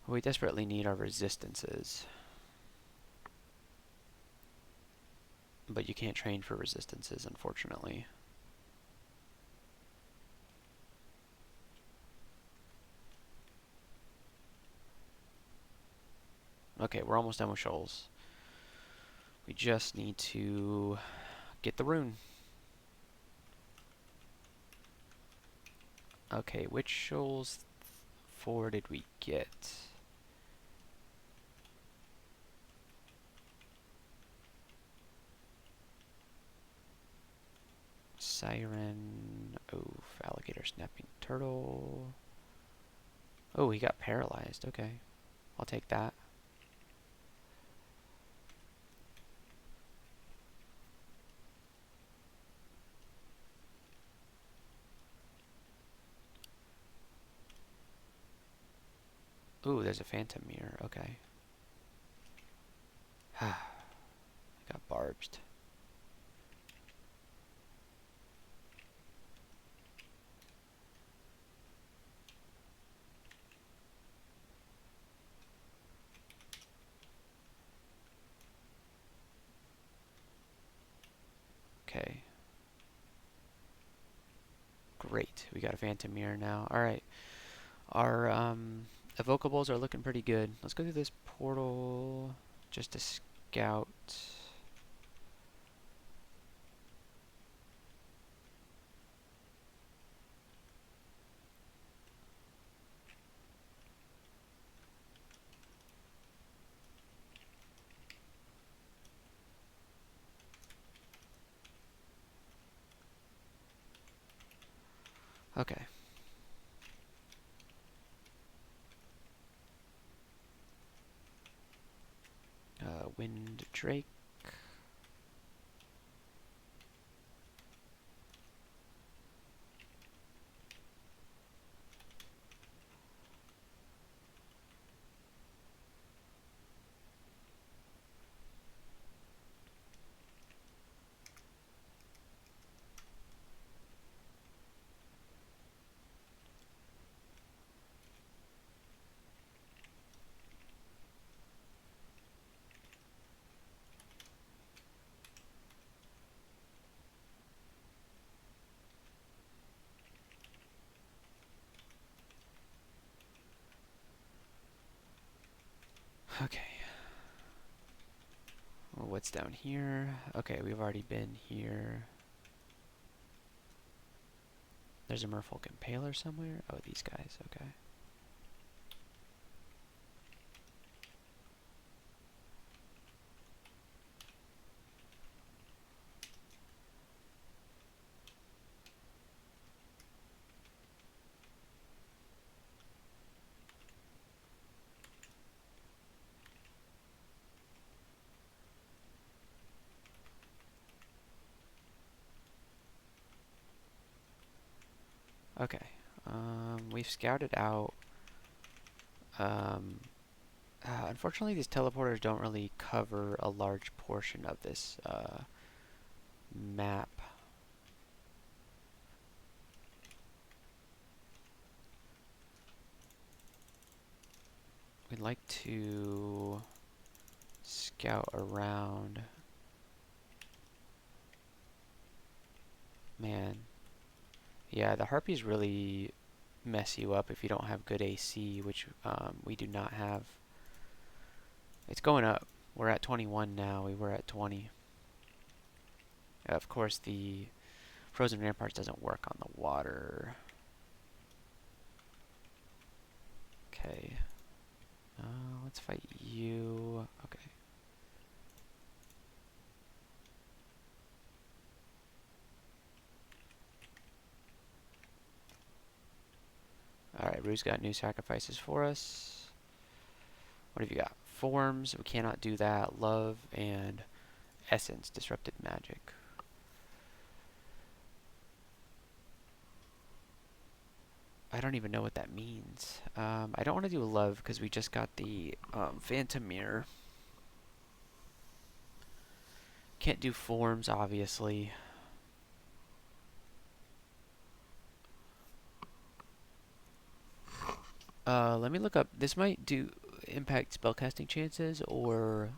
We desperately need our resistances. But you can't train for resistances, unfortunately. Okay, we're almost done with shoals. We just need to get the rune. Okay, which shoals 4 did we get? Siren, oof, alligator snapping turtle. Oh, he got paralyzed. Okay, I'll take that. Ooh, there's a phantom mirror. Okay. I got barbed. Okay. Great. We got a phantom mirror now. Alright. Our evocables are looking pretty good. Let's go through this portal just to scout. Okay. Wind Drake. Okay. Well, what's down here? Okay, we've already been here. There's a merfolk impaler somewhere. Oh, these guys. Okay. Okay. We've scouted out. Unfortunately, these teleporters don't really cover a large portion of this map. We'd like to scout around. Man. Yeah, the harpies really mess you up if you don't have good AC, which we do not have. It's going up. We're at 21 now. We were at 20. Of course, the frozen ramparts doesn't work on the water. Okay. Let's fight you. Okay. Alright, Rue's got new sacrifices for us. What have you got? Forms. We cannot do that. Love and essence. Disrupted magic. I don't even know what that means. I don't want to do love because we just got the phantom mirror. Can't do forms, obviously. Let me look up. This might do impact spellcasting chances or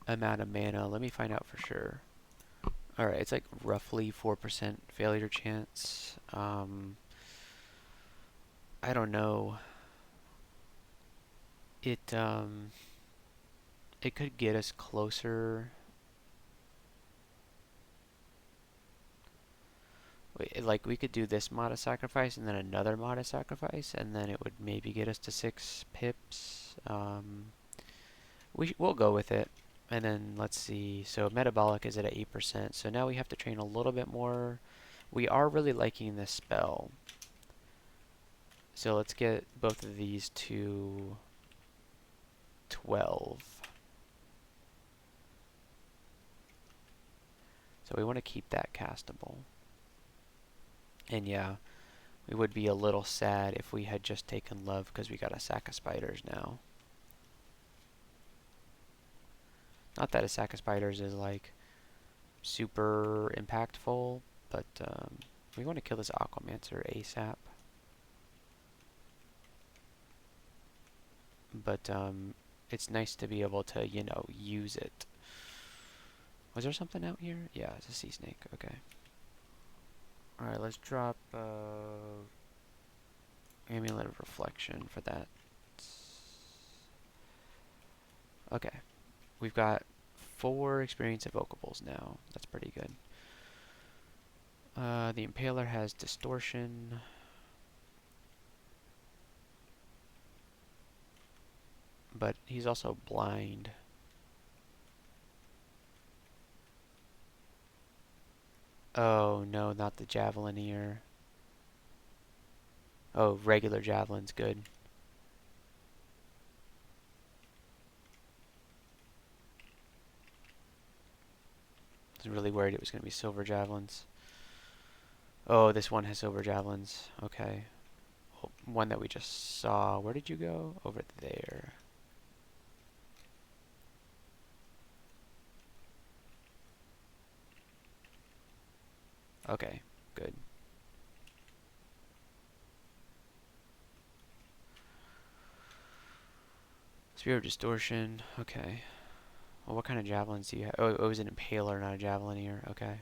amount of mana. Let me find out for sure. Alright, it's like roughly 4% failure chance. I don't know. It it could get us closer. Wait, like we could do this mod of sacrifice and then another mod of sacrifice, and then it would maybe get us to 6 pips. We'll go with it. And then let's see. So metabolic is at 8%. So now we have to train a little bit more. We are really liking this spell. So let's get both of these to 12. So we want to keep that castable. And yeah, we would be a little sad if we had just taken love because we got a sack of spiders now. Not that a sack of spiders is like super impactful, but we want to kill this Aquamancer ASAP. But it's nice to be able to, you know, use it. Was there something out here? Yeah, it's a sea snake. Okay. Alright, let's drop Amulet of Reflection for that. Okay. We've got 4 experience evocables now. That's pretty good. The Impaler has Distortion. But he's also blind. Oh, no, not the Javelineer. Oh, regular Javelin's good. I was really worried it was going to be silver javelins. Oh, this one has silver javelins. Okay. Oh, one that we just saw. Where did you go? Over there. Okay, good. Spear of Distortion. Okay. Well, what kind of javelins do you have? Oh, it was an Impaler, not a Javelineer. Okay.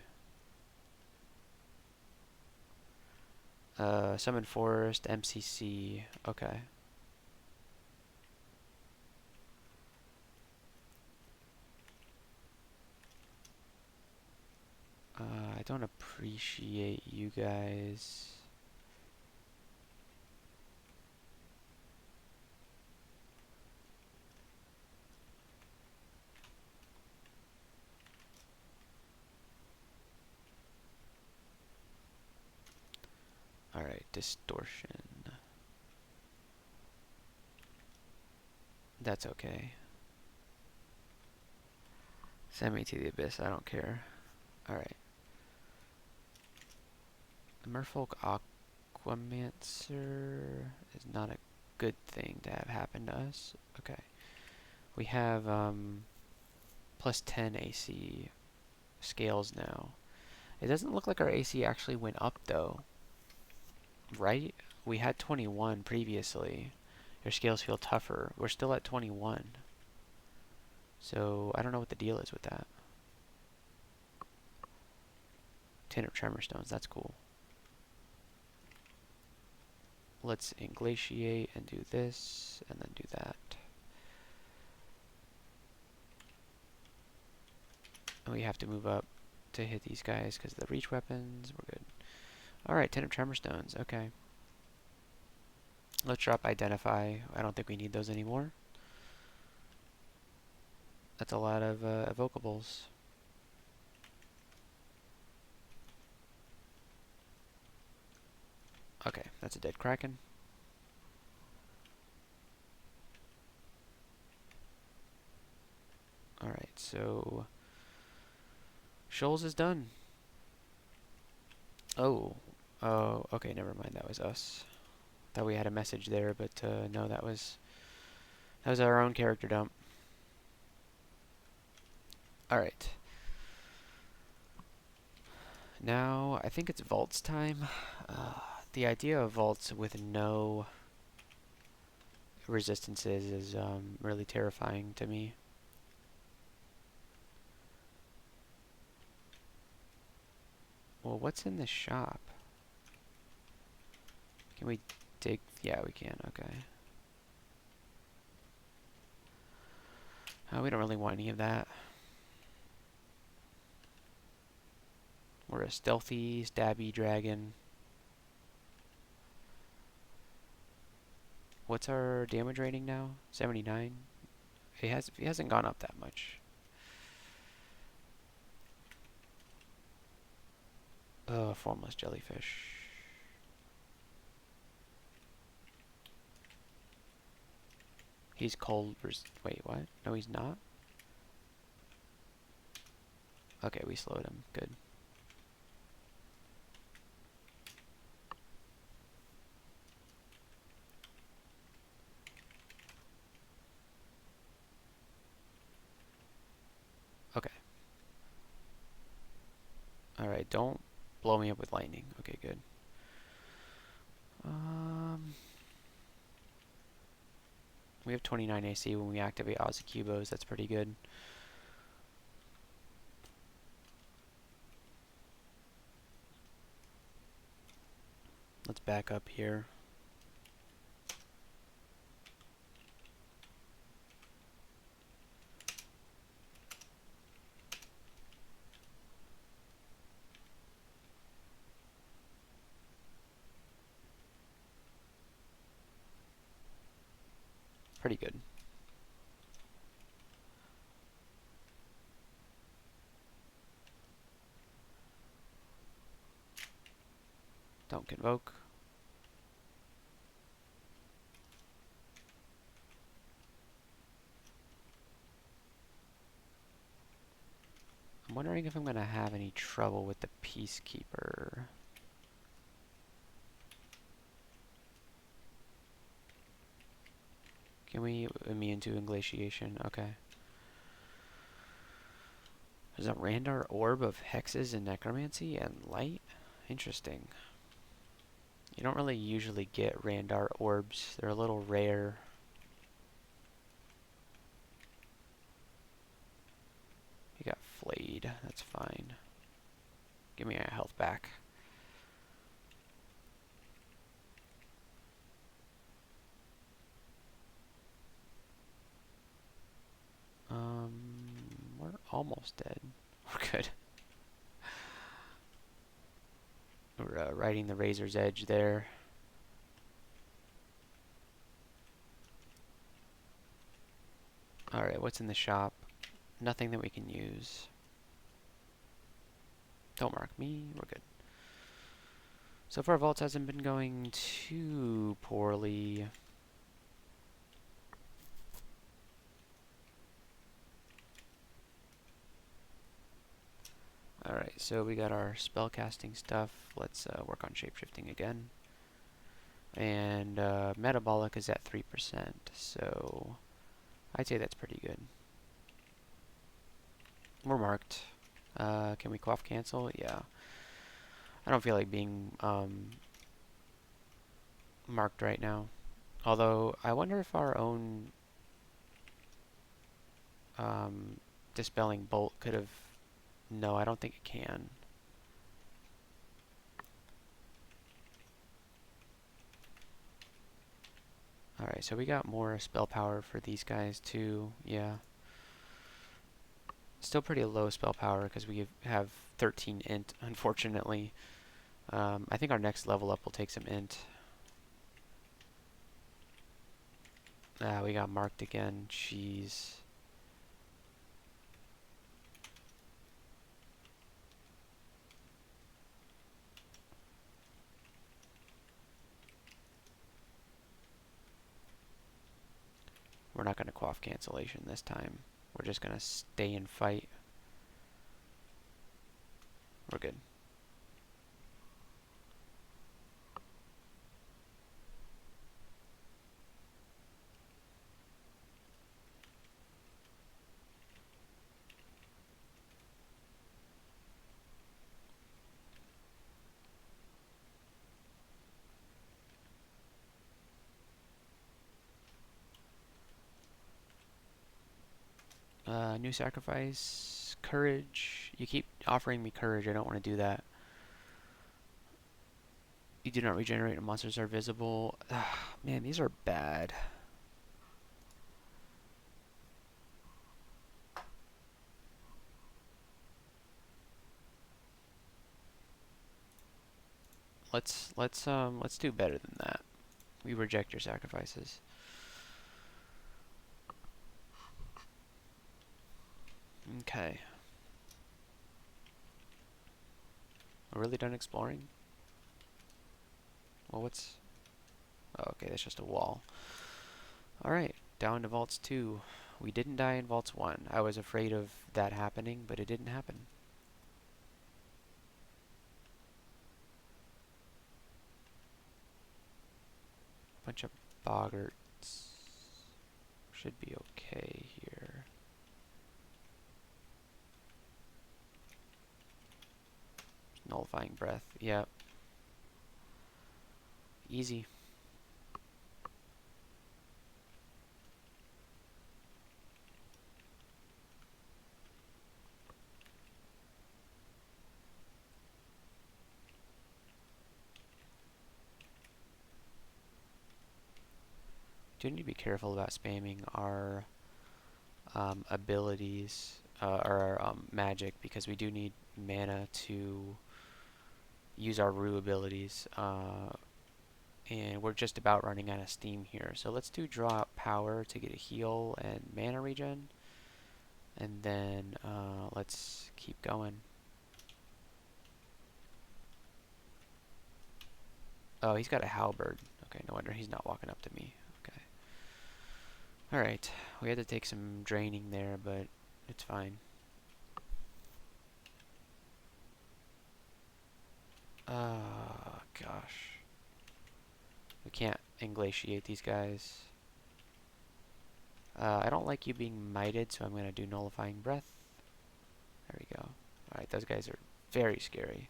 Summon Forest, MCC. Okay. don't appreciate you guys. Alright, distortion. That's okay. Send me to the abyss, I don't care. Alright. The Merfolk Aquamancer is not a good thing to have happen to us. Okay. We have plus 10 AC scales now. It doesn't look like our AC actually went up though. Right? We had 21 previously. Your scales feel tougher. We're still at 21. So I don't know what the deal is with that. 10 of tremor stones, that's cool. Let's inglatiate and do this, and then do that. And we have to move up to hit these guys because of the reach weapons. We're good. Alright, 10 of tremor stones, okay. Let's drop identify. I don't think we need those anymore. That's a lot of evocables. Okay, that's a dead kraken. Alright, so Shoals is done. Oh, okay, never mind. That was us. Thought we had a message there, but no, that was our own character dump. All right. Now I think it's vaults time. The idea of vaults with no resistances is really terrifying to me. Well, what's in the shop? Can we dig? Yeah, we can. Okay. We don't really want any of that. We're a stealthy, stabby dragon. What's our damage rating now? 79? It hasn't gone up that much. Formless jellyfish. He's cold. Wait, what? No, he's not? Okay, we slowed him. Good. Okay. Alright, don't blow me up with lightning. Okay, good. We have 29 AC when we activate Aussie Cubos. That's pretty good. Let's back up here. Pretty good. Don't convoke. I'm wondering if I'm going to have any trouble with the Peacekeeper. Can we immune to inglatiation? Okay. There's a Randar Orb of Hexes and Necromancy and Light? Interesting. You don't really usually get Randar Orbs. They're a little rare. You got flayed. That's fine. Give me my health back. We're almost dead. We're good. We're riding the razor's edge there. Alright, what's in the shop? Nothing that we can use. Don't mark me, we're good. So far, vaults hasn't been going too poorly. Alright, so we got our spellcasting stuff. Let's work on shapeshifting again. And metabolic is at 3%, so I'd say that's pretty good. We're marked. Can we quaff cancel? Yeah. I don't feel like being marked right now. Although, I wonder if our own dispelling bolt could have... No, I don't think it can. Alright, so we got more spell power for these guys too. Yeah. Still pretty low spell power because we have 13 int, unfortunately. I think our next level up will take some int. We got marked again. Jeez. We're not going to quaff cancellation this time. We're just going to stay and fight. We're good. New sacrifice. Courage. You keep offering me courage. I don't want to do that. You do not regenerate when monsters are visible. Man, these are bad. Let's do better than that. We reject your sacrifices. Okay. We're really done exploring? Well, what's... Oh, okay, that's just a wall. Alright, down to Vaults 2. We didn't die in Vaults 1. I was afraid of that happening, but it didn't happen. Bunch of boggarts. Should be okay here. Nullifying breath. Yep. Easy. Do need to be careful about spamming our abilities or our magic, because we do need mana to use our Rue abilities, and we're just about running out of steam here. So let's do draw out power to get a heal and mana regen, and then let's keep going. Oh, he's got a halberd. Okay, no wonder he's not walking up to me. Okay. Alright, we had to take some draining there, but it's fine. Gosh. We can't inglatiate these guys. I don't like you being mited, so I'm going to do nullifying breath. There we go. Alright, those guys are very scary.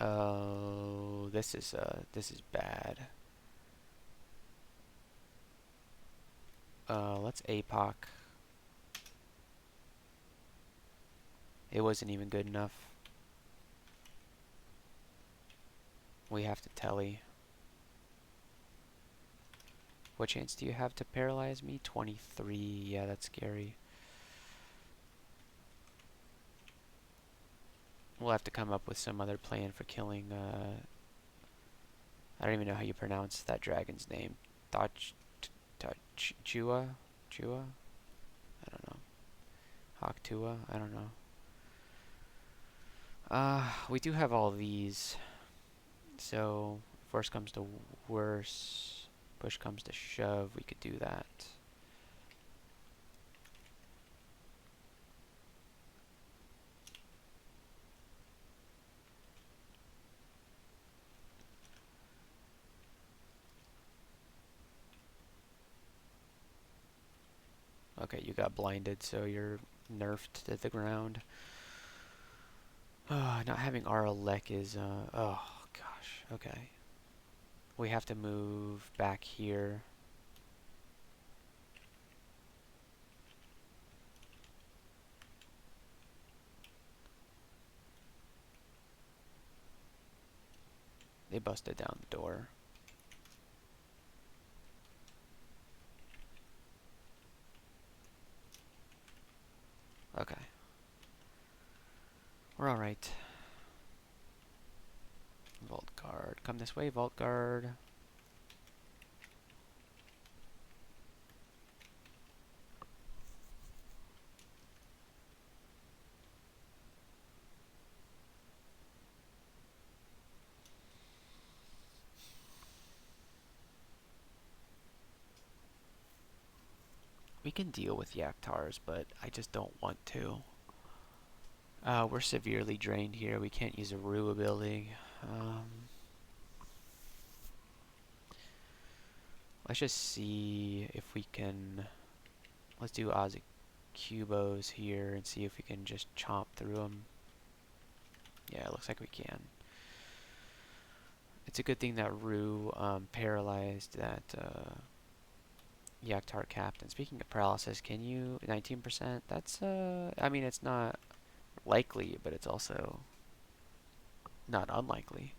Oh, this is bad. Let's APOC. It wasn't even good enough. We have to telly. What chance do you have to paralyze me? 23. Yeah, that's scary. We'll have to come up with some other plan for killing, I don't even know how you pronounce that dragon's name. Chua? Chua? I don't know. Haktua? I don't know. We do have all these. So, if worse comes to worse, push comes to shove, we could do that. Okay, you got blinded, so you're nerfed to the ground. Not having Aralek is, oh gosh, okay. We have to move back here. They busted down the door. Okay. We're alright. Vault Guard. Come this way, Vault Guard. We can deal with Yaktars, but I just don't want to. We're severely drained here. We can't use a Rue ability. Let's just see if we can... Let's do Ozzy-Cubos here and see if we can just chomp through them. Yeah, it looks like we can. It's a good thing that Rue paralyzed that Yaktar captain. Speaking of paralysis, can you... 19%? That's, I mean, it's not likely, but it's also not unlikely.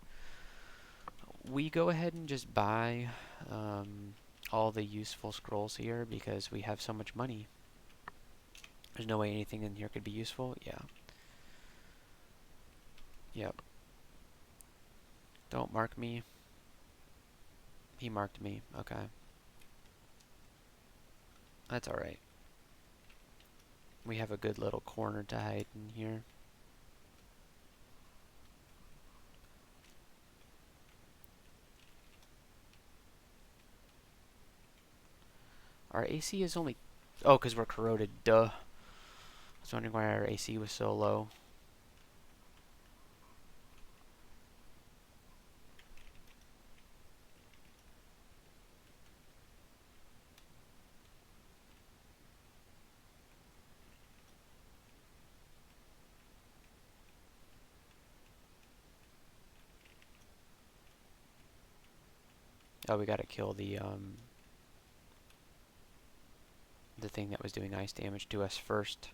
We go ahead and just buy all the useful scrolls here because we have so much money. There's no way anything in here could be useful. Yeah. Yep. Don't mark me. He marked me. Okay. That's alright. We have a good little corner to hide in here. Our AC is only... Oh, because we're corroded. Duh. I was wondering why our AC was so low. Oh, we gotta kill the thing that was doing ice damage to us first.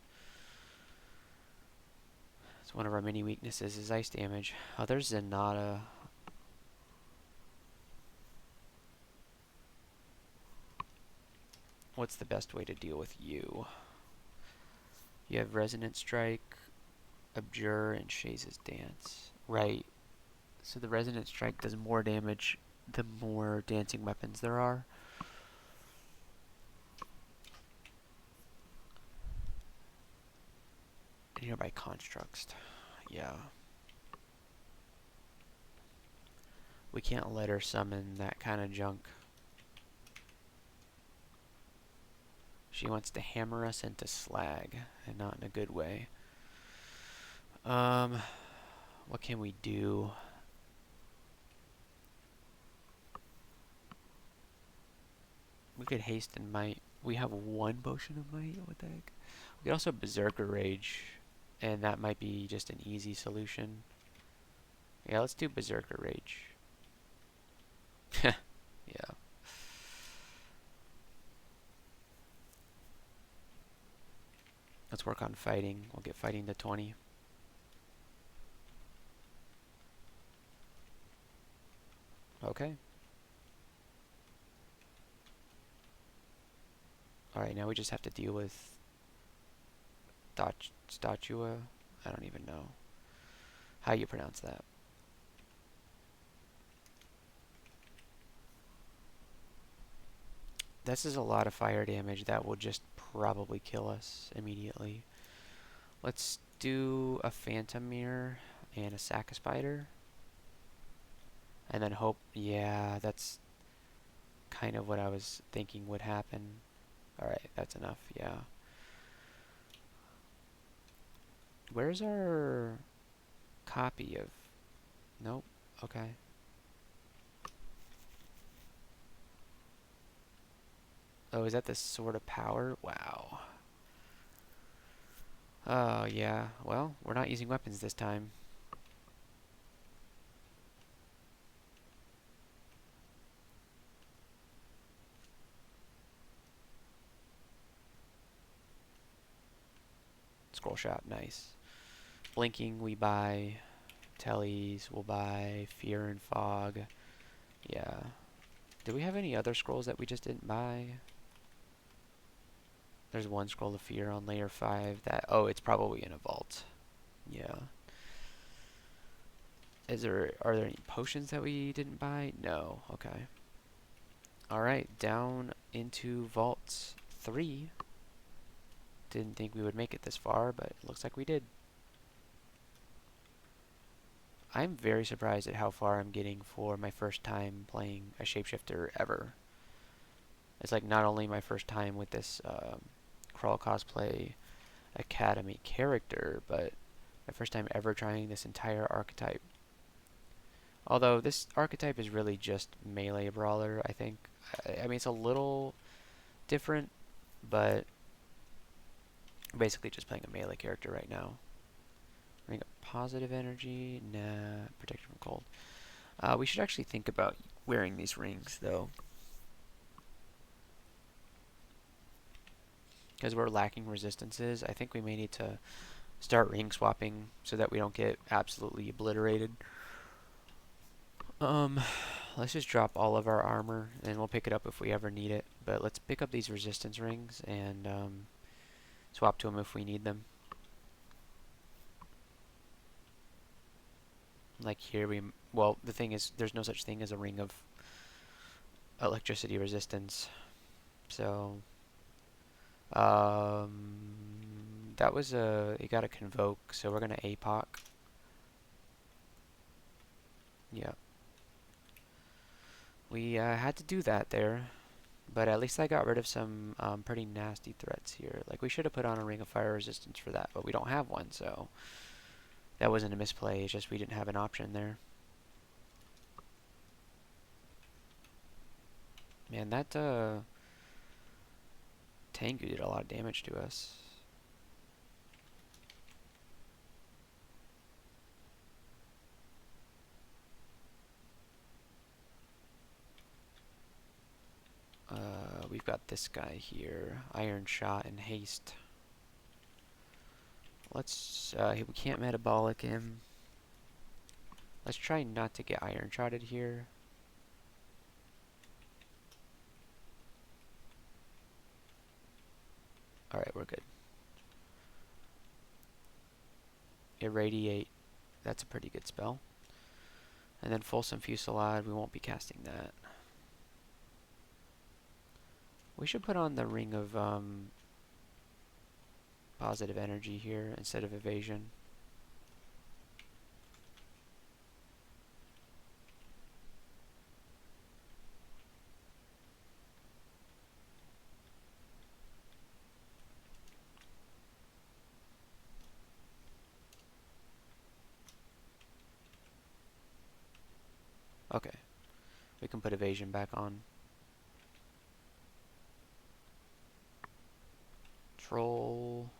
It's one of our many weaknesses is ice damage. Oh, there's Zenata. What's the best way to deal with you? You have Resonant Strike, Abjure, and Shaze's Dance. Right. So the Resonant Strike does more damage the more dancing weapons there are. Nearby constructs. Yeah. We can't let her summon that kind of junk. She wants to hammer us into slag, and not in a good way. What can we do? We could haste and might. We have one potion of might. What the heck? We could also Berserker Rage, and that might be just an easy solution. Yeah, let's do Berserker Rage. Yeah. Let's work on fighting. We'll get fighting to 20. Okay. Alright, now we just have to deal with Statua. I don't even know how you pronounce that. This is a lot of fire damage that will just probably kill us immediately. Let's do a Phantom Mirror and a Sack of Spider. And then hope, yeah, that's kind of what I was thinking would happen. Alright, that's enough, yeah. Where's our copy of... Nope, okay. Oh, is that the Sword of Power? Wow. Oh, yeah. Well, we're not using weapons this time. Scroll shot, nice. Blinking, we buy. Tellies, we'll buy. Fear and Fog. Yeah. Do we have any other scrolls that we just didn't buy? There's one scroll of fear on layer 5 that... Oh, it's probably in a vault. Yeah. Are there any potions that we didn't buy? No. Okay. Alright, down into Vault 3. Didn't think we would make it this far, but it looks like we did. I'm very surprised at how far I'm getting for my first time playing a shapeshifter ever. It's like not only my first time with this Crawl Cosplay Academy character, but my first time ever trying this entire archetype. Although this archetype is really just melee brawler, I think. I mean, it's a little different, but basically just playing a melee character right now. Ring of positive energy, nah, protection from cold. We should actually think about wearing these rings, though. Because we're lacking resistances, I think we may need to start ring swapping so that we don't get absolutely obliterated. Let's just drop all of our armor, and we'll pick it up if we ever need it. But let's pick up these resistance rings and swap to them if we need them. Like here, well, the thing is, there's no such thing as a ring of electricity resistance. So, that was it got a convoke, so we're gonna APOC. Yeah. We had to do that there, but at least I got rid of some pretty nasty threats here. Like, we should have put on a ring of fire resistance for that, but we don't have one, so that wasn't a misplay, it's just we didn't have an option there. Man, that Tengu did a lot of damage to us. We've got this guy here, Iron Shot and Haste. Let's, we can't metabolic him. Let's try not to get Iron Shotted here. Alright, we're good. Irradiate, that's a pretty good spell. And then Fulsome Fusillade, we won't be casting that. We should put on the ring of positive energy here instead of evasion. Okay, we can put evasion back on. Troll.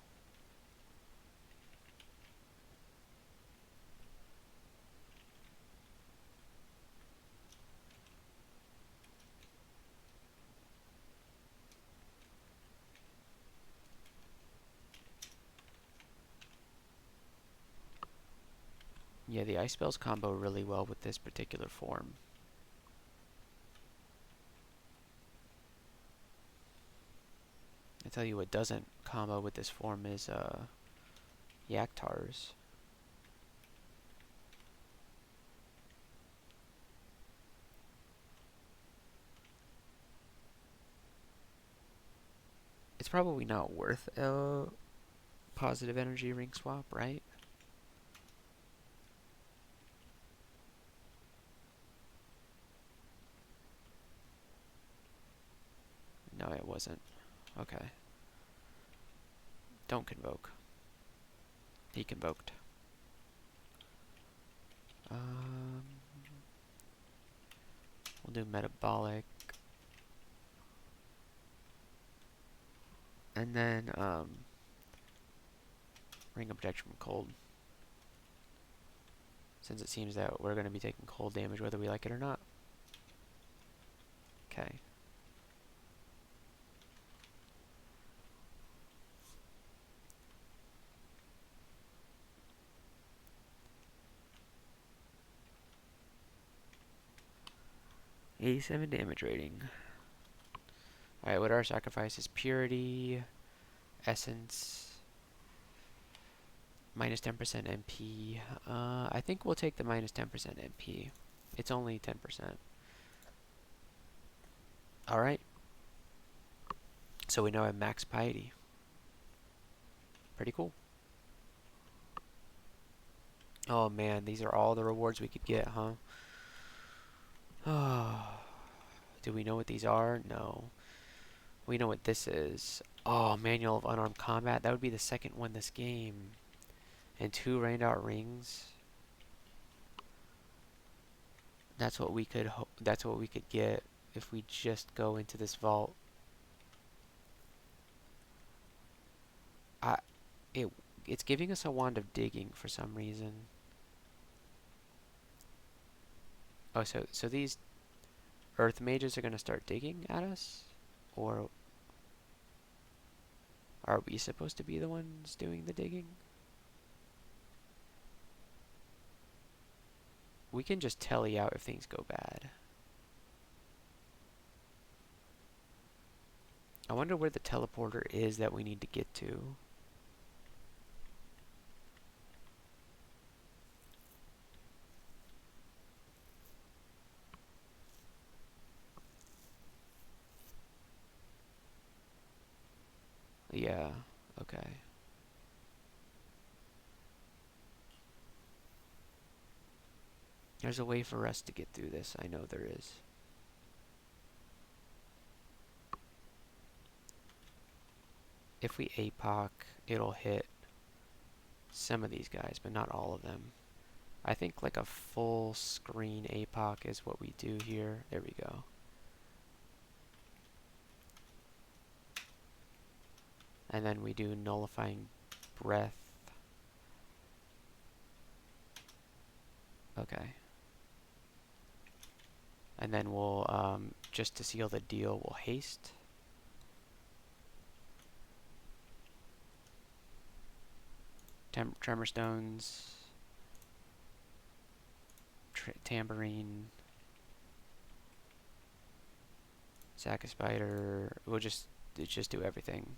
Yeah, the ice spells combo really well with this particular form. I tell you what doesn't combo with this form is Yaktars. It's probably not worth a positive energy ring swap, right? No, it wasn't. Okay. Don't convoke. He convoked. We'll do metabolic. And then, ring of protection from cold. Since it seems that we're going to be taking cold damage whether we like it or not. Okay. $87 damage rating. Alright, what our sacrifice is purity, essence, minus 10% MP. I think we'll take the minus 10% MP. It's only 10%. Alright. So we now have max piety. Pretty cool. Oh man, these are all the rewards we could get, huh? Do we know what these are? No. We know what this is. Oh, Manual of Unarmed Combat. That would be the second one this game. And 2 rained out rings. That's what we could that's what we could get if we just go into this vault. It's giving us a wand of digging for some reason. Oh, so these earth mages are gonna start digging at us? Or are we supposed to be the ones doing the digging? We can just telly out if things go bad. I wonder where the teleporter is that we need to get to. Yeah, okay. There's a way for us to get through this. I know there is. If we APOC, it'll hit some of these guys, but not all of them. I think like a full screen APOC is what we do here. There we go. And then we do nullifying breath. Okay. And then we'll, just to seal the deal, we'll haste. Tremor stones. Tambourine. Sack of spider. We'll just do everything.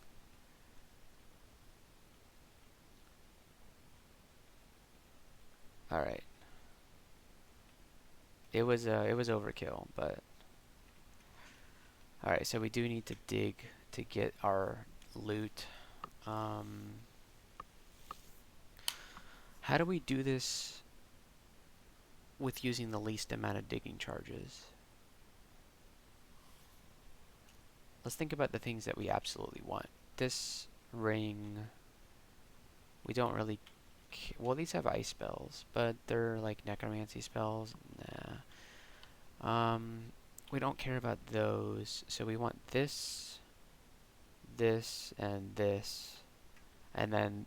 All right. It was overkill, but all right. So we do need to dig to get our loot. How do we do this with using the least amount of digging charges? Let's think about the things that we absolutely want. This ring, we don't really. Well, these have ice spells, but they're like necromancy spells. Nah. We don't care about those, so we want this, this, and this, and then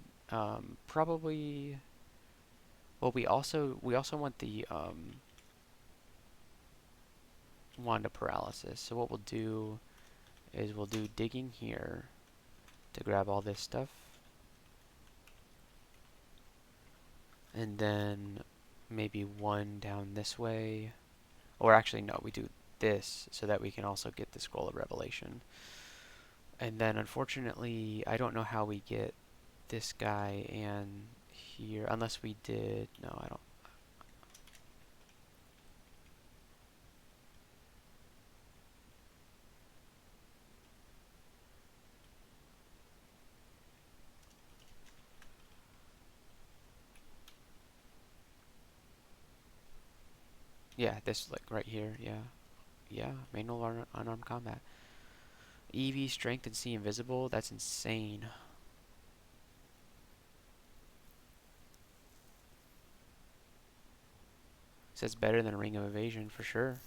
probably. Well, we also want the wand of paralysis. So what we'll do is we'll do digging here to grab all this stuff. And then maybe one down this way. Or actually, no, we do this so that we can also get the Scroll of Revelation. And then unfortunately, I don't know how we get this guy and here, unless we did, no, I don't. Yeah, this like right here, yeah. Yeah, manual unarmed combat. EV strength and see invisible, that's insane. Says better than a ring of evasion for sure.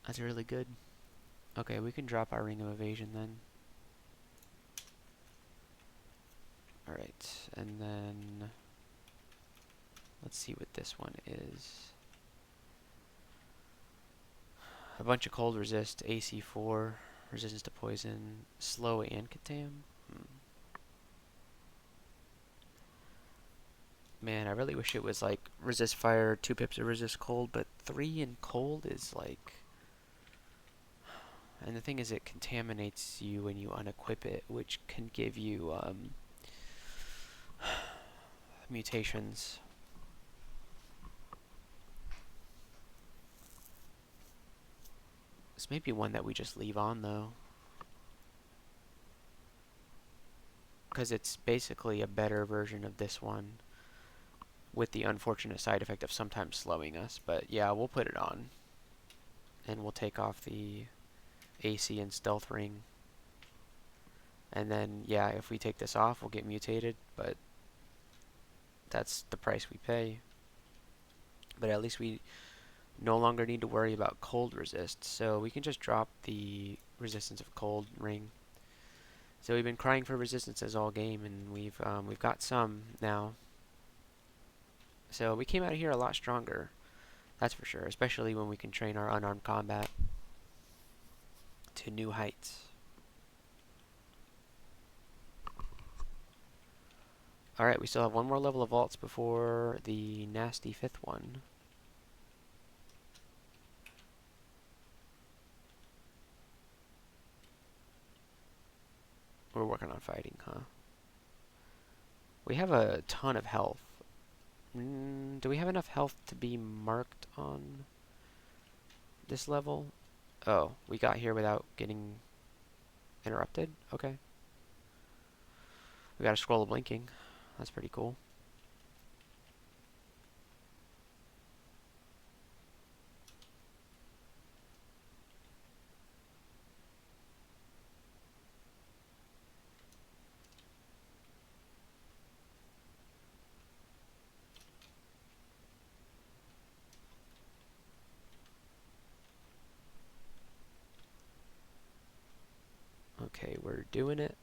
That's really good. Okay, we can drop our ring of evasion then. Alright, and then let's see what this one is. A bunch of cold resist, AC4, resistance to poison, slow and katam. Man, I really wish it was like resist fire, 2 pips of resist cold, but 3 in cold is like. And the thing is, it contaminates you when you unequip it, which can give you mutations. This may be one that we just leave on though, because it's basically a better version of this one with the unfortunate side effect of sometimes slowing us. But yeah, we'll put it on, and we'll take off the AC and stealth ring. And then, yeah, if we take this off, we'll get mutated, but that's the price we pay. But at least we no longer need to worry about cold resist, so we can just drop the resistance of cold ring. So we've been crying for resistances all game, and we've got some now. So we came out of here a lot stronger, that's for sure, especially when we can train our unarmed combat to new heights. Alright, we still have one more level of vaults before the nasty 5th one. We're working on fighting, huh? We have a ton of health. Do we have enough health to be marked on this level? Oh, we got here without getting interrupted? Okay. We got a scroll of blinking. That's pretty cool. Okay, we're doing it.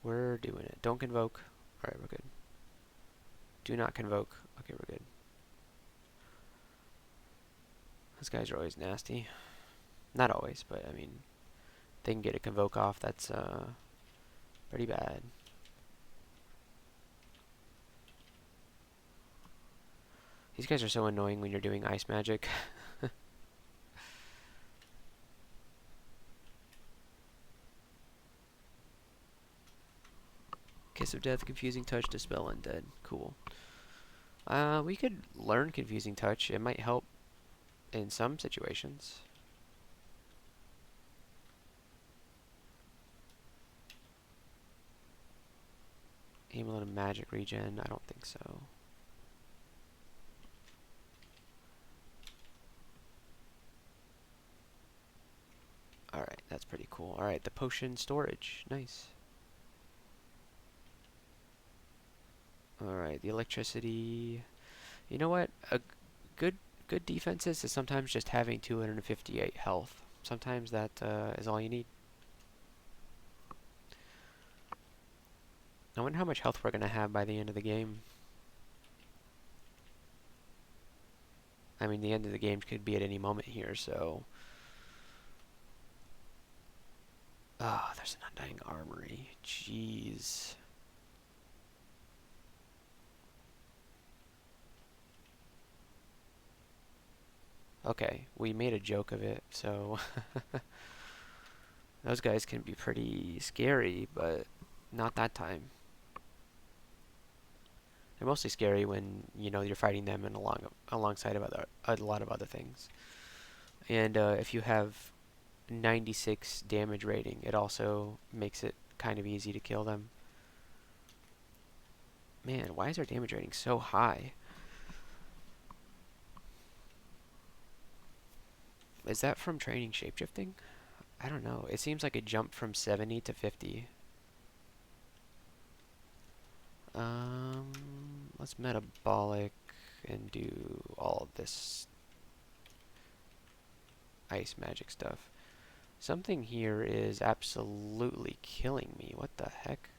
We're doing it. Don't convoke. Alright, we're good. Do not convoke. Okay, we're good. Those guys are always nasty. Not always, but I mean, they can get a convoke off. That's pretty bad. These guys are so annoying when you're doing ice magic. Kiss of Death, Confusing Touch, Dispel Undead. Cool. We could learn Confusing Touch. It might help in some situations. Amulet of Magic Regen. I don't think so. Alright, that's pretty cool. Alright, the potion storage. Nice. Alright, the electricity. You know what? A good defenses is sometimes just having 258 health. Sometimes that is all you need. I wonder how much health we're going to have by the end of the game. I mean, the end of the game could be at any moment here, so. Ah, oh, there's an Undying Armory. Jeez. Okay, we made a joke of it, so those guys can be pretty scary, but not that time. They're mostly scary when you're fighting them and alongside of a lot of other things. And if you have 96 damage rating, it also makes it kind of easy to kill them. Man, why is our damage rating so high? Is that from training shapeshifting? I don't know. It seems like it jumped from 70 to 50. Um, let's metabolic and do all of this ice magic stuff. Something here is absolutely killing me. What the heck?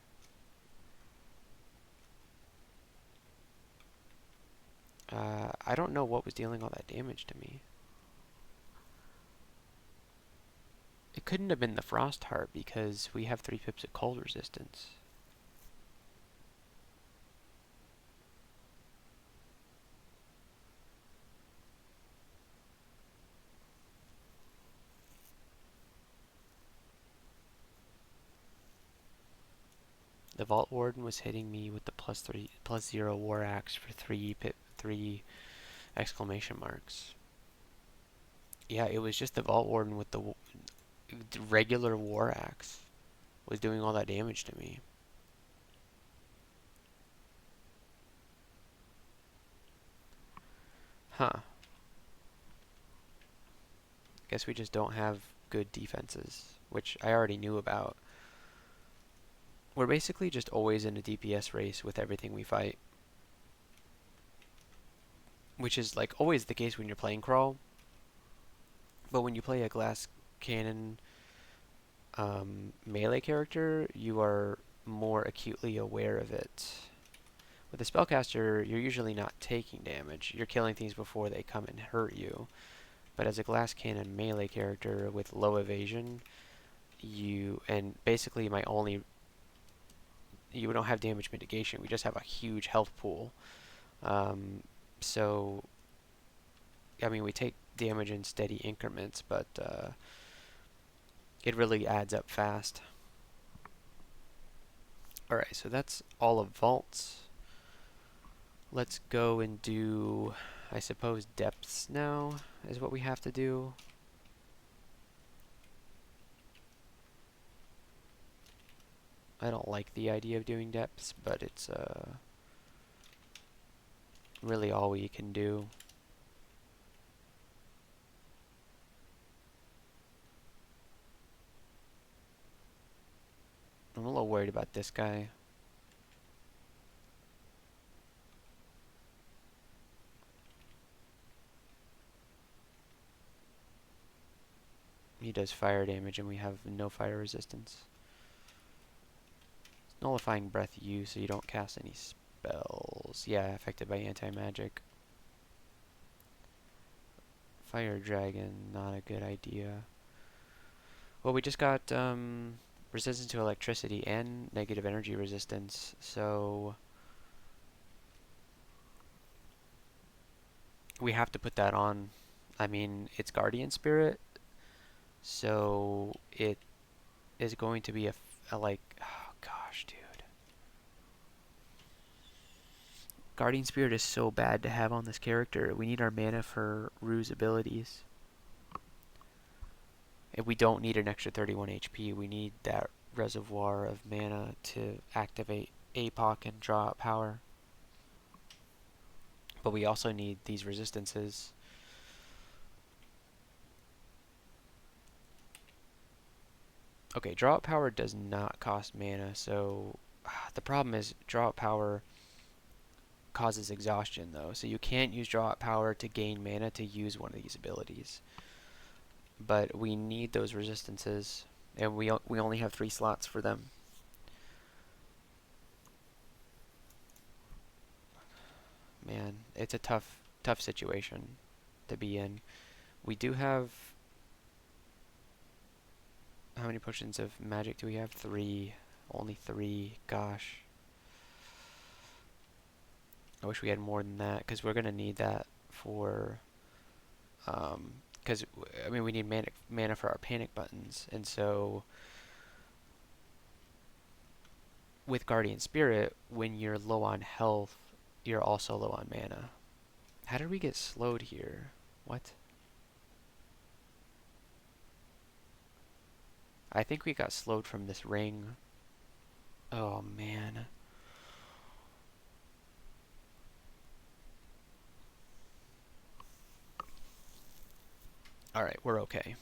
I don't know what was dealing all that damage to me. It couldn't have been the Frost Heart because we have 3 pips of cold resistance. The Vault Warden was hitting me with the +0 War Axe for 3 exclamation marks. Yeah, it was just the Vault Warden with the regular War Axe was doing all that damage to me. Huh. Guess we just don't have good defenses, which I already knew about. We're basically just always in a DPS race with everything we fight. Which is like always the case when you're playing Crawl. But when you play a glass cannon melee character, you are more acutely aware of it. With a spellcaster, you're usually not taking damage. You're killing things before they come and hurt you. But as a glass cannon melee character with low evasion, and basically you don't have damage mitigation. We just have a huge health pool. Um, so, I mean, we take damage in steady increments, but it really adds up fast. Alright, so that's all of vaults. Let's go and do, I suppose, depths now is what we have to do. I don't like the idea of doing depths, but it's really all we can do. I'm a little worried about this guy. He does fire damage and we have no fire resistance. Nullifying breath use so you don't cast any spells. Yeah, affected by anti-magic. Fire dragon, not a good idea. Well, we just got resistance to electricity and negative energy resistance, so we have to put that on. I mean, it's Guardian Spirit, so it is going to be a like, oh gosh, dude. Guardian Spirit is so bad to have on this character. We need our mana for Rue's abilities. If we don't need an extra 31 HP, we need that reservoir of mana to activate APOC and draw out power. But we also need these resistances. Okay, draw out power does not cost mana, so the problem is draw out power causes exhaustion though, so you can't use draw out power to gain mana to use one of these abilities. But we need those resistances, and we only have 3 slots for them. Man, it's a tough situation to be in. We do have, how many potions of magic do we have? 3. Only 3. Gosh. I wish we had more than that, because we're going to need that for Because I mean we need mana for our panic buttons, and so with Guardian Spirit, when you're low on health, you're also low on mana. How did we get slowed here? What? I think we got slowed from this ring. Oh man. Alright, we're okay.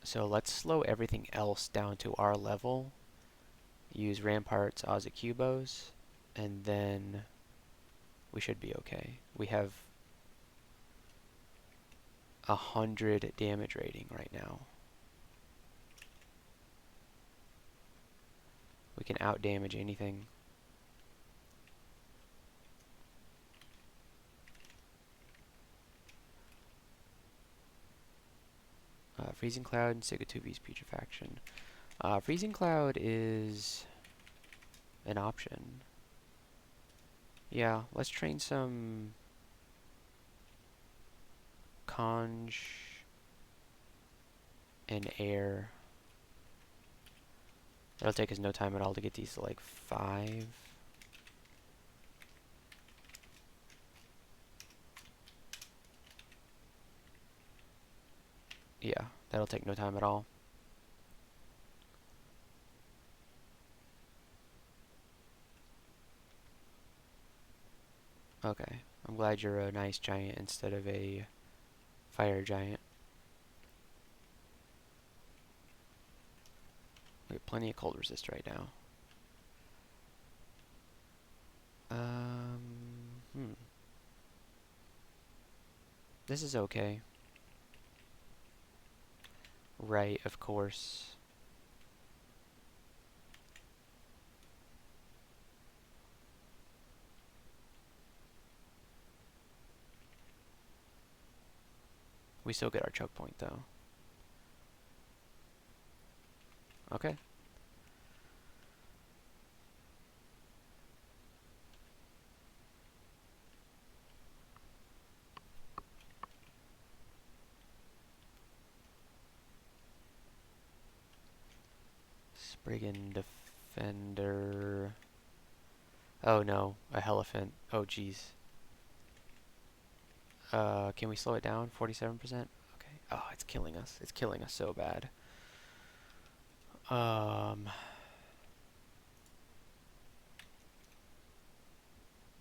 So let's slow everything else down to our level. Use Ramparts, Ozakubos, and then we should be okay. We have 100 damage rating right now. We can out damage anything. Freezing Cloud and Sigatuvi's Putrefaction. Freezing Cloud is an option. Yeah, let's train some Conj and Air. It'll take us no time at all to get these to like 5. Yeah, that'll take no time at all. Okay, I'm glad you're a nice giant instead of a fire giant. We have plenty of cold resist right now. Hmm. This is okay. Right, of course. We still get our choke point though. Okay. Spriggan Defender. Oh no, a Elephant. Oh jeez. Can we slow it down? 47%? Okay. Oh, it's killing us. It's killing us so bad.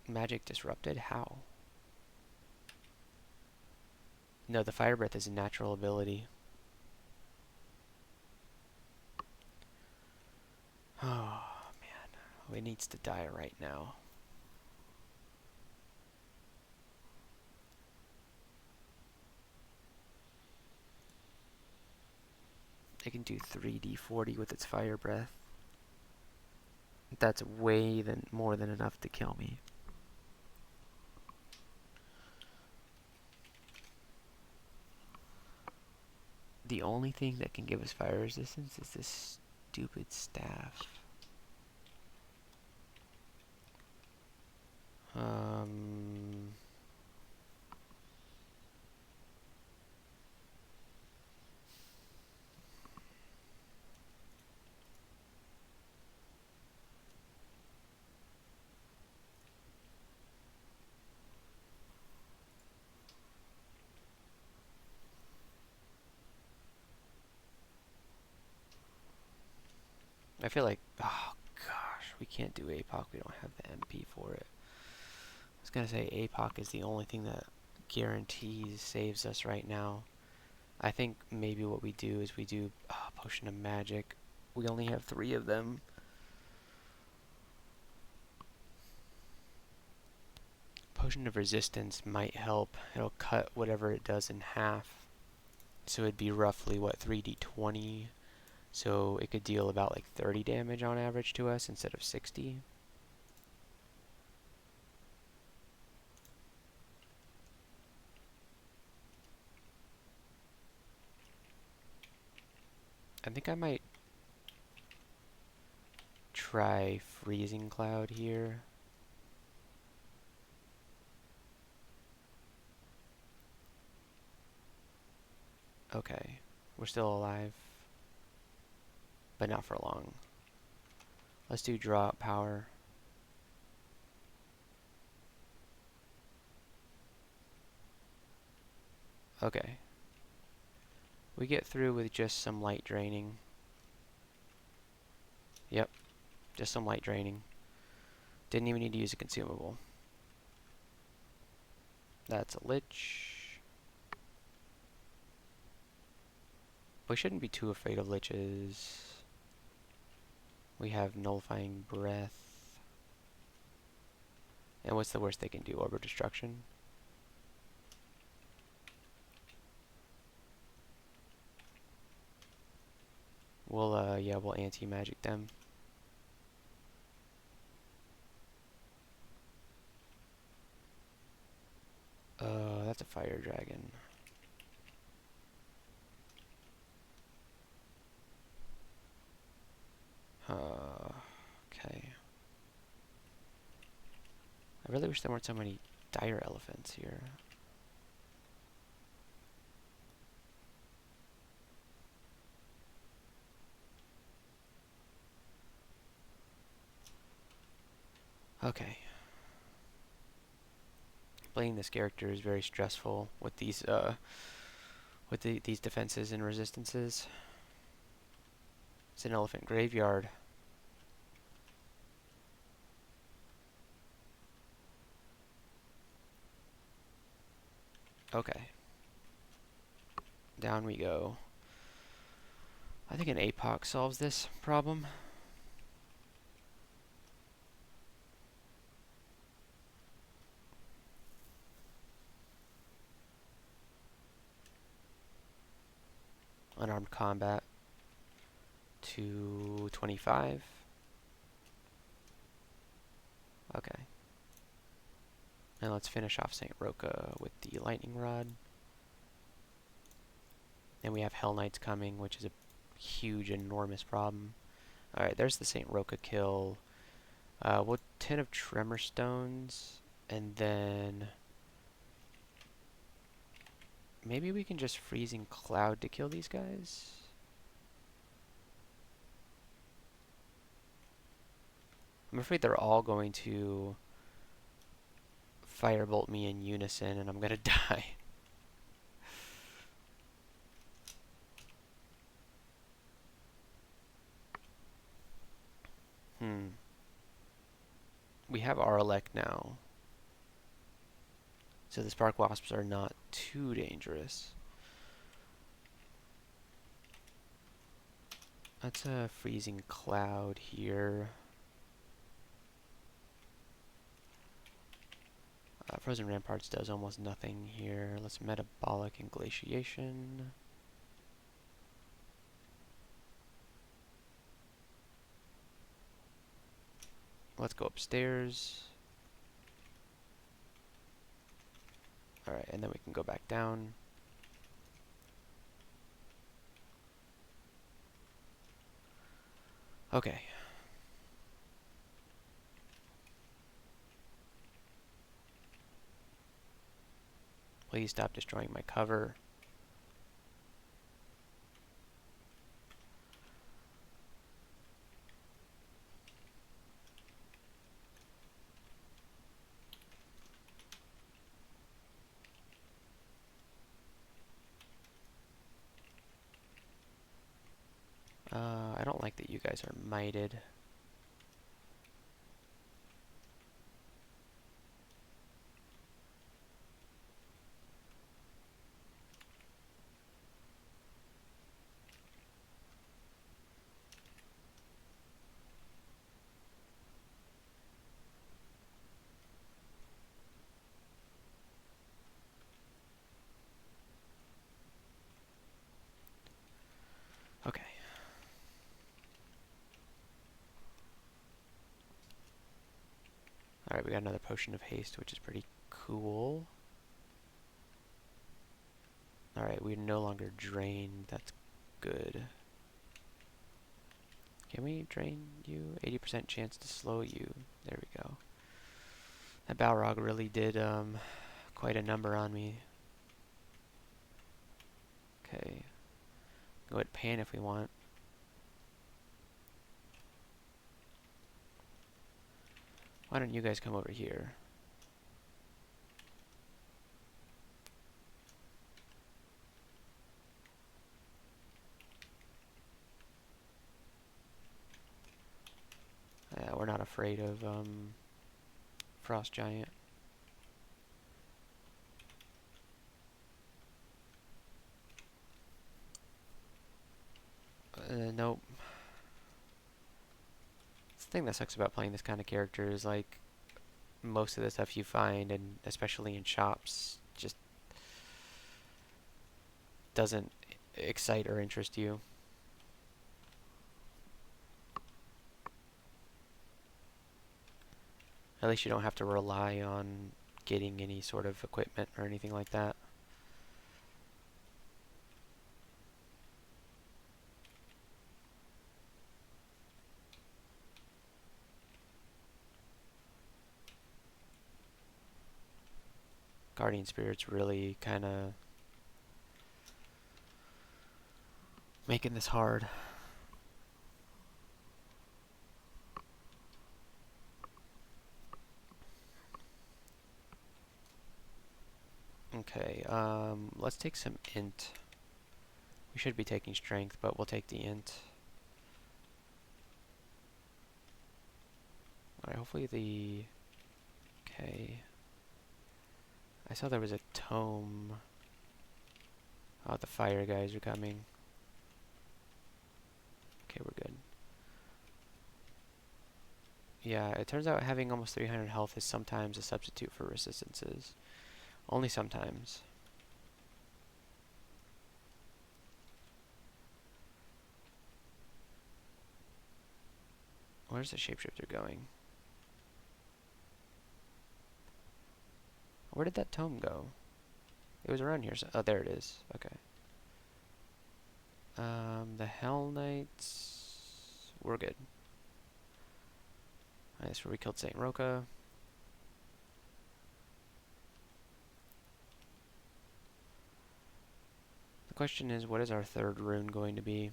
Magic disrupted? How? No, the Fire Breath is a natural ability. Oh, man. It needs to die right now. It can do 3d40 with its Fire Breath. That's way more than enough to kill me. The only thing that can give us fire resistance is this stupid staff. I feel like, oh gosh, we can't do APOC. We don't have the MP for it. I was gonna say APOC is the only thing that guarantees saves us right now. I think maybe what we do is we do Potion of Magic. We only have 3 of them. Potion of Resistance might help. It'll cut whatever it does in half. So it'd be roughly, what, 3d20? So it could deal about like 30 damage on average to us instead of 60. I think I might try Freezing Cloud here. Okay, we're still alive, but not for long. Let's do draw out power. Okay. We get through with just some light draining. Yep, just some light draining. Didn't even need to use a consumable. That's a lich. We shouldn't be too afraid of liches. We have nullifying breath. And what's the worst they can do? Orb of destruction? Yeah, we'll anti-magic them. That's a fire dragon. Okay. I really wish there weren't so many dire elephants here. Okay. Playing this character is very stressful with these these defenses and resistances. It's an elephant graveyard. Okay. Down we go. I think an APOC solves this problem. Unarmed combat. 225. Okay. And let's finish off St. Roca with the lightning rod. And we have Hell Knights coming, which is a huge, enormous problem. Alright, there's the St. Roca kill. We'll 10 of Tremor Stones, and then maybe we can just Freezing Cloud to kill these guys? I'm afraid they're all going to Firebolt me in unison, and I'm gonna die. We have Aralek now, so the Spark Wasps are not too dangerous. That's a Freezing Cloud here. Frozen Ramparts does almost nothing here. Let's Metabolic and Glaciation. Let's go upstairs. Alright, and then we can go back down. Okay. Please stop destroying my cover. I don't like that you guys are mited. Okay. Alright, we got another Potion of Haste, which is pretty cool. Alright, we're no longer drained. That's good. Can we drain you? 80% chance to slow you. There we go. That Balrog really did quite a number on me. Okay. Go ahead and pan if we want. Why don't you guys come over here? Yeah, we're not afraid of Frost Giant. Nope. The thing that sucks about playing this kind of character is like most of the stuff you find, and especially in shops, just doesn't excite or interest you. At least you don't have to rely on getting any sort of equipment or anything like that. Guardian Spirit's really kind of making this hard. Okay, let's take some int. We should be taking strength, but we'll take the int. Alright, hopefully the... Okay. I saw there was a tome. Oh, the fire guys are coming. Okay, we're good. Yeah, it turns out having almost 300 health is sometimes a substitute for resistances. Only sometimes. Where's the shapeshifter going? Where did that tome go? It was around here. So oh, there it is. Okay. The Hell Knights... We're good. That's where we killed Saint Roka. The question is, what is our third rune going to be?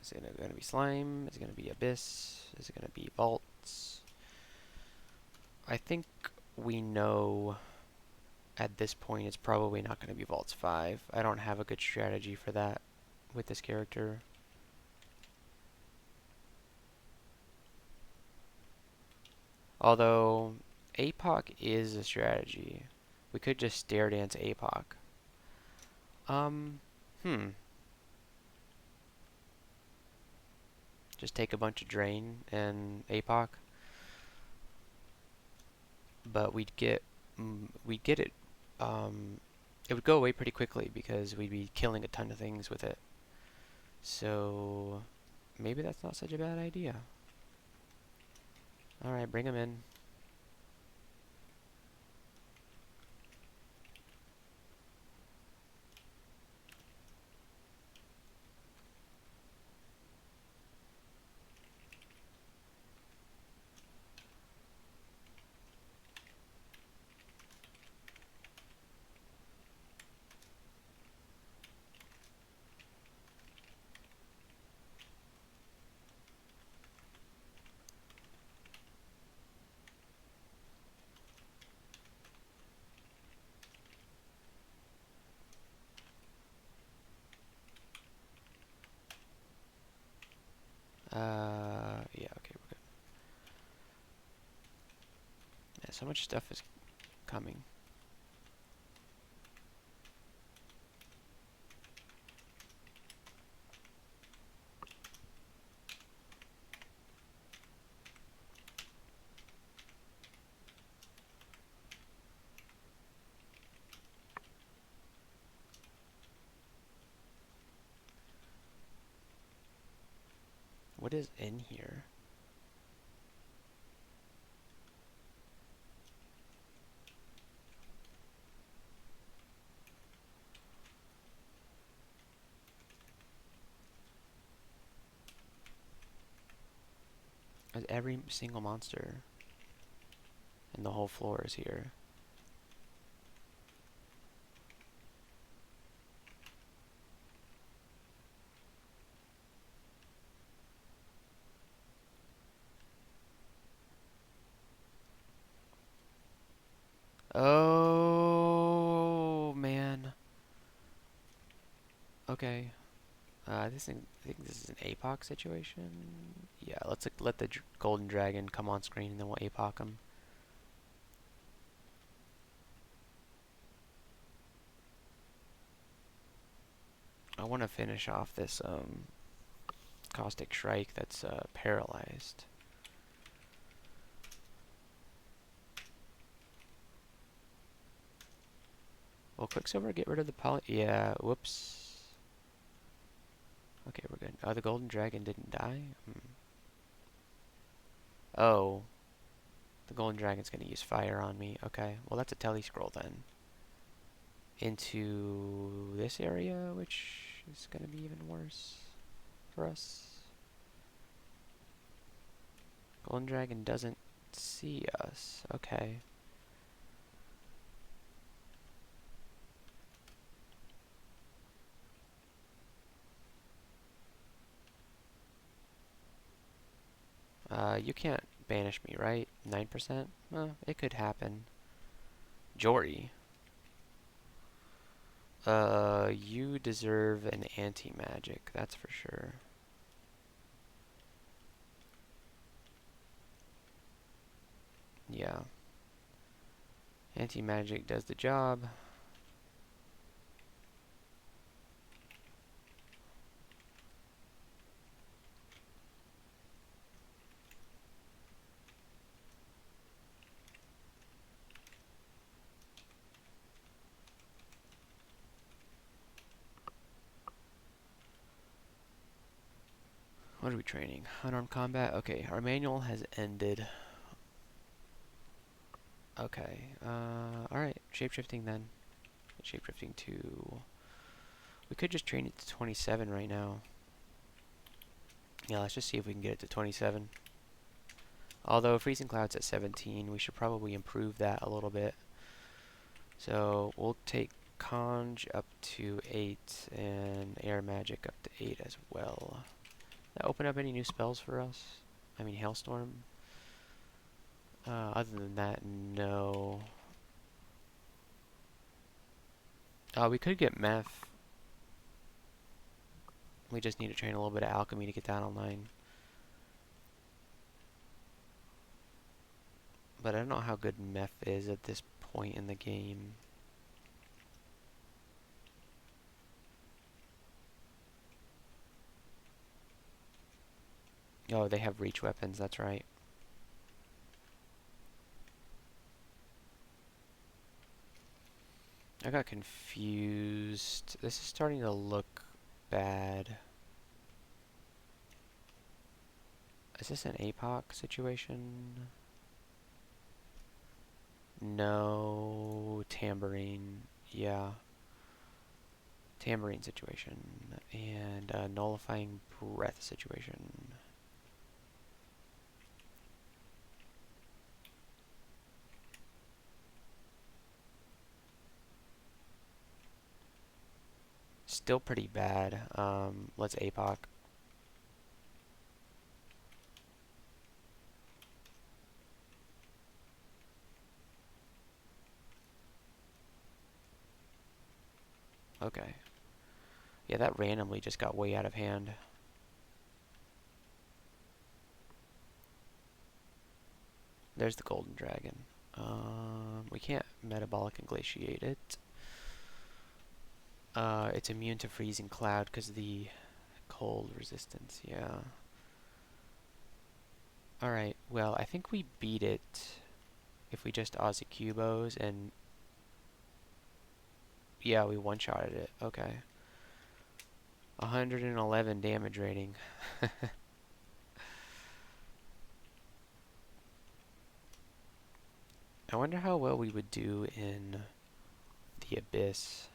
Is it going to be Slime? Is it going to be Abyss? Is it going to be Vaults? I think we know at this point it's probably not going to be Vaults 5. I don't have a good strategy for that with this character. Although APOC is a strategy. We could just Stair Dance APOC. Just take a bunch of Drain and APOC. But we'd get it. It would go away pretty quickly because we'd be killing a ton of things with it. So maybe that's not such a bad idea. Alright, bring him in. Yeah, okay, we're good. Yeah, so much stuff is coming. What is in here? Every single monster and the whole floor is here. Oh man. Okay. I think this is an APOC situation. Yeah, let's let the golden dragon come on screen and then we'll APOC him. I want to finish off this caustic shrike that's paralyzed. Will Quicksilver get rid of the poly? Yeah. Whoops. Okay, we're good. Oh, the golden dragon didn't die. Oh, the golden dragon's gonna use fire on me. Okay. Well, that's a tele scroll then. Into this area, which is gonna be even worse for us. Golden dragon doesn't see us. Okay. You can't banish me, right? 9%? It could happen. Jory. You deserve an anti-magic, that's for sure. Yeah. Anti-magic does the job. What are we training? Unarmed combat? Okay, our manual has ended. Okay, alright, shapeshifting then. Shapeshifting to... We could just train it to 27 right now. Yeah, let's just see if we can get it to 27. Although Freezing Cloud's at 17, we should probably improve that a little bit. So we'll take Conj up to 8 and Air Magic up to 8 as well. That open up any new spells for us? I mean, Hailstorm? Other than that, no. We could get Meth. We just need to train a little bit of Alchemy to get that online. But I don't know how good Meth is at this point in the game. Oh, they have reach weapons, that's right. I got confused. This is starting to look bad. Is this an APOC situation? No. Tambourine. Yeah. Tambourine situation. And nullifying breath situation. Still pretty bad. Let's APOC. Okay. Yeah, that randomly just got way out of hand. There's the golden dragon. We can't metabolic inglatiate it. It's immune to freezing cloud because of the cold resistance, yeah. Alright, well, I think we beat it if we just Aussie Cubos and... Yeah, we one-shotted it. Okay. 111 damage rating. I wonder how well we would do in the Abyss.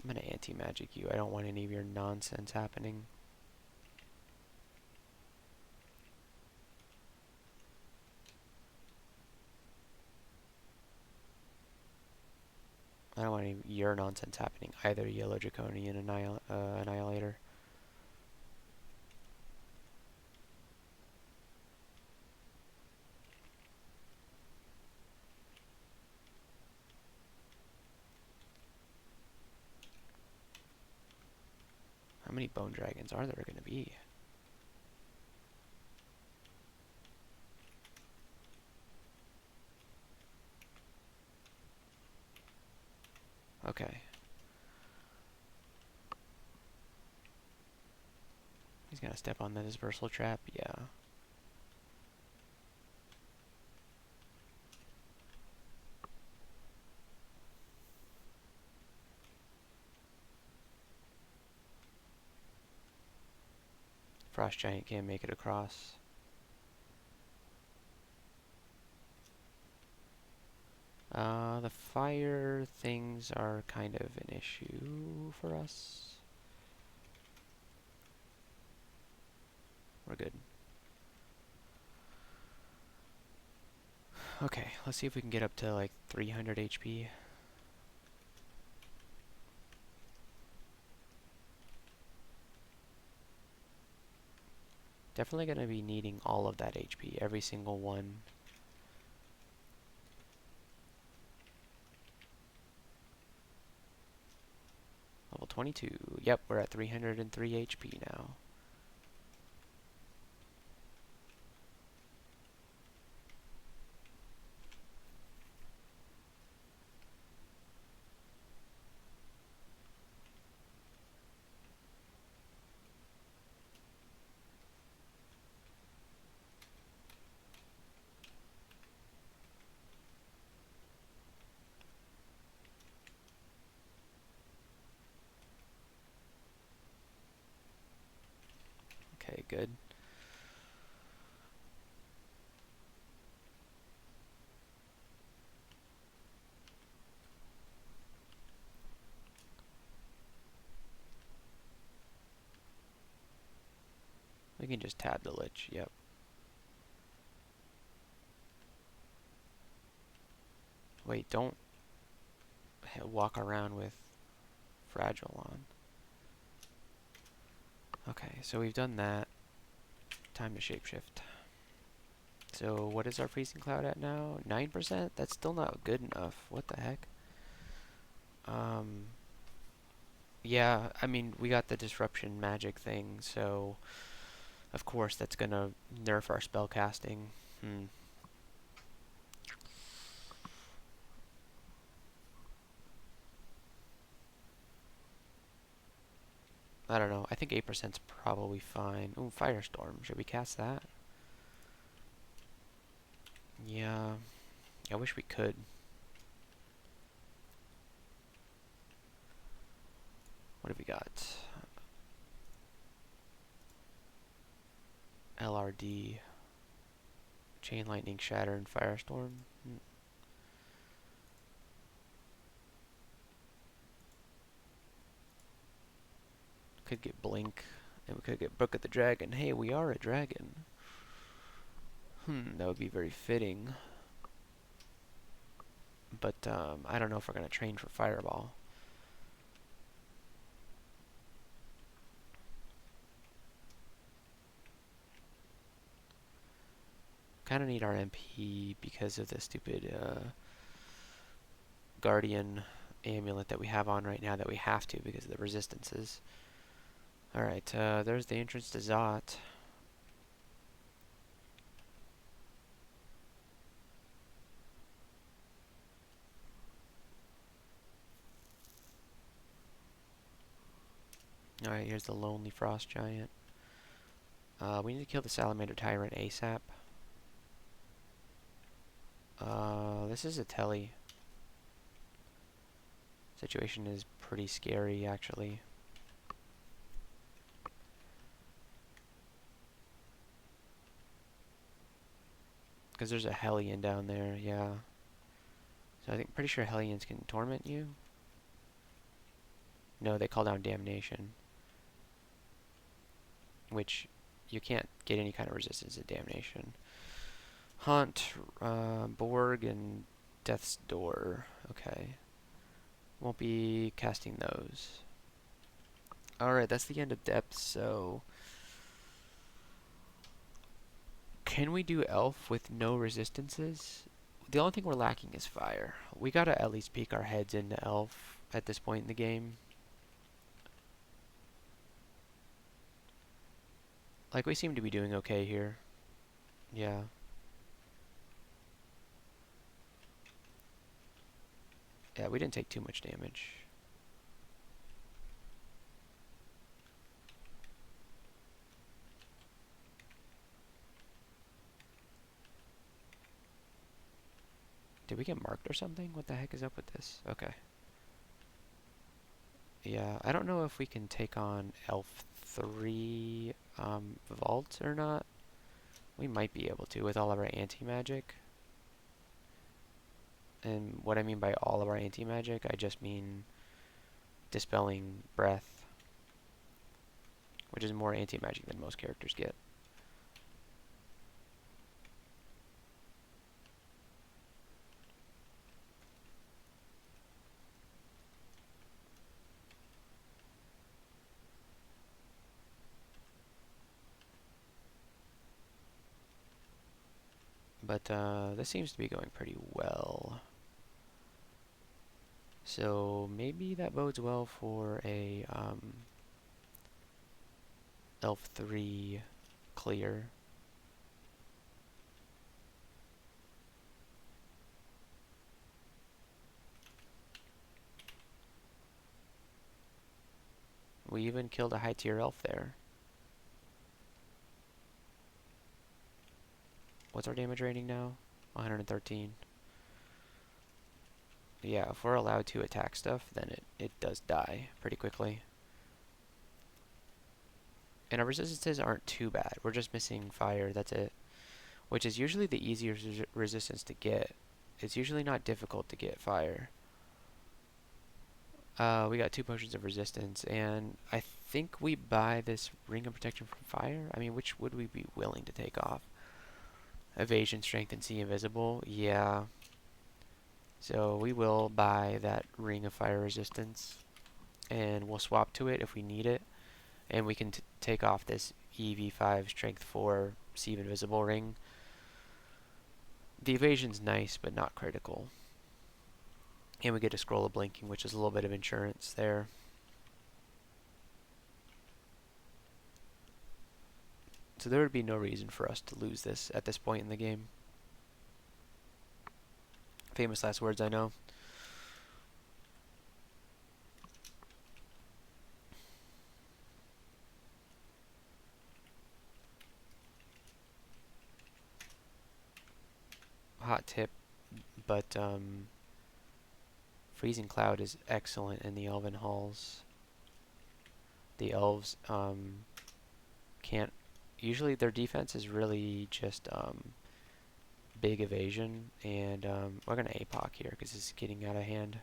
I'm gonna anti-magic you. I don't want any of your nonsense happening. I don't want any of your nonsense happening either, Yellow Draconian Annihilator. many bone dragons are there going to be? Okay. He's gonna step on the dispersal trap, yeah. Frost Giant can't make it across. The fire things are kind of an issue for us. We're good. Okay, let's see if we can get up to like 300 HP. Definitely going to be needing all of that HP, every single one. Level 22. Yep, we're at 303 HP now. Okay, good. We can just tab the Lich, yep. Wait, don't walk around with Fragile on. Okay, so we've done that. Time to shapeshift. So what is our freezing cloud at now? 9%? That's still not good enough. What the heck? Yeah, I mean, we got the disruption magic thing, so of course that's gonna nerf our spell casting. I don't know. I think 8%'s probably fine. Ooh, Firestorm. Should we cast that? Yeah. I wish we could. What have we got? LRD. Chain Lightning, Shatter, and Firestorm. Could get Blink. And we could get Book of the Dragon. Hey, we are a dragon. That would be very fitting. But, I don't know if we're going to train for Fireball. Kind of need our MP because of the stupid, Guardian amulet that we have on right now that we have to because of the resistances. Alright, there's the entrance to Zot. Alright, here's the Lonely Frost Giant. We need to kill the Salamander Tyrant ASAP. This is a telly. Situation is pretty scary, actually. Because there's a Hellion down there, yeah. So I think pretty sure Hellions can torment you. No, they call down Damnation. Which you can't get any kind of resistance to Damnation. Haunt, Borg, and Death's Door. Okay. Won't be casting those. Alright, that's the end of depth, so... Can we do Elf with no resistances? The only thing we're lacking is fire. We gotta at least peek our heads into Elf at this point in the game. Like, we seem to be doing okay here. Yeah. Yeah, we didn't take too much damage. Did we get marked or something? What the heck is up with this? Okay. Yeah, I don't know if we can take on Elf 3 Vault or not. We might be able to with all of our anti-magic. And what I mean by all of our anti-magic, I just mean Dispelling Breath, which is more anti-magic than most characters get. But this seems to be going pretty well. So maybe that bodes well for a Elf 3 clear. We even killed a high tier elf there. What's our damage rating now? 113. Yeah, if we're allowed to attack stuff, then it does die pretty quickly. And our resistances aren't too bad. We're just missing fire, that's it. Which is usually the easiest resistance to get. It's usually not difficult to get fire. We got 2 potions of resistance, and I think we buy this ring of protection from fire. I mean, which would we be willing to take off? Evasion, strength, and see invisible. Yeah. So we will buy that ring of fire resistance, and we'll swap to it if we need it, and we can take off this EV5 strength 4 see invisible ring. The evasion's nice, but not critical. And we get a scroll of blinking, which is a little bit of insurance there. So there would be no reason for us to lose this at this point in the game. Famous last words, I know. Hot tip, but Freezing Cloud is excellent in the Elven Halls. The elves can't... Usually their defense is really just big evasion, and we're going to APOC here because it's getting out of hand.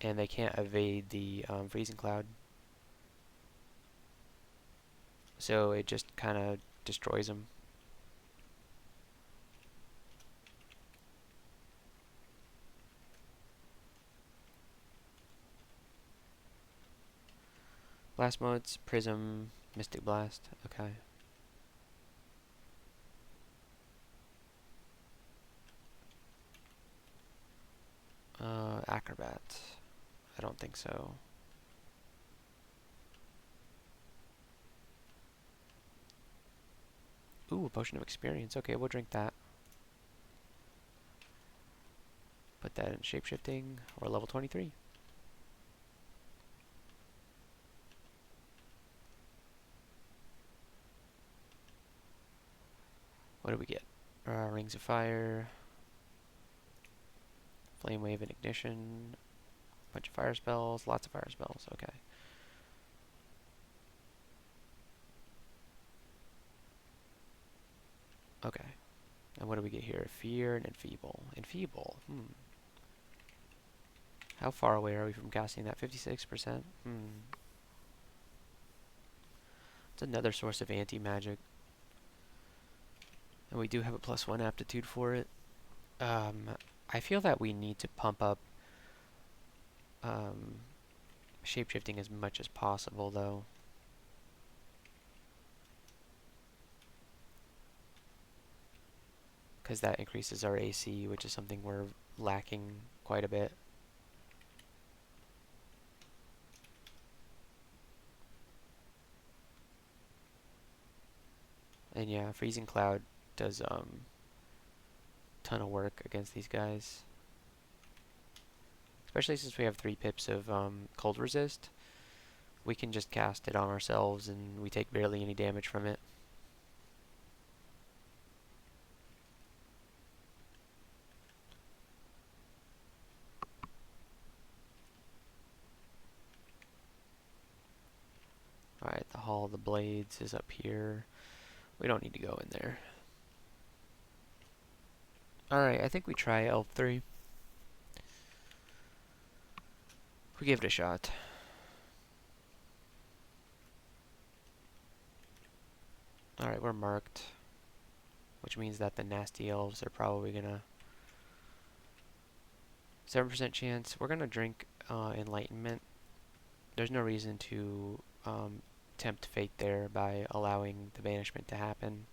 And they can't evade the Freezing Cloud. So it just kind of destroys them. Blast modes, Prism, Mystic Blast. Okay. Acrobat. I don't think so. Ooh, a potion of experience. Okay, we'll drink that. Put that in shapeshifting, or level 23. What do we get? Rings of Fire, Flame Wave and Ignition, bunch of fire spells, lots of fire spells. Okay. Okay. And what do we get here? Fear and Enfeeble. Enfeeble. How far away are we from casting that? 56%? It's another source of anti-magic. And we do have a +1 aptitude for it. I feel that we need to pump up shapeshifting as much as possible, though. Because that increases our AC, which is something we're lacking quite a bit. And yeah, Freezing Cloud does ton of work against these guys. Especially since we have 3 pips of cold resist. We can just cast it on ourselves and we take barely any damage from it. Alright, the Hall of the Blades is up here. We don't need to go in there. Alright, I think we try L3. We give it a shot. Alright, we're marked. Which means that the nasty elves are probably gonna... 7% chance. We're gonna drink Enlightenment. There's no reason to tempt fate there by allowing the banishment to happen.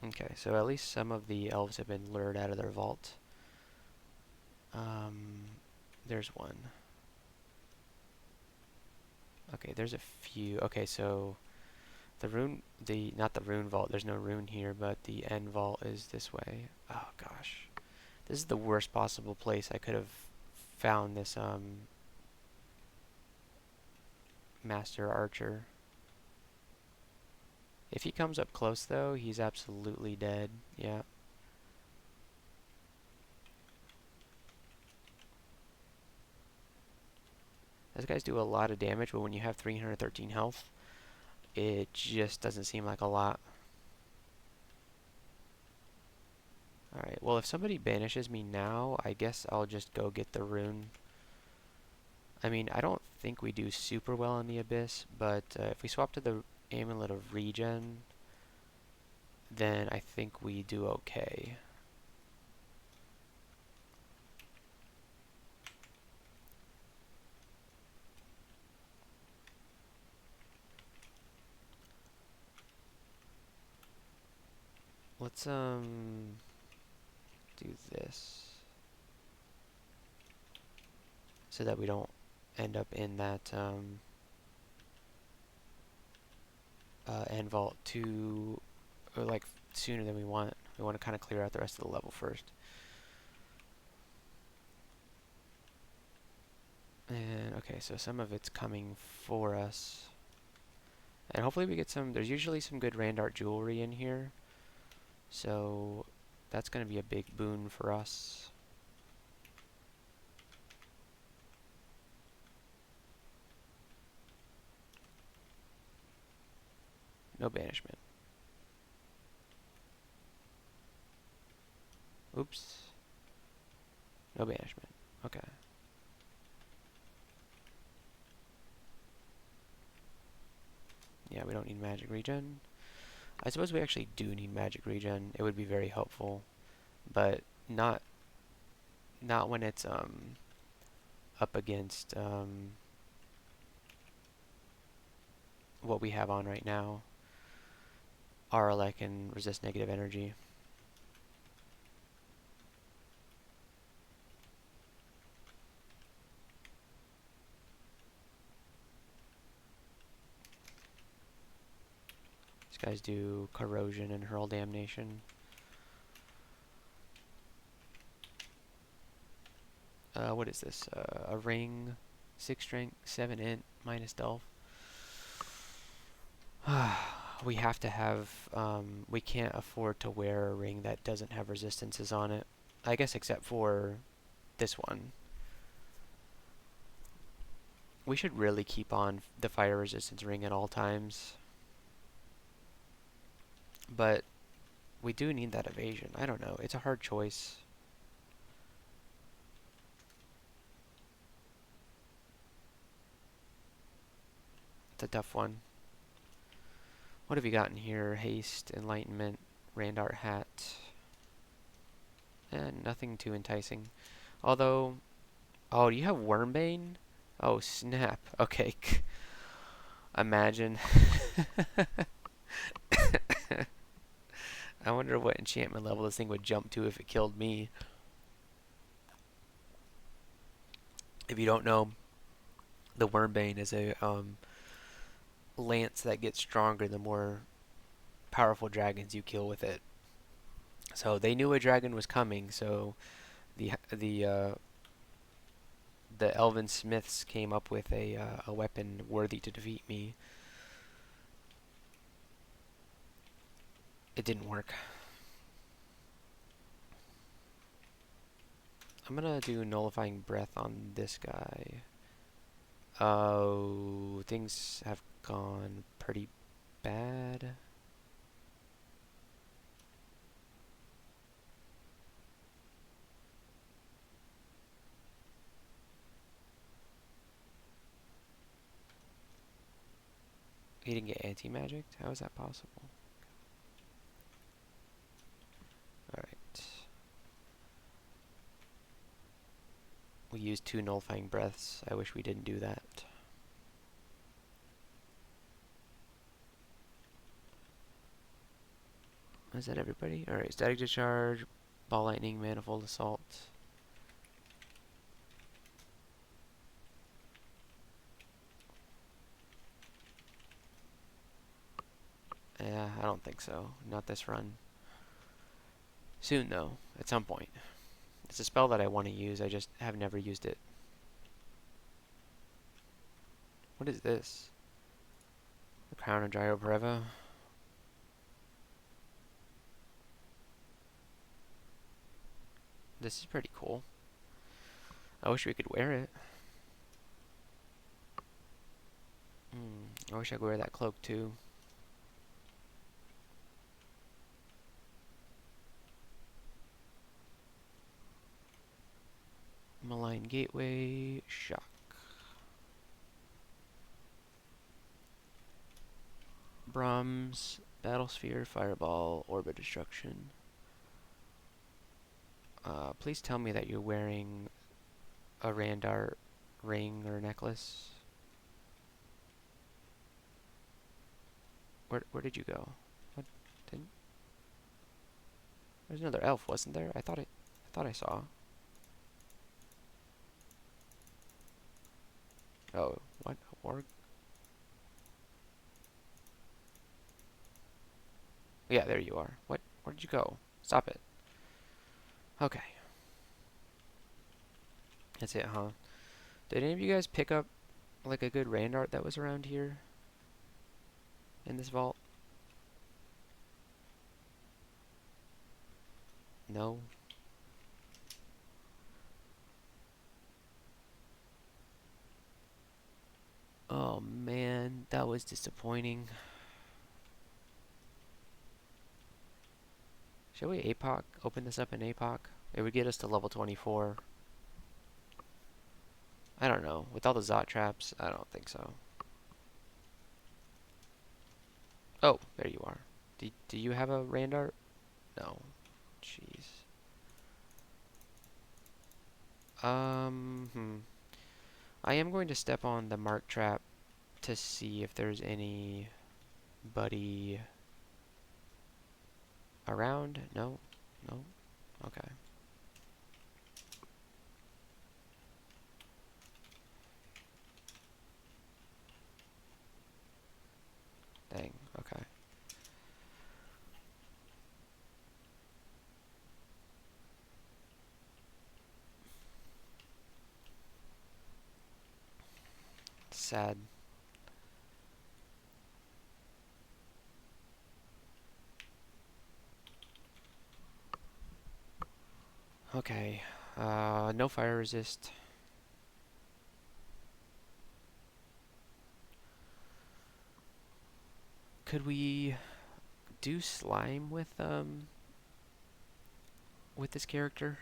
Okay, so at least some of the elves have been lured out of their vault. There's one. Okay, there's a few. Okay, so the rune, not the rune vault, there's no rune here, but the end vault is this way. Oh gosh. This is the worst possible place I could have found this master archer. If he comes up close though, he's absolutely dead. Yeah. Those guys do a lot of damage, but when you have 313 health, it just doesn't seem like a lot. Alright, well if somebody banishes me now, I guess I'll just go get the rune. I mean, I don't think we do super well in the Abyss, but if we swap to the Amulet of Regen, then I think we do okay. Let's do this so that we don't end up in that end vault too, or like sooner than we want. We want to kind of clear out the rest of the level first. And okay, so some of it's coming for us. And hopefully we get some, there's usually some good Randart jewelry in here. So that's going to be a big boon for us. No banishment. Oops. No banishment. Okay. Yeah, we don't need magic regen. I suppose we actually do need magic regen. It would be very helpful, but not when it's up against what we have on right now. Aralek and resist negative energy. These guys do corrosion and hurl damnation. What is this? A ring, 6 strength, 7 int, minus delve. We have to have, we can't afford to wear a ring that doesn't have resistances on it. I guess except for this one. We should really keep on the fire resistance ring at all times. But we do need that evasion. I don't know. It's a hard choice. It's a tough one. What have you got in here? Haste, Enlightenment, Randart Hat. And nothing too enticing. Although, oh, do you have Wormbane? Oh, snap. Okay. Imagine. I wonder what enchantment level this thing would jump to if it killed me. If you don't know, the Wormbane is a lance that gets stronger the more powerful dragons you kill with it. So they knew a dragon was coming, so the elven smiths came up with a weapon worthy to defeat me. It didn't work. I'm gonna do nullifying breath on this guy. Oh, things have gone pretty bad. He didn't get anti-magicked? How is that possible? Alright. We used 2 nullifying breaths. I wish we didn't do that. Is that everybody? Alright, static discharge, ball lightning, manifold assault. Yeah, I don't think so. Not this run. Soon though, at some point. It's a spell that I want to use, I just have never used it. What is this? The Crown of Gyrobreva. This is pretty cool. I wish we could wear it. I wish I could wear that cloak too. Malign Gateway, Shock. Brahms, Battlesphere, Fireball, Orbit Destruction. Please tell me that you're wearing a Randart ring or necklace. Where did you go? What didn't? There's another elf, wasn't there? I thought I saw. Oh, what? Org? Yeah, there you are. What? Where did you go? Stop it. Okay. That's it, huh? Did any of you guys pick up like a good Randart that was around here in this vault? No? Oh man, that was disappointing. Shall we APOC? Open this up in APOC? It would get us to level 24. I don't know. With all the Zot traps, I don't think so. Oh, there you are. Do you have a Randart? No. Jeez. I am going to step on the mark trap to see if there's anybody around. No? No? Okay. Dang. Okay. Sad. Okay. No fire resist. Could we do slime with this character?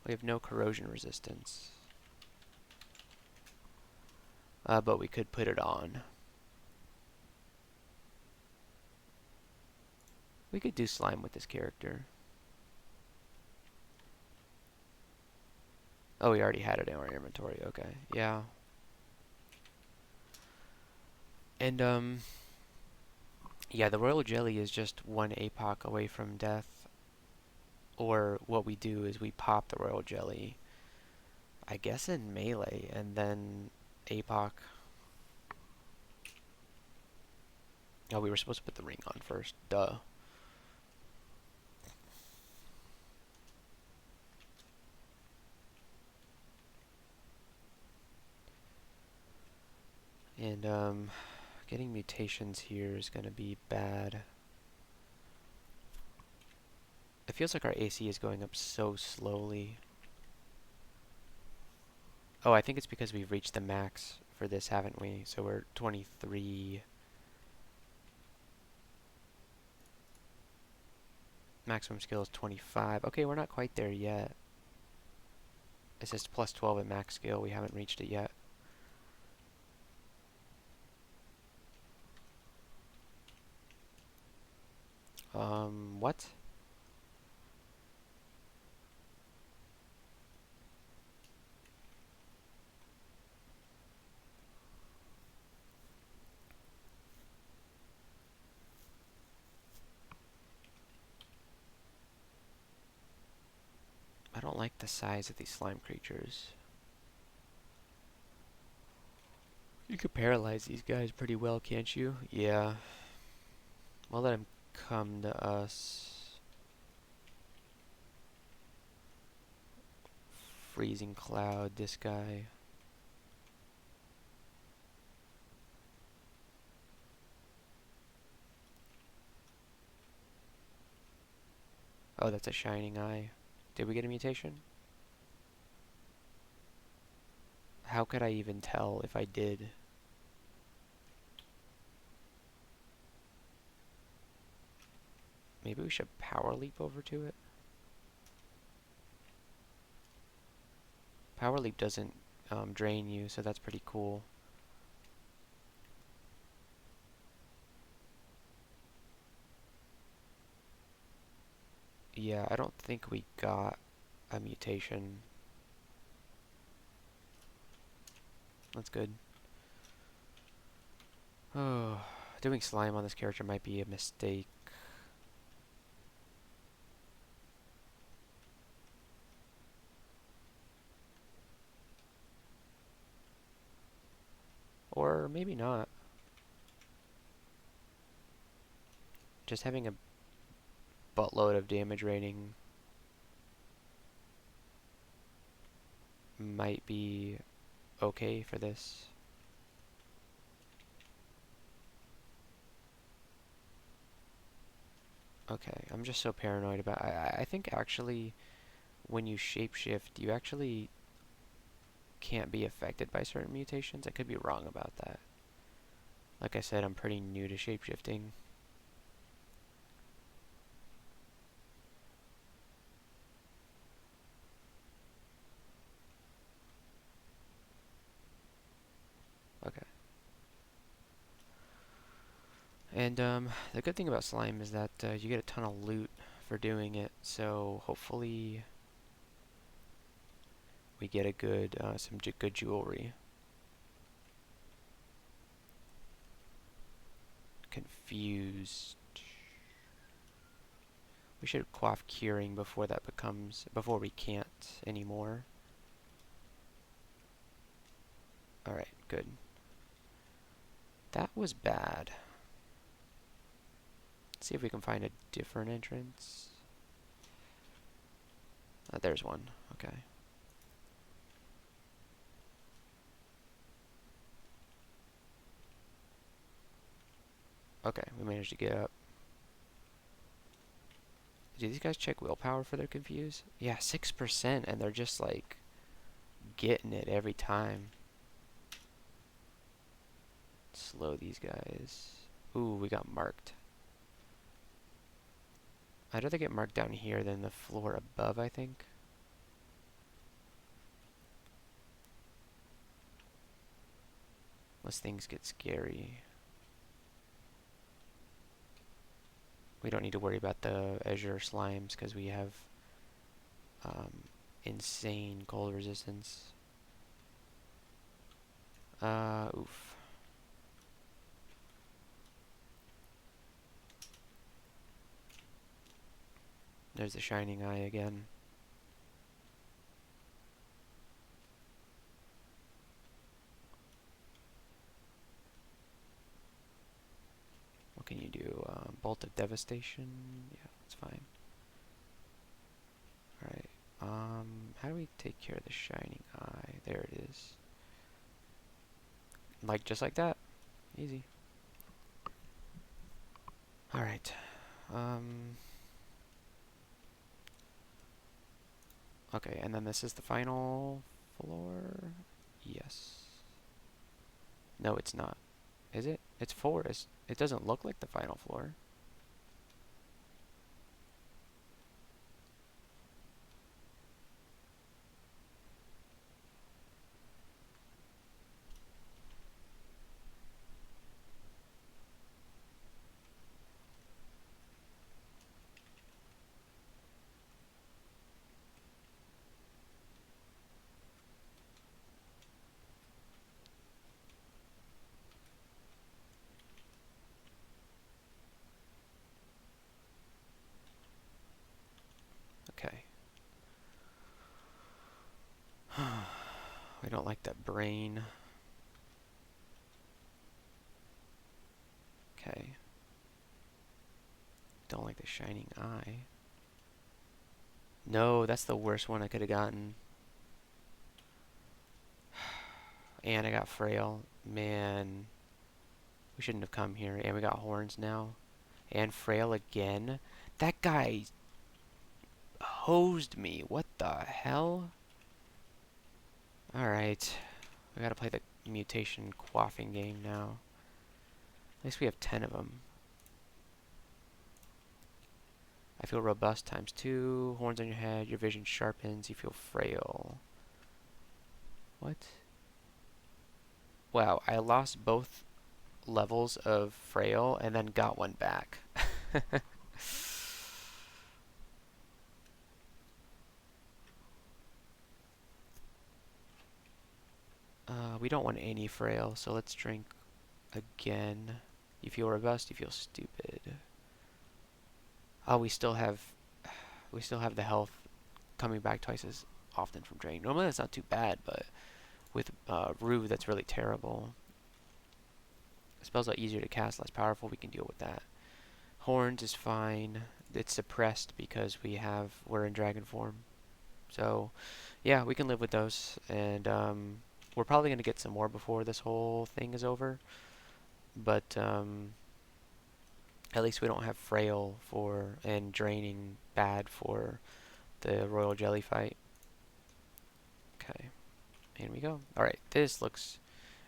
We have no corrosion resistance. But we could put it on. We could do slime with this character. Oh, we already had it in our inventory. Okay. Yeah. And yeah, the royal jelly is just one APOC away from death. Or what we do is we pop the royal jelly, I guess in melee, and then APOC. Oh, we were supposed to put the ring on first. Duh. And getting mutations here is going to be bad. It feels like our AC is going up so slowly. Oh, I think it's because we've reached the max for this, haven't we? So we're 23. Maximum skill is 25. Okay, we're not quite there yet. It says plus 12 at max skill. We haven't reached it yet. What? I don't like the size of these slime creatures. You could paralyze these guys pretty well, can't you? Yeah. We'll let him come to us. Freezing cloud, this guy. Oh, that's a shining eye. Did we get a mutation? How could I even tell if I did? Maybe we should power leap over to it? Power leap doesn't drain you, so that's pretty cool. Yeah, I don't think we got a mutation. That's good. Oh, doing slime on this character might be a mistake. Or maybe not. Just having a buttload of damage rating might be okay for this. Okay, I'm just so paranoid about I think actually when you shapeshift you actually can't be affected by certain mutations. I could be wrong about that. Like I said, I'm pretty new to shapeshifting. Okay. And the good thing about slime is that you get a ton of loot for doing it, so hopefully we get a good some good jewelry. Confused. We should quaff curing before that before we can't anymore. Alright, good. That was bad. Let's see if we can find a different entrance. There's one. Okay. Okay, we managed to get up. Do these guys check willpower for their confuse? Yeah, 6%, and they're just like getting it every time. Slow these guys. Ooh, we got marked. I'd rather get marked down here than the floor above, I think. Unless things get scary. We don't need to worry about the Azure slimes because we have insane cold resistance. Oof. There's the shining eye again. What can you do? Bolt of Devastation? Yeah, that's fine. Alright. How do we take care of the shining eye? There it is. Like, just like that. Easy. Alright. Okay, and then this is the final floor? Yes. No, it's not. Is it? It's forest. It doesn't look like the final floor. Okay. I don't like that brain. Okay. Don't like the shining eye. No, that's the worst one I could have gotten. And I got frail. Man. We shouldn't have come here. And we got horns now. And frail again. That guy hosed me. What the hell? Alright. We gotta play the mutation quaffing game now. At least we have 10 of them. I feel robust ×2. Horns on your head. Your vision sharpens. You feel frail. What? Wow, I lost both levels of frail and then got one back. We don't want any frail, so let's drink again. You feel robust, you feel stupid. Oh, we still have the health coming back twice as often from drain. Normally that's not too bad, but with Rue, that's really terrible. Spells are easier to cast, less powerful. We can deal with that. Horns is fine. It's suppressed because we're in dragon form. So, yeah, we can live with those. And we're probably going to get some more before this whole thing is over. But at least we don't have frail and draining bad for the royal jelly fight. Okay, here we go. Alright, this looks...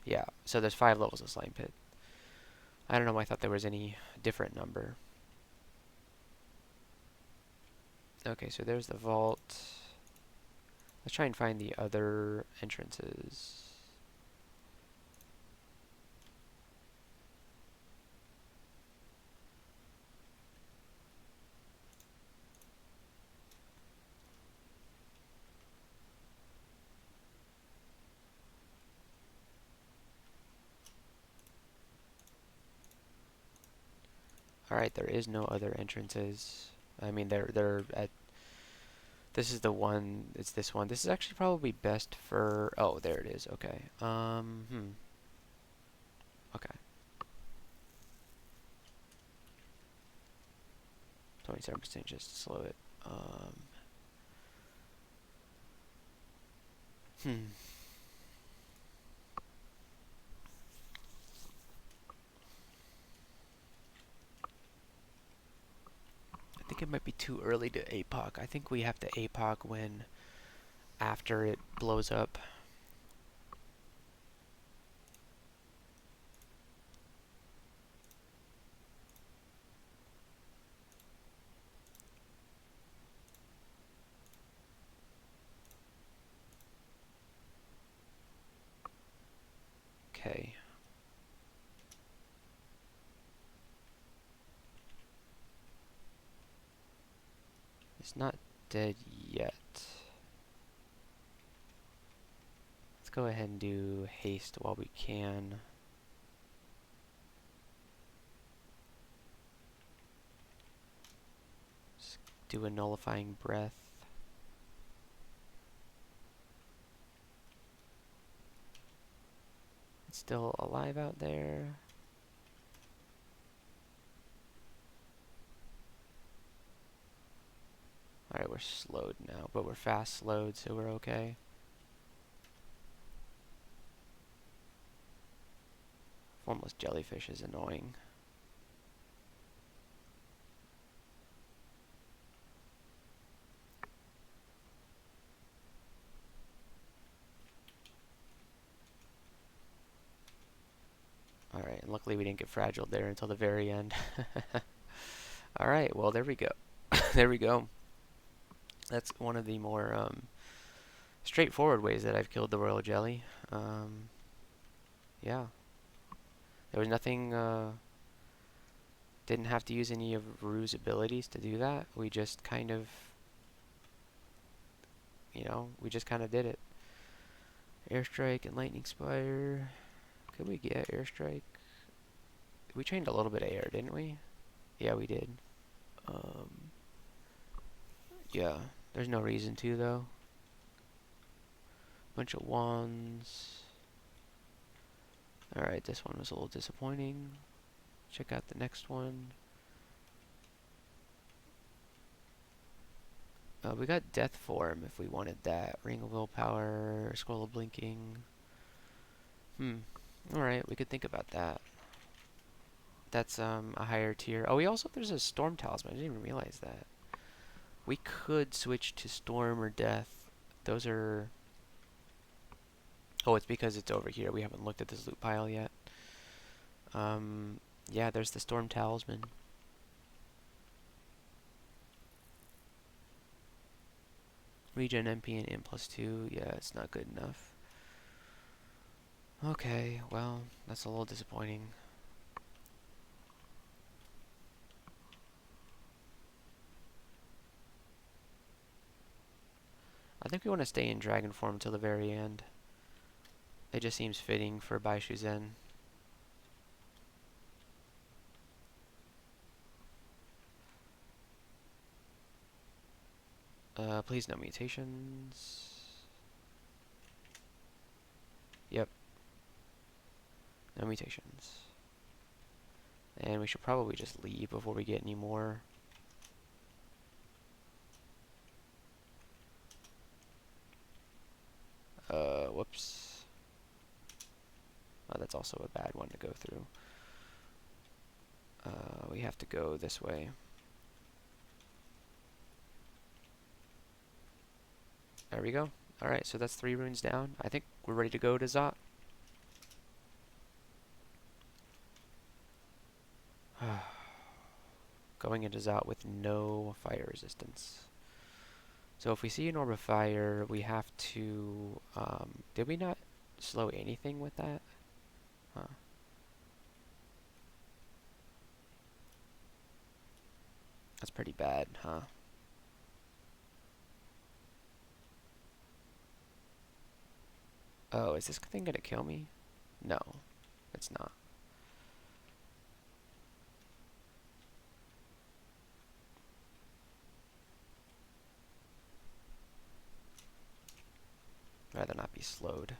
Yeah, so there's 5 levels of Slime Pit. I don't know why I thought there was any different number. Okay, so there's the vault. Let's try and find the other entrances. Alright, there is no other entrances. I mean, they're at... This is the one, it's this one. This is actually probably best for... Oh, there it is, okay. Okay. 27% just to slow it. Hmm. I think it might be too early to APOC. I think we have to APOC when after it blows up. Okay. It's not dead yet. Let's go ahead and do haste while we can. Let's do a nullifying breath. It's still alive out there. Alright, we're slowed now, but we're fast slowed, so we're okay. Formless jellyfish is annoying. Alright, and luckily we didn't get fragile there until the very end. Alright, well there we go. There we go. That's one of the more straightforward ways that I've killed the royal jelly. Yeah. There was nothing, didn't have to use any of Rue's abilities to do that. We just kind of, you know, we just kind of did it. Airstrike and Lightning Spire. Could we get Airstrike? We trained a little bit of air, didn't we? Yeah, we did. Yeah, there's no reason to, though. Bunch of wands. Alright, this one was a little disappointing. Check out the next one. We got Death Form if we wanted that. Ring of Willpower, Scroll of Blinking. Alright, we could think about that. That's a higher tier. Oh, there's a Storm Talisman. I didn't even realize that. We could switch to Storm or Death. Those are... Oh, it's because it's over here. We haven't looked at this loot pile yet. Yeah, there's the Storm Talisman. Regen MP and N+2. Yeah, it's not good enough. Okay, well, that's a little disappointing. I think we want to stay in dragon form till the very end. It just seems fitting for Bai Suzhen. Please no mutations. Yep. No mutations. And we should probably just leave before we get any more. Whoops. Oh, that's also a bad one to go through. We have to go this way. There we go. Alright, so that's 3 runes down. I think we're ready to go to Zot. Going into Zot with no fire resistance. So if we see an orb of fire, we have to... did we not slow anything with that? Huh. That's pretty bad, huh? Oh, is this thing gonna kill me? No, it's not. Rather not be slowed.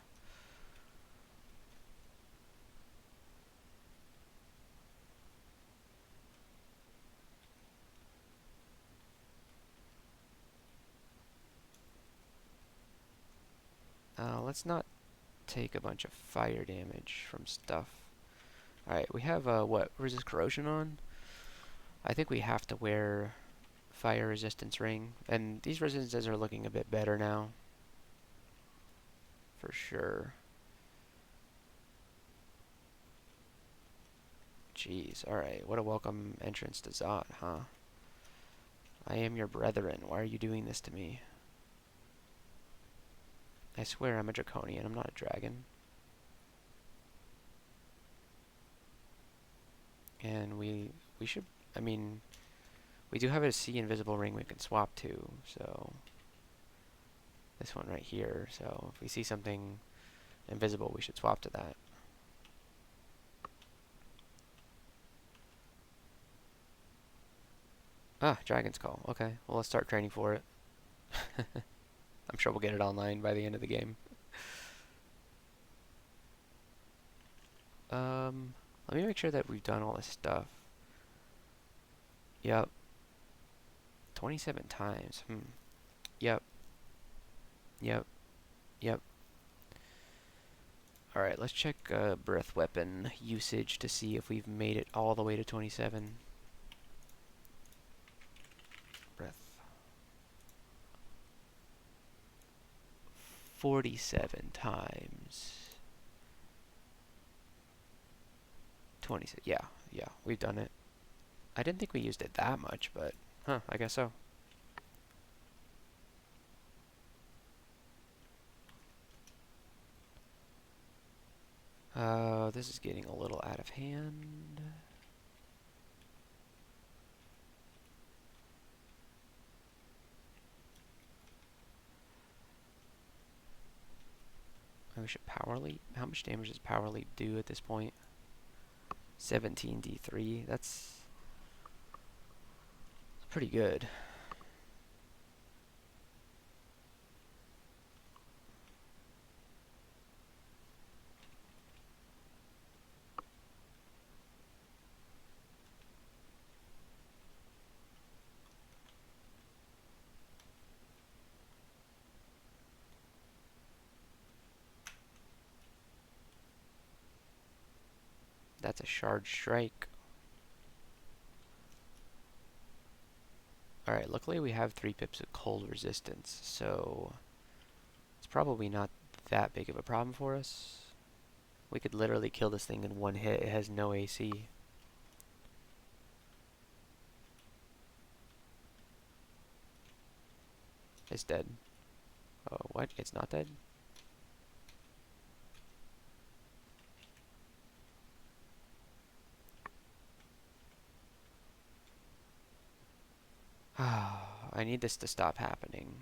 Let's not take a bunch of fire damage from stuff. Alright, we have, what, resist corrosion on? I think we have to wear fire resistance ring. And these resistances are looking a bit better now. For sure. Jeez, alright, what a welcome entrance to Zot, huh? I am your brethren, why are you doing this to me? I swear I'm a draconian, I'm not a dragon. And we should, I mean, we do have a sea invisible ring we can swap to, so... This one right here, so if we see something invisible, we should swap to that. Ah, Dragon's Call. Okay, well let's start training for it. I'm sure we'll get it online by the end of the game. Let me make sure that we've done all this stuff. Yep. 27 times. Yep. Yep. Yep. Alright, let's check breath weapon usage to see if we've made it all the way to 27. Breath. 47 times. 26. Yeah, yeah, we've done it. I didn't think we used it that much, but I guess so. This is getting a little out of hand. We should power leap. How much damage does power leap do at this point? 17d3. That's pretty good. That's a shard strike. Alright, luckily we have 3 pips of cold resistance, so it's probably not that big of a problem for us. We could literally kill this thing in one hit. It has no AC. It's dead. Oh, what? It's not dead? I need this to stop happening.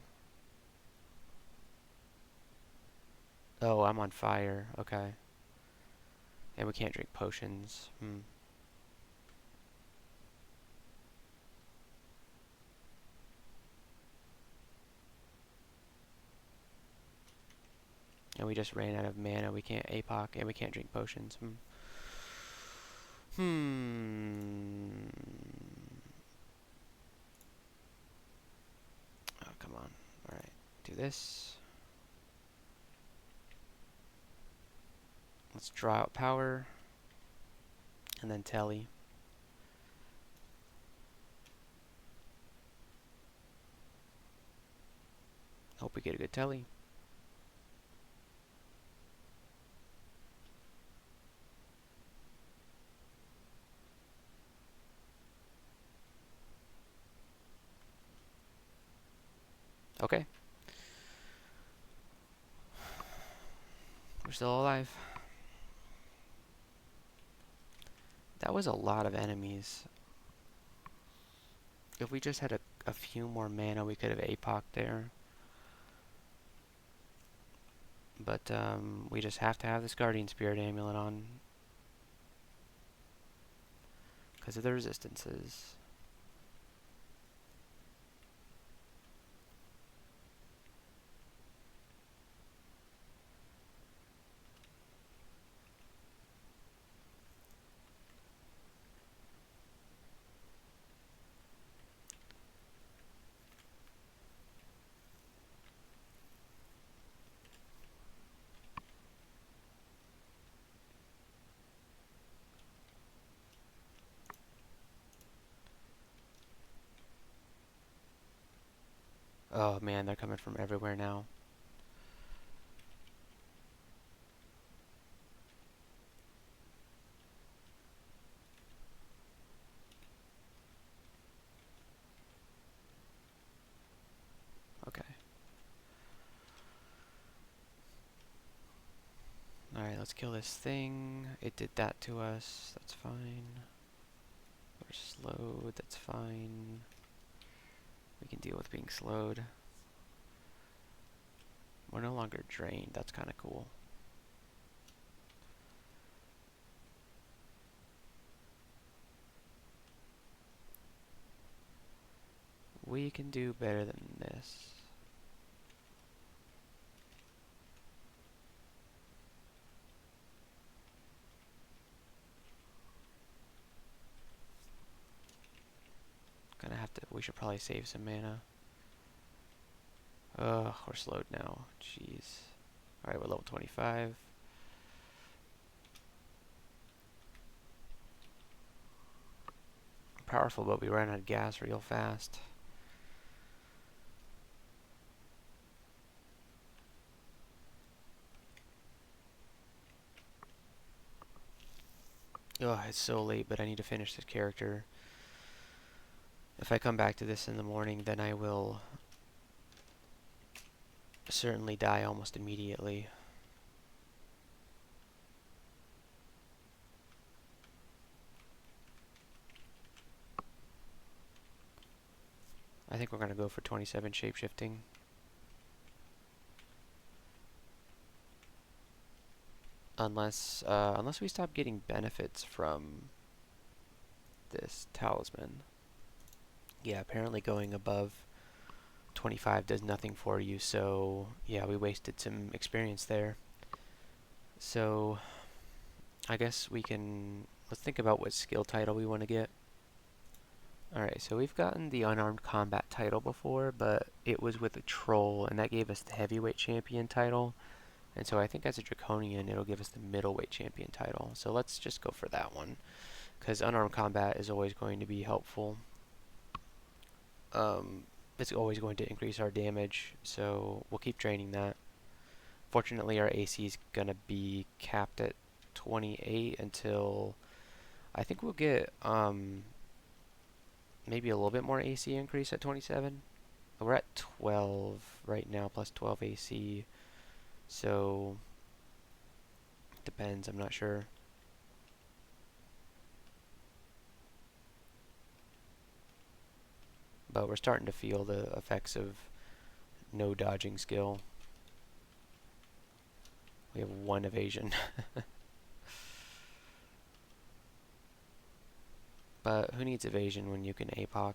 Oh, I'm on fire. Okay. And we can't drink potions. And we just ran out of mana. We can't APOC, and we can't drink potions. Oh, come on. Alright. Do this. Let's draw out power. And then telly. Hope we get a good telly. Okay. We're still alive. That was a lot of enemies. If we just had a few more mana, we could have APOC'd there. But we just have to have this Guardian Spirit Amulet on. Because of the resistances. Oh man, they're coming from everywhere now. Okay. Alright, let's kill this thing. It did that to us. That's fine. We're slowed. That's fine. We can deal with being slowed. We're no longer drained. That's kind of cool. We can do better than this. Gonna have to, we should probably save some mana. Ugh, we're slowed now. Jeez. Alright, we're level 25. Powerful, but we ran out of gas real fast. Ugh, it's so late, but I need to finish this character. If I come back to this in the morning, then I will certainly die almost immediately. I think we're going to go for 27 shapeshifting. Unless we stop getting benefits from this talisman. Yeah, apparently going above 25 does nothing for you, so yeah, we wasted some experience there. So I guess let's think about what skill title we want to get. Alright, so we've gotten the unarmed combat title before, but it was with a troll, and that gave us the heavyweight champion title. And so I think as a draconian, it'll give us the middleweight champion title. So let's just go for that one, because unarmed combat is always going to be helpful. It's always going to increase our damage, so we'll keep training that. Fortunately, our AC is going to be capped at 28 until I think we'll get maybe a little bit more AC increase at 27. We're at 12 right now, plus 12 AC, so depends, I'm not sure. But we're starting to feel the effects of no dodging skill. We have 1 evasion. But who needs evasion when you can APOC?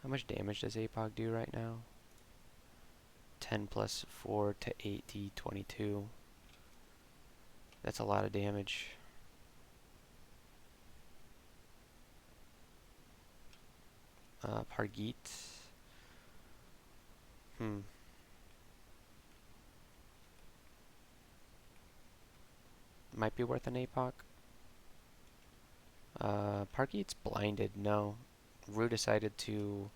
How much damage does APOC do right now? 10 plus 4 to 8 D22. That's a lot of damage. Pargit. Might be worth an APOC. Pargit's blinded. No. Rue decided to...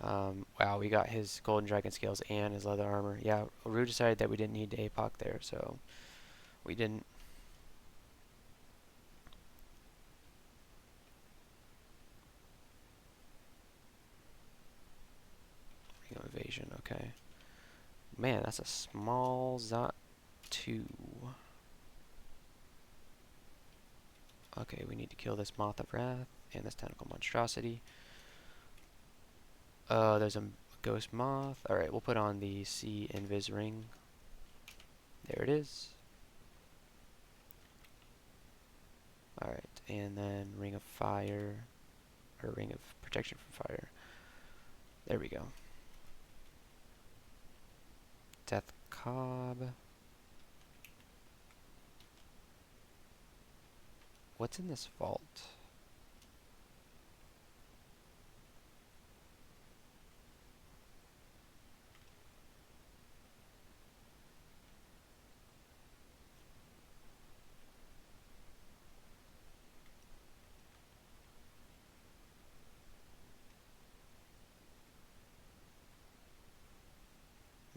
wow, we got his golden dragon scales and his leather armor. Yeah, Rue decided that we didn't need to APOC there, so we didn't. Evasion, okay. Man, that's a small Zot 2. Okay, we need to kill this Moth of Wrath and this Tentacle Monstrosity. There's a Ghost Moth. Alright, we'll put on the Sea Invis Ring. There it is. Alright, and then Ring of Fire, or Ring of Protection from Fire. There we go. Death Cob. What's in this vault?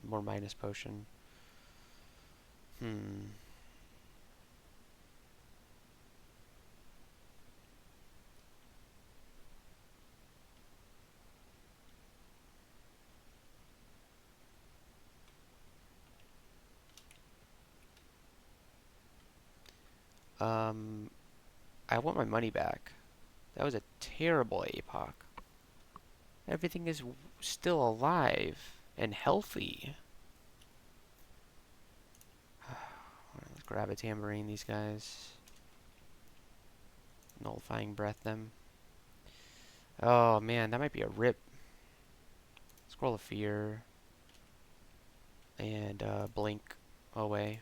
More minus potion. I want my money back. That was a terrible APOC. Everything is still alive and healthy. Let's grab a tambourine these guys. Nullifying breath them. Oh man, that might be a rip. Scroll of fear. And blink away.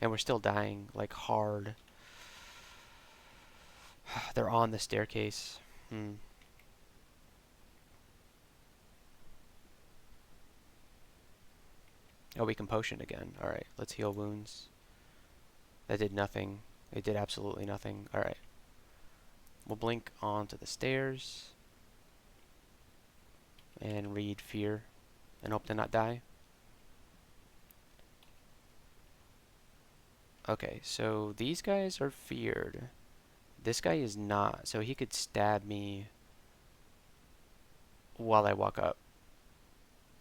And we're still dying, like hard. They're on the staircase. Oh, we can potion again. Alright, let's heal wounds. That did nothing. It did absolutely nothing. Alright. We'll blink onto the stairs. And read fear. And hope to not die. Okay, so these guys are feared. This guy is not, so he could stab me while I walk up.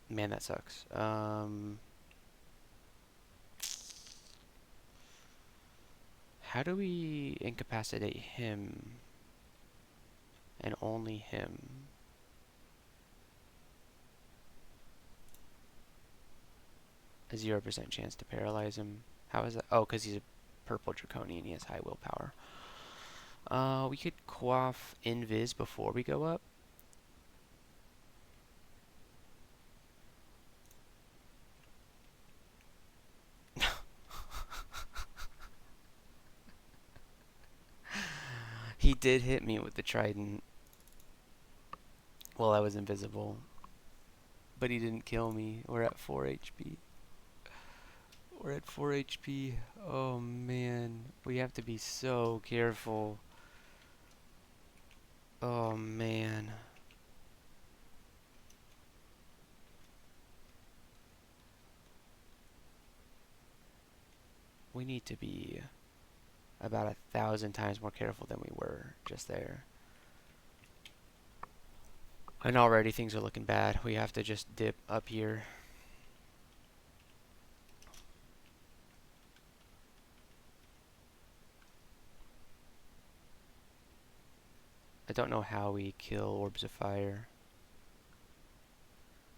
Man, that sucks. How do we incapacitate him? And only him? A 0% chance to paralyze him. How is that? Oh, because he's a purple draconian. He has high willpower. We could quaff invis before we go up. He did hit me with the trident while I was invisible. But he didn't kill me. We're at 4 HP. We're at 4 HP. Oh man. We have to be so careful. Oh man. We need to be about 1,000 times more careful than we were just there. And already things are looking bad. We have to just dip up here. I don't know how we kill orbs of fire.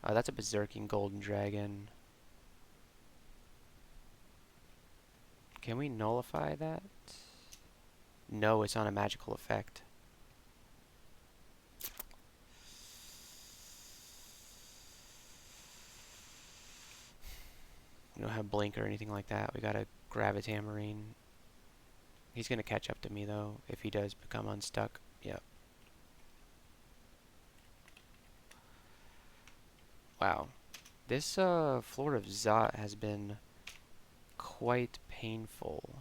That's a berserking golden dragon. Can we nullify that? No, it's on a magical effect. We don't have blink or anything like that. We gotta grab a tambourine. He's gonna catch up to me though, if he does become unstuck. Yep. Wow. This floor of Zot has been quite painful.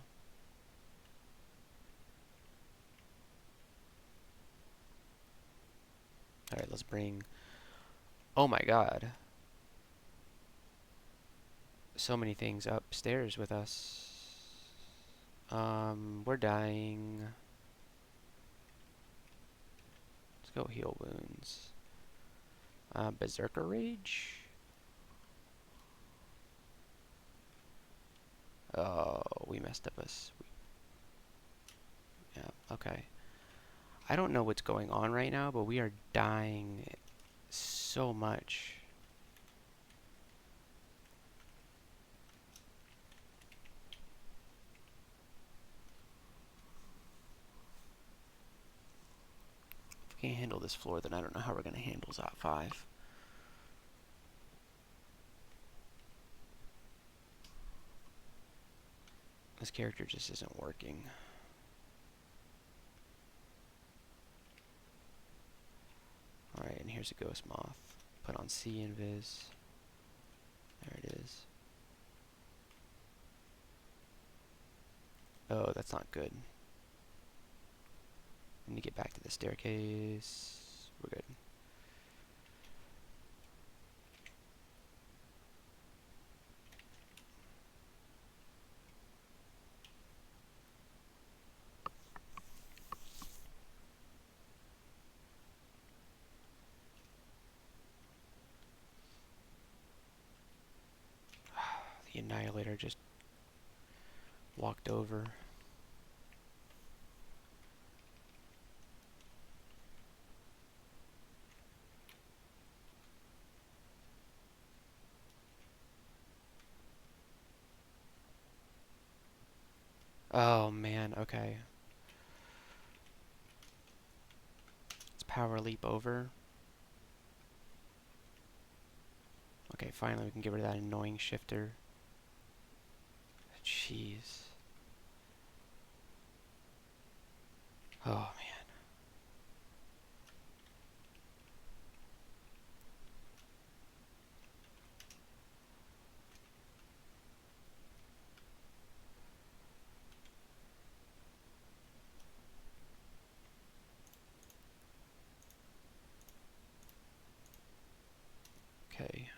Alright, let's bring... Oh my god. So many things upstairs with us. We're dying. Let's go heal wounds. Berserker Rage? Oh, we messed up us. Yeah, okay. I don't know what's going on right now, but we are dying so much. If we can't handle this floor, then I don't know how we're going to handle Zot 5. This character just isn't working. Alright, and here's a ghost moth. Put on C invis. There it is. Oh, that's not good. Need to get back to the staircase. We're good. The Annihilator just walked over. Oh man, okay. Let's power leap over. Okay, finally we can get rid of that annoying shifter. Jeez. Oh man. Okay.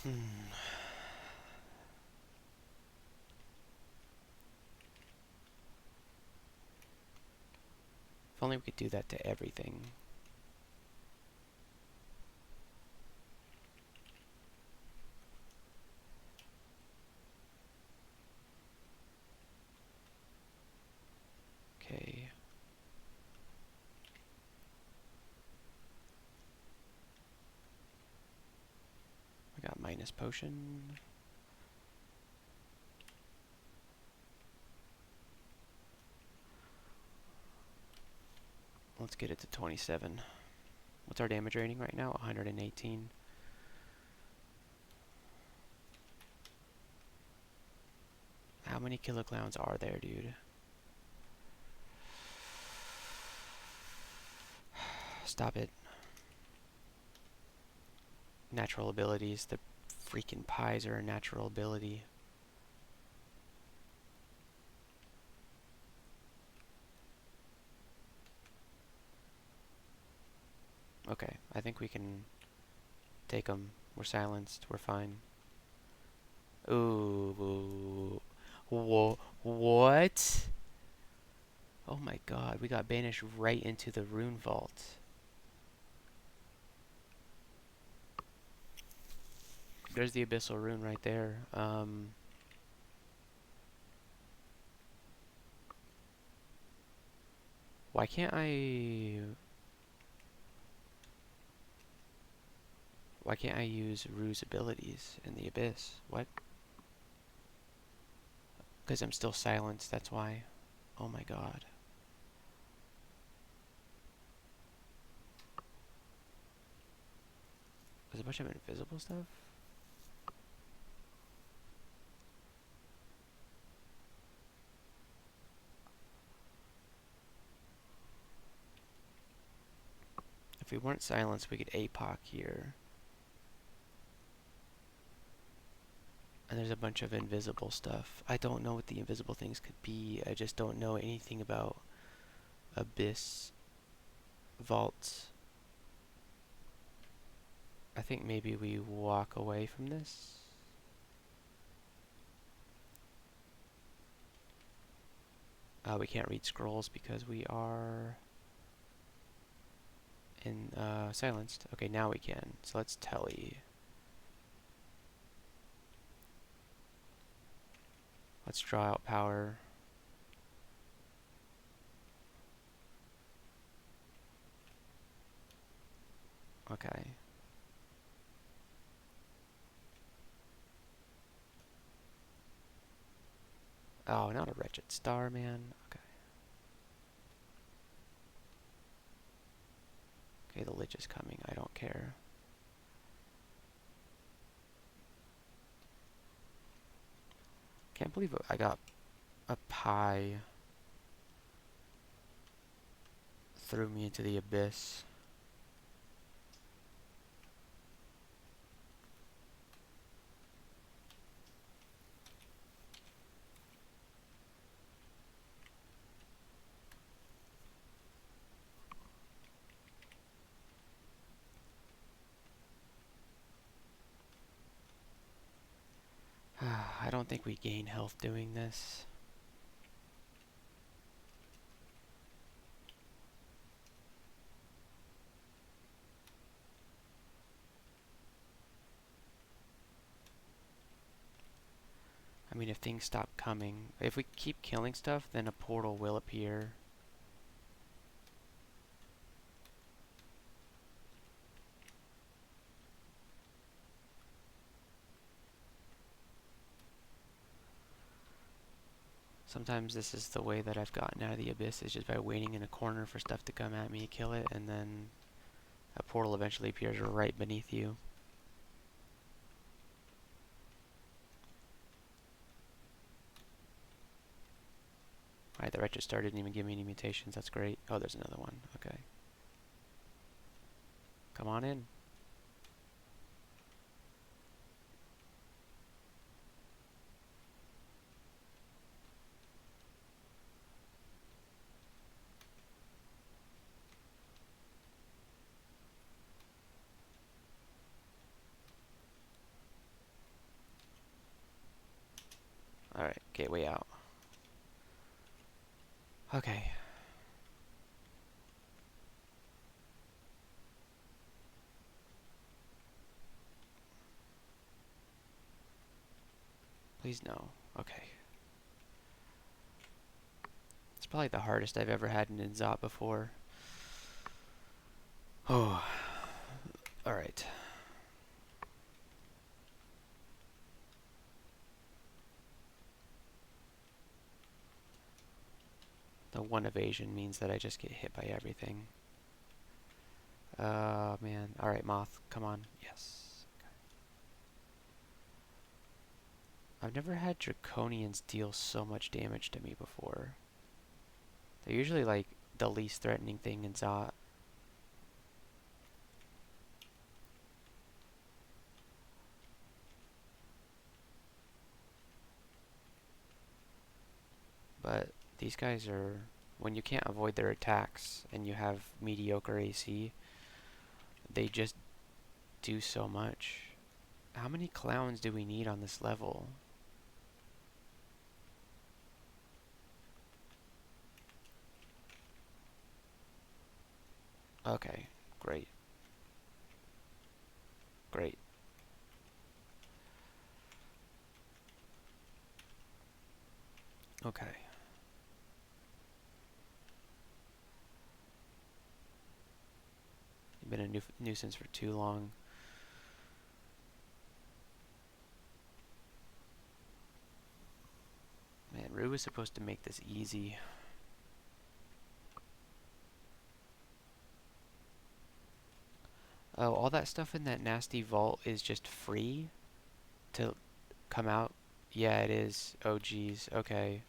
Hmm. If only we could do that to everything. Okay. We got minus potion. Let's get it to 27. What's our damage rating right now? 118. How many killer clowns are there, dude? Stop it. Natural abilities. The freaking pies are a natural ability. Okay, I think we can take them. We're silenced. We're fine. Ooh. What? Oh my god, we got banished right into the rune vault. There's the abyssal rune right there. Why can't I... Why can't I use Rue's abilities in the abyss? What? Because I'm still silenced, that's why. Oh my god. There's a bunch of invisible stuff? If we weren't silenced, we could APOC here. And there's a bunch of invisible stuff. I don't know what the invisible things could be. I just don't know anything about abyss vaults. I think maybe we walk away from this. We can't read scrolls because we are in silenced. Okay, now we can. So let's telly. Let's draw out power. Okay. Oh, not a wretched star, man. Okay. Okay, the lich is coming. I don't care. Can't believe I got a pie threw me into the abyss. I don't think we gain health doing this. I mean, if things stop coming, if we keep killing stuff, then a portal will appear. Sometimes this is the way that I've gotten out of the abyss, is just by waiting in a corner for stuff to come at me, kill it, and then a portal eventually appears right beneath you. Alright, the wretched star didn't even give me any mutations, that's great. Oh, there's another one, okay. Come on in. Alright, gateway out. Okay. Please no. Okay. It's probably the hardest I've ever had in Inzot before. Oh. Alright. The one evasion means that I just get hit by everything. Man. Alright, Moth. Come on. Yes. Okay. I've never had Draconians deal so much damage to me before. They're usually like the least threatening thing in Zot. But these guys are, when you can't avoid their attacks and you have mediocre AC, they just do so much. How many clowns do we need on this level? Okay, great. Great. Okay. You've been a nuisance for too long. Man, Rue was supposed to make this easy. Oh, all that stuff in that nasty vault is just free to come out? Yeah, it is. Oh, geez. Okay.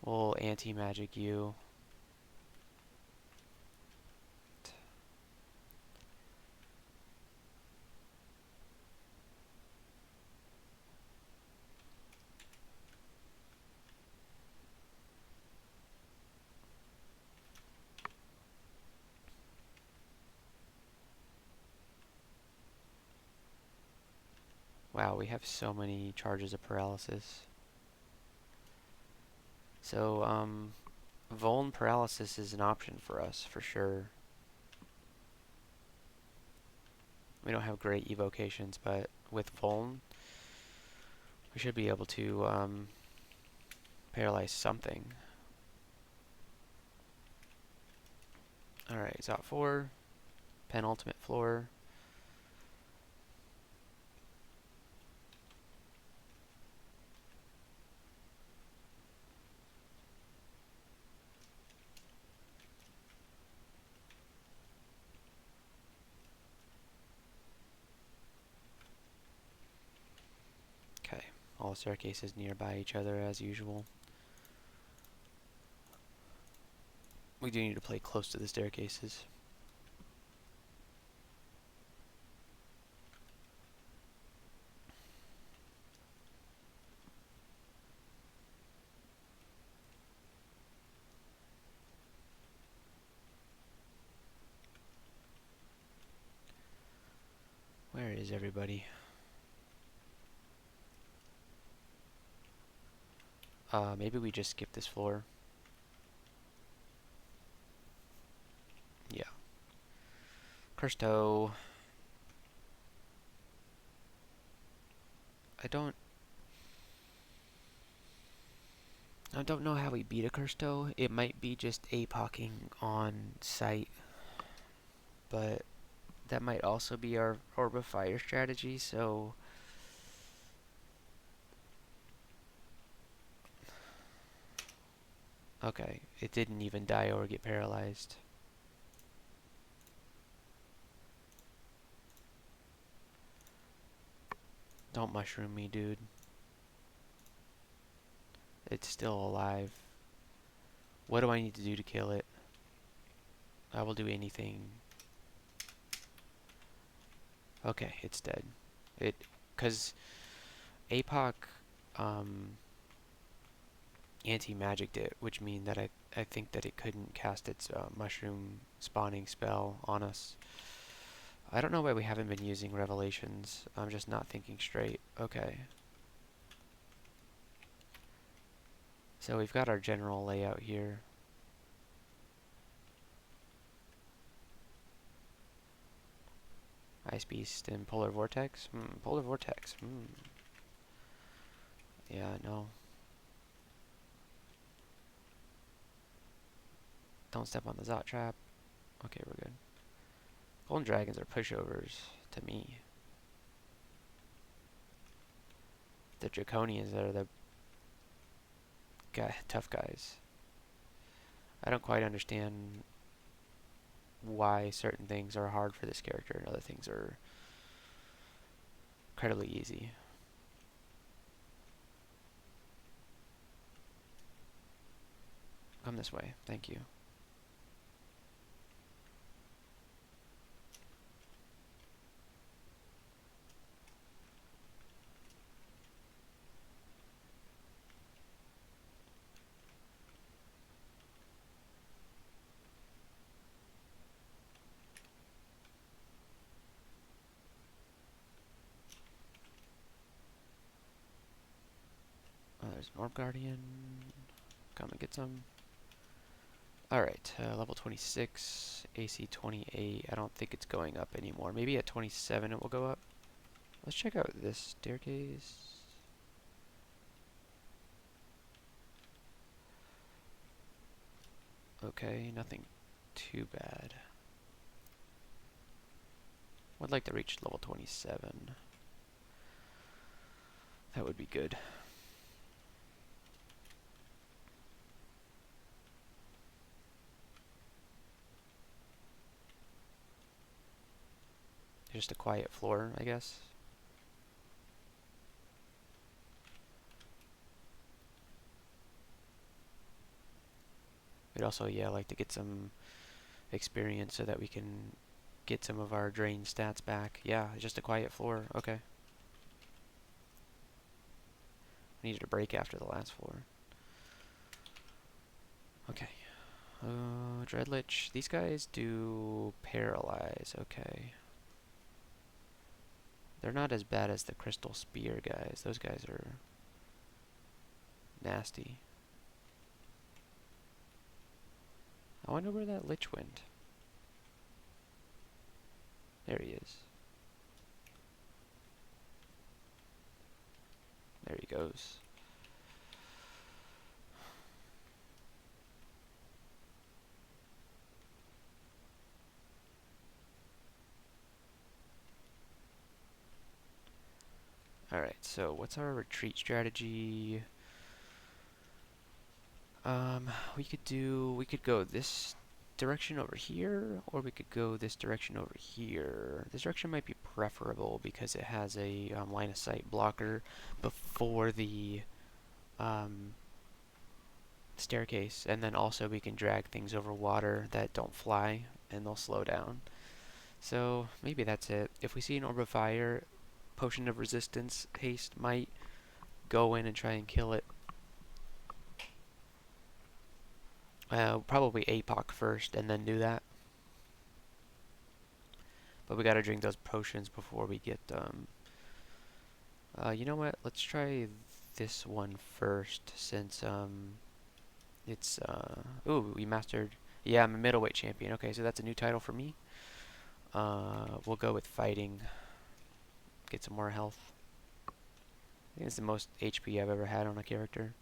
We'll anti-magic you. Wow, we have so many charges of paralysis. So, Vuln paralysis is an option for us, for sure. We don't have great evocations, but with Vuln, we should be able to, paralyze something. Alright, Zot 4, penultimate floor. Okay, all staircases nearby each other as usual. We do need to play close to the staircases. Where is everybody? Maybe we just skip this floor. Yeah. Cursed Toe. I don't know how we beat a Cursed Toe. It might be just APOCing on site, but that might also be our Orb of Fire strategy, so Okay, it didn't even die or get paralyzed. Don't mushroom me, dude. It's still alive. What do I need to do to kill it? I will do anything. Okay, it's dead. Because APOC anti-magicked it, which means that I think that it couldn't cast its mushroom spawning spell on us. I don't know why we haven't been using revelations. I'm just not thinking straight. Okay. So we've got our general layout here. Ice Beast and Polar Vortex? Polar Vortex. Yeah, no. Don't step on the Zot Trap. Okay, we're good. Golden Dragons are pushovers to me. The Draconians are the tough guys. I don't quite understand why certain things are hard for this character and other things are incredibly easy. Come this way. Thank you. Oh, there's an Orb Guardian. Come and get some. Alright, level 26, AC 28. I don't think it's going up anymore. Maybe at 27 it will go up. Let's check out this staircase. Okay, nothing too bad. Would like to reach level 27. That would be good. Just a quiet floor, I guess. We'd also, yeah, like to get some experience so that we can get some of our drain stats back. Yeah, just a quiet floor. Okay. Needed a break after the last floor. Okay. Dreadlich. These guys do paralyze. Okay. They're not as bad as the Crystal Spear guys. Those guys are nasty. I wonder where that Lich went. There he is. There he goes. Alright, so what's our retreat strategy? We could go this direction over here, or we could go this direction over here. This direction might be preferable because it has a line of sight blocker before the staircase, and then also we can drag things over water that don't fly and they'll slow down. So maybe that's it. If we see an orb of fire, Potion of Resistance, Haste might go in and try and kill it. Probably APOC first and then do that. But we gotta drink those potions before we get you know what? Let's try this one first since it's ooh, we mastered. Yeah, I'm a middleweight champion. Okay, so that's a new title for me. We'll go with fighting. Get some more health. I think it's the most HP I've ever had on a character.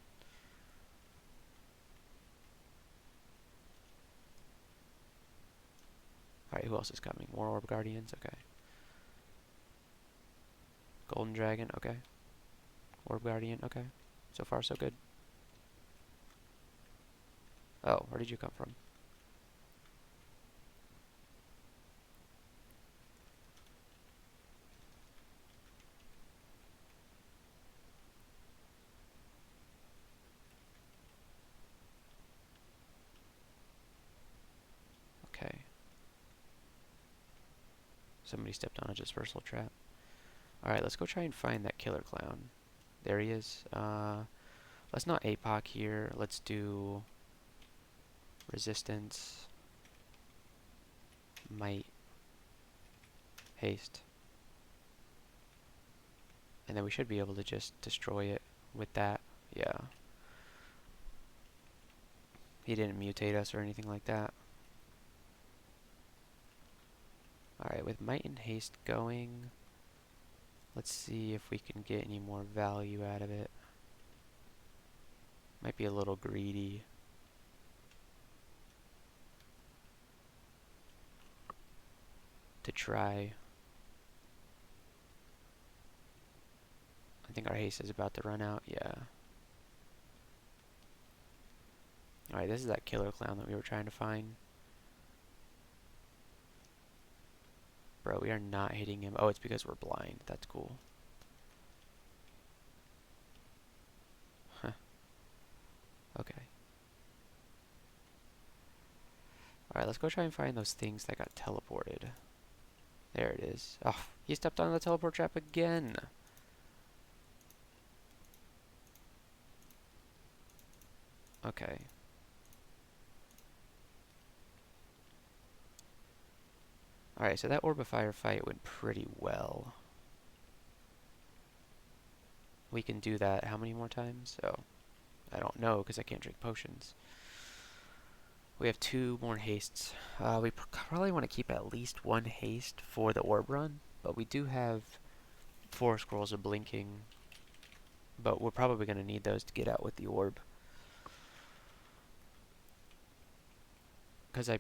Alright, who else is coming? More Orb Guardians? Okay. Golden Dragon? Okay. Orb Guardian? Okay. So far, so good. Oh, where did you come from? Okay. Somebody stepped on a dispersal trap. Alright, let's go try and find that killer clown. There he is. Let's not APOC here. Let's do resistance, might, haste. And then we should be able to just destroy it with that. Yeah. He didn't mutate us or anything like that. Alright, with might and haste going, let's see if we can get any more value out of it. Might be a little greedy. To try. I think our haste is about to run out, yeah. Alright, this is that killer clown that we were trying to find. Bro, we are not hitting him. Oh, it's because we're blind. That's cool. Huh. Okay. Alright, let's go try and find those things that got teleported. There it is. Oh, he stepped on the teleport trap again. Okay. Alright, so that orb of fire fight went pretty well. We can do that how many more times? Oh, I don't know because I can't drink potions. We have 2 more hastes. We probably want to keep at least 1 haste for the orb run, but we do have 4 scrolls of blinking, but we're probably going to need those to get out with the orb. Because I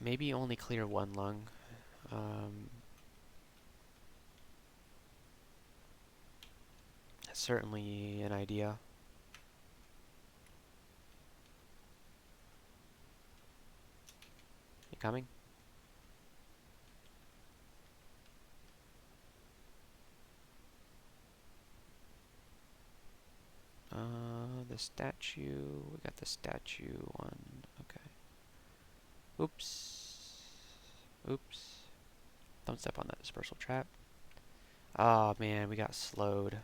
maybe only clear 1 lung. That's certainly an idea. You coming? The statue. We got the statue one. Okay. Oops. Oops. Don't step on that dispersal trap. Oh man, we got slowed.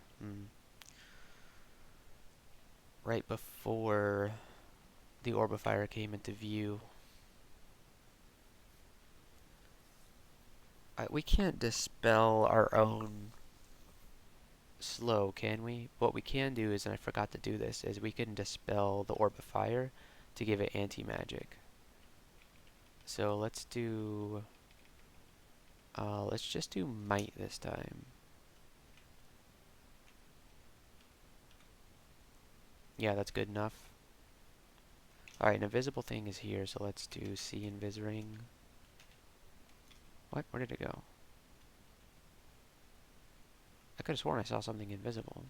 Right before the orb of fire came into view. We can't dispel our own slow, can we? What we can do is, and I forgot to do this, is we can dispel the orb of fire to give it anti-magic. So let's do... let's just do might this time. Yeah, that's good enough. Alright, an invisible thing is here, so let's do see invis ring. What? Where did it go? I could have sworn I saw something invisible.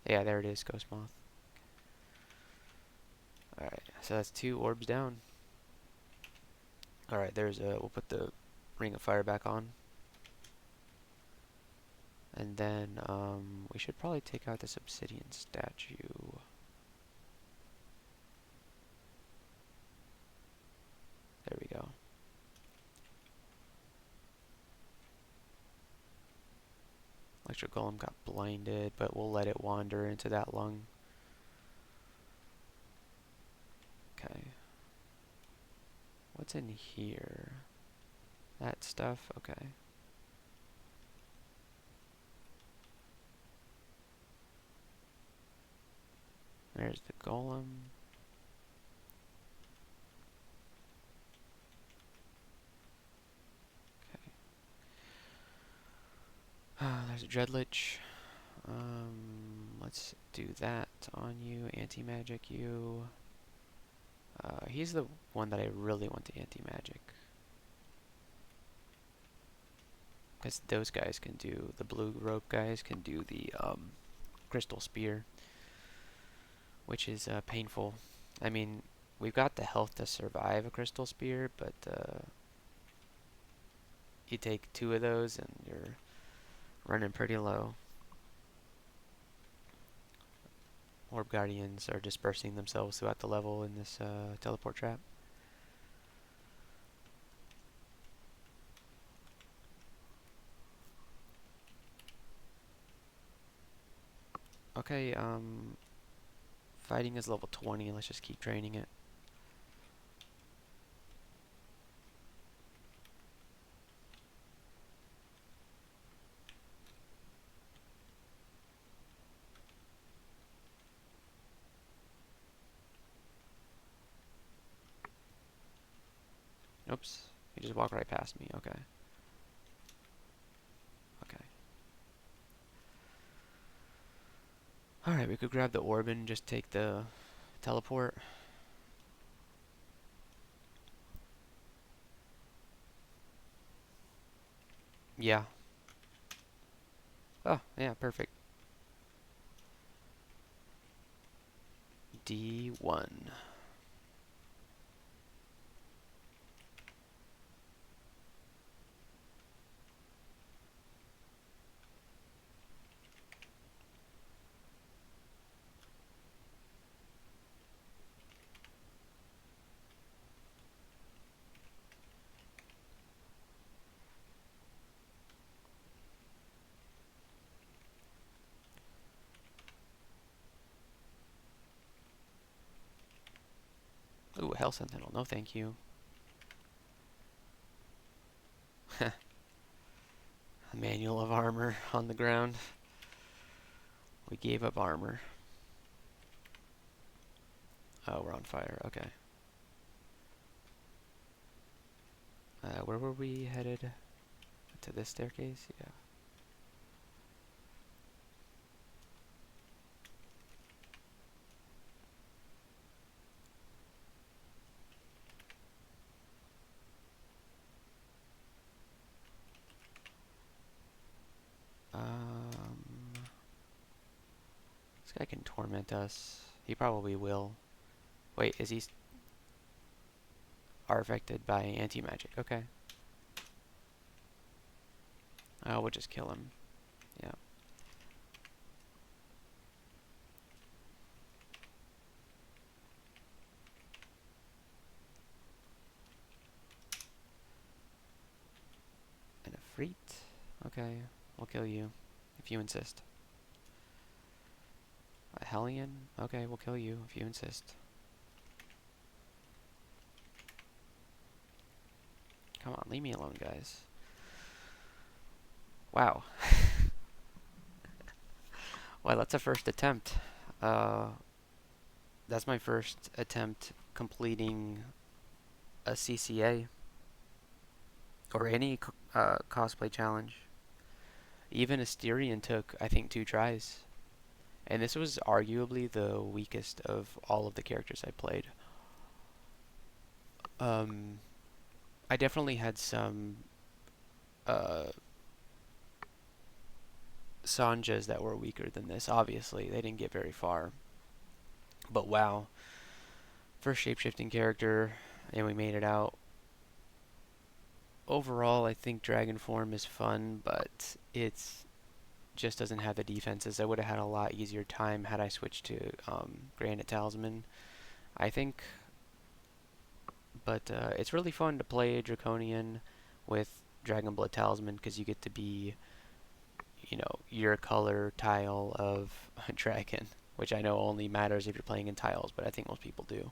Yeah, there it is, Ghost Moth. Alright, so that's 2 orbs down. Alright, there's a... we'll put the ring of fire back on. And then, we should probably take out this obsidian statue. There we go. Electric Golem got blinded, but we'll let it wander into that lung. Okay. What's in here? That stuff? Okay. There's the golem. Okay. There's a Dreadlich. Let's do that on you. Anti-magic you. He's the one that I really want to anti-magic. Because those guys can do, the blue rope guys can do the crystal spear, which is painful. I mean, we've got the health to survive a crystal spear, but you take 2 of those and you're running pretty low. Orb Guardians are dispersing themselves throughout the level in this teleport trap. Okay, fighting is level 20. Let's just keep draining it. Oops, you just walk right past me. Okay. Okay. Alright, we could grab the orb and just take the teleport. Yeah. Oh, yeah, perfect. D1. Ooh, Hell Sentinel. No, thank you. A manual of armor on the ground. We gave up armor. Oh, we're on fire. Okay. Where were we headed? To this staircase? Yeah. This guy can torment us. He probably will. Wait, is he are affected by anti-magic? Okay. We'll just kill him. Yeah. And a freet. Okay, we'll kill you if you insist. A Hellion? Okay, we'll kill you if you insist. Come on, leave me alone, guys. Wow. Well, that's a first attempt. Uh, that's my first attempt completing a CCA or any cosplay challenge. Even Asterion took, I think, 2 tries. And this was arguably the weakest of all of the characters I played. I definitely had some Sanjas that were weaker than this. Obviously, they didn't get very far. But wow. First shapeshifting character, and we made it out. Overall, I think Dragon Form is fun, but it's just doesn't have the defenses. I would have had a lot easier time had I switched to Granite Talisman, I think. But it's really fun to play Draconian with Dragon Blood Talisman because you get to be, you know, your color tile of a dragon, which I know only matters if you're playing in tiles, but I think most people do.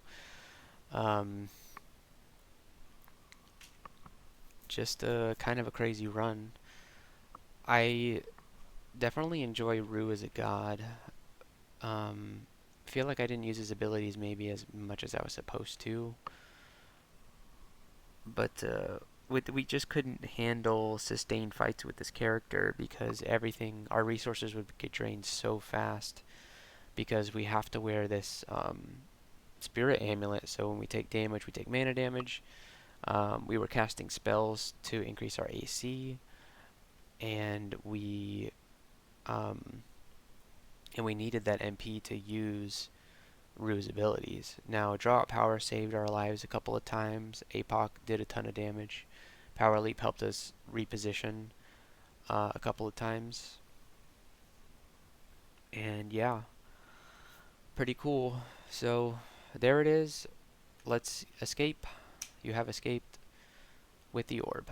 Just a kind of a crazy run. I definitely enjoy Rue as a god. Feel like I didn't use his abilities maybe as much as I was supposed to, but we just couldn't handle sustained fights with this character because everything, our resources would get drained so fast because we have to wear this spirit amulet. So when we take damage, we take mana damage. We were casting spells to increase our AC, and we needed that MP to use Rue's abilities. Now, Draw Out Power saved our lives a couple of times. APOC did a ton of damage. Power Leap helped us reposition a couple of times. And yeah, pretty cool. So there it is. Let's escape. You have escaped with the orb.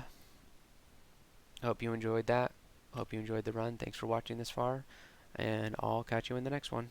Hope you enjoyed that. Hope you enjoyed the run. Thanks for watching this far. And I'll catch you in the next one.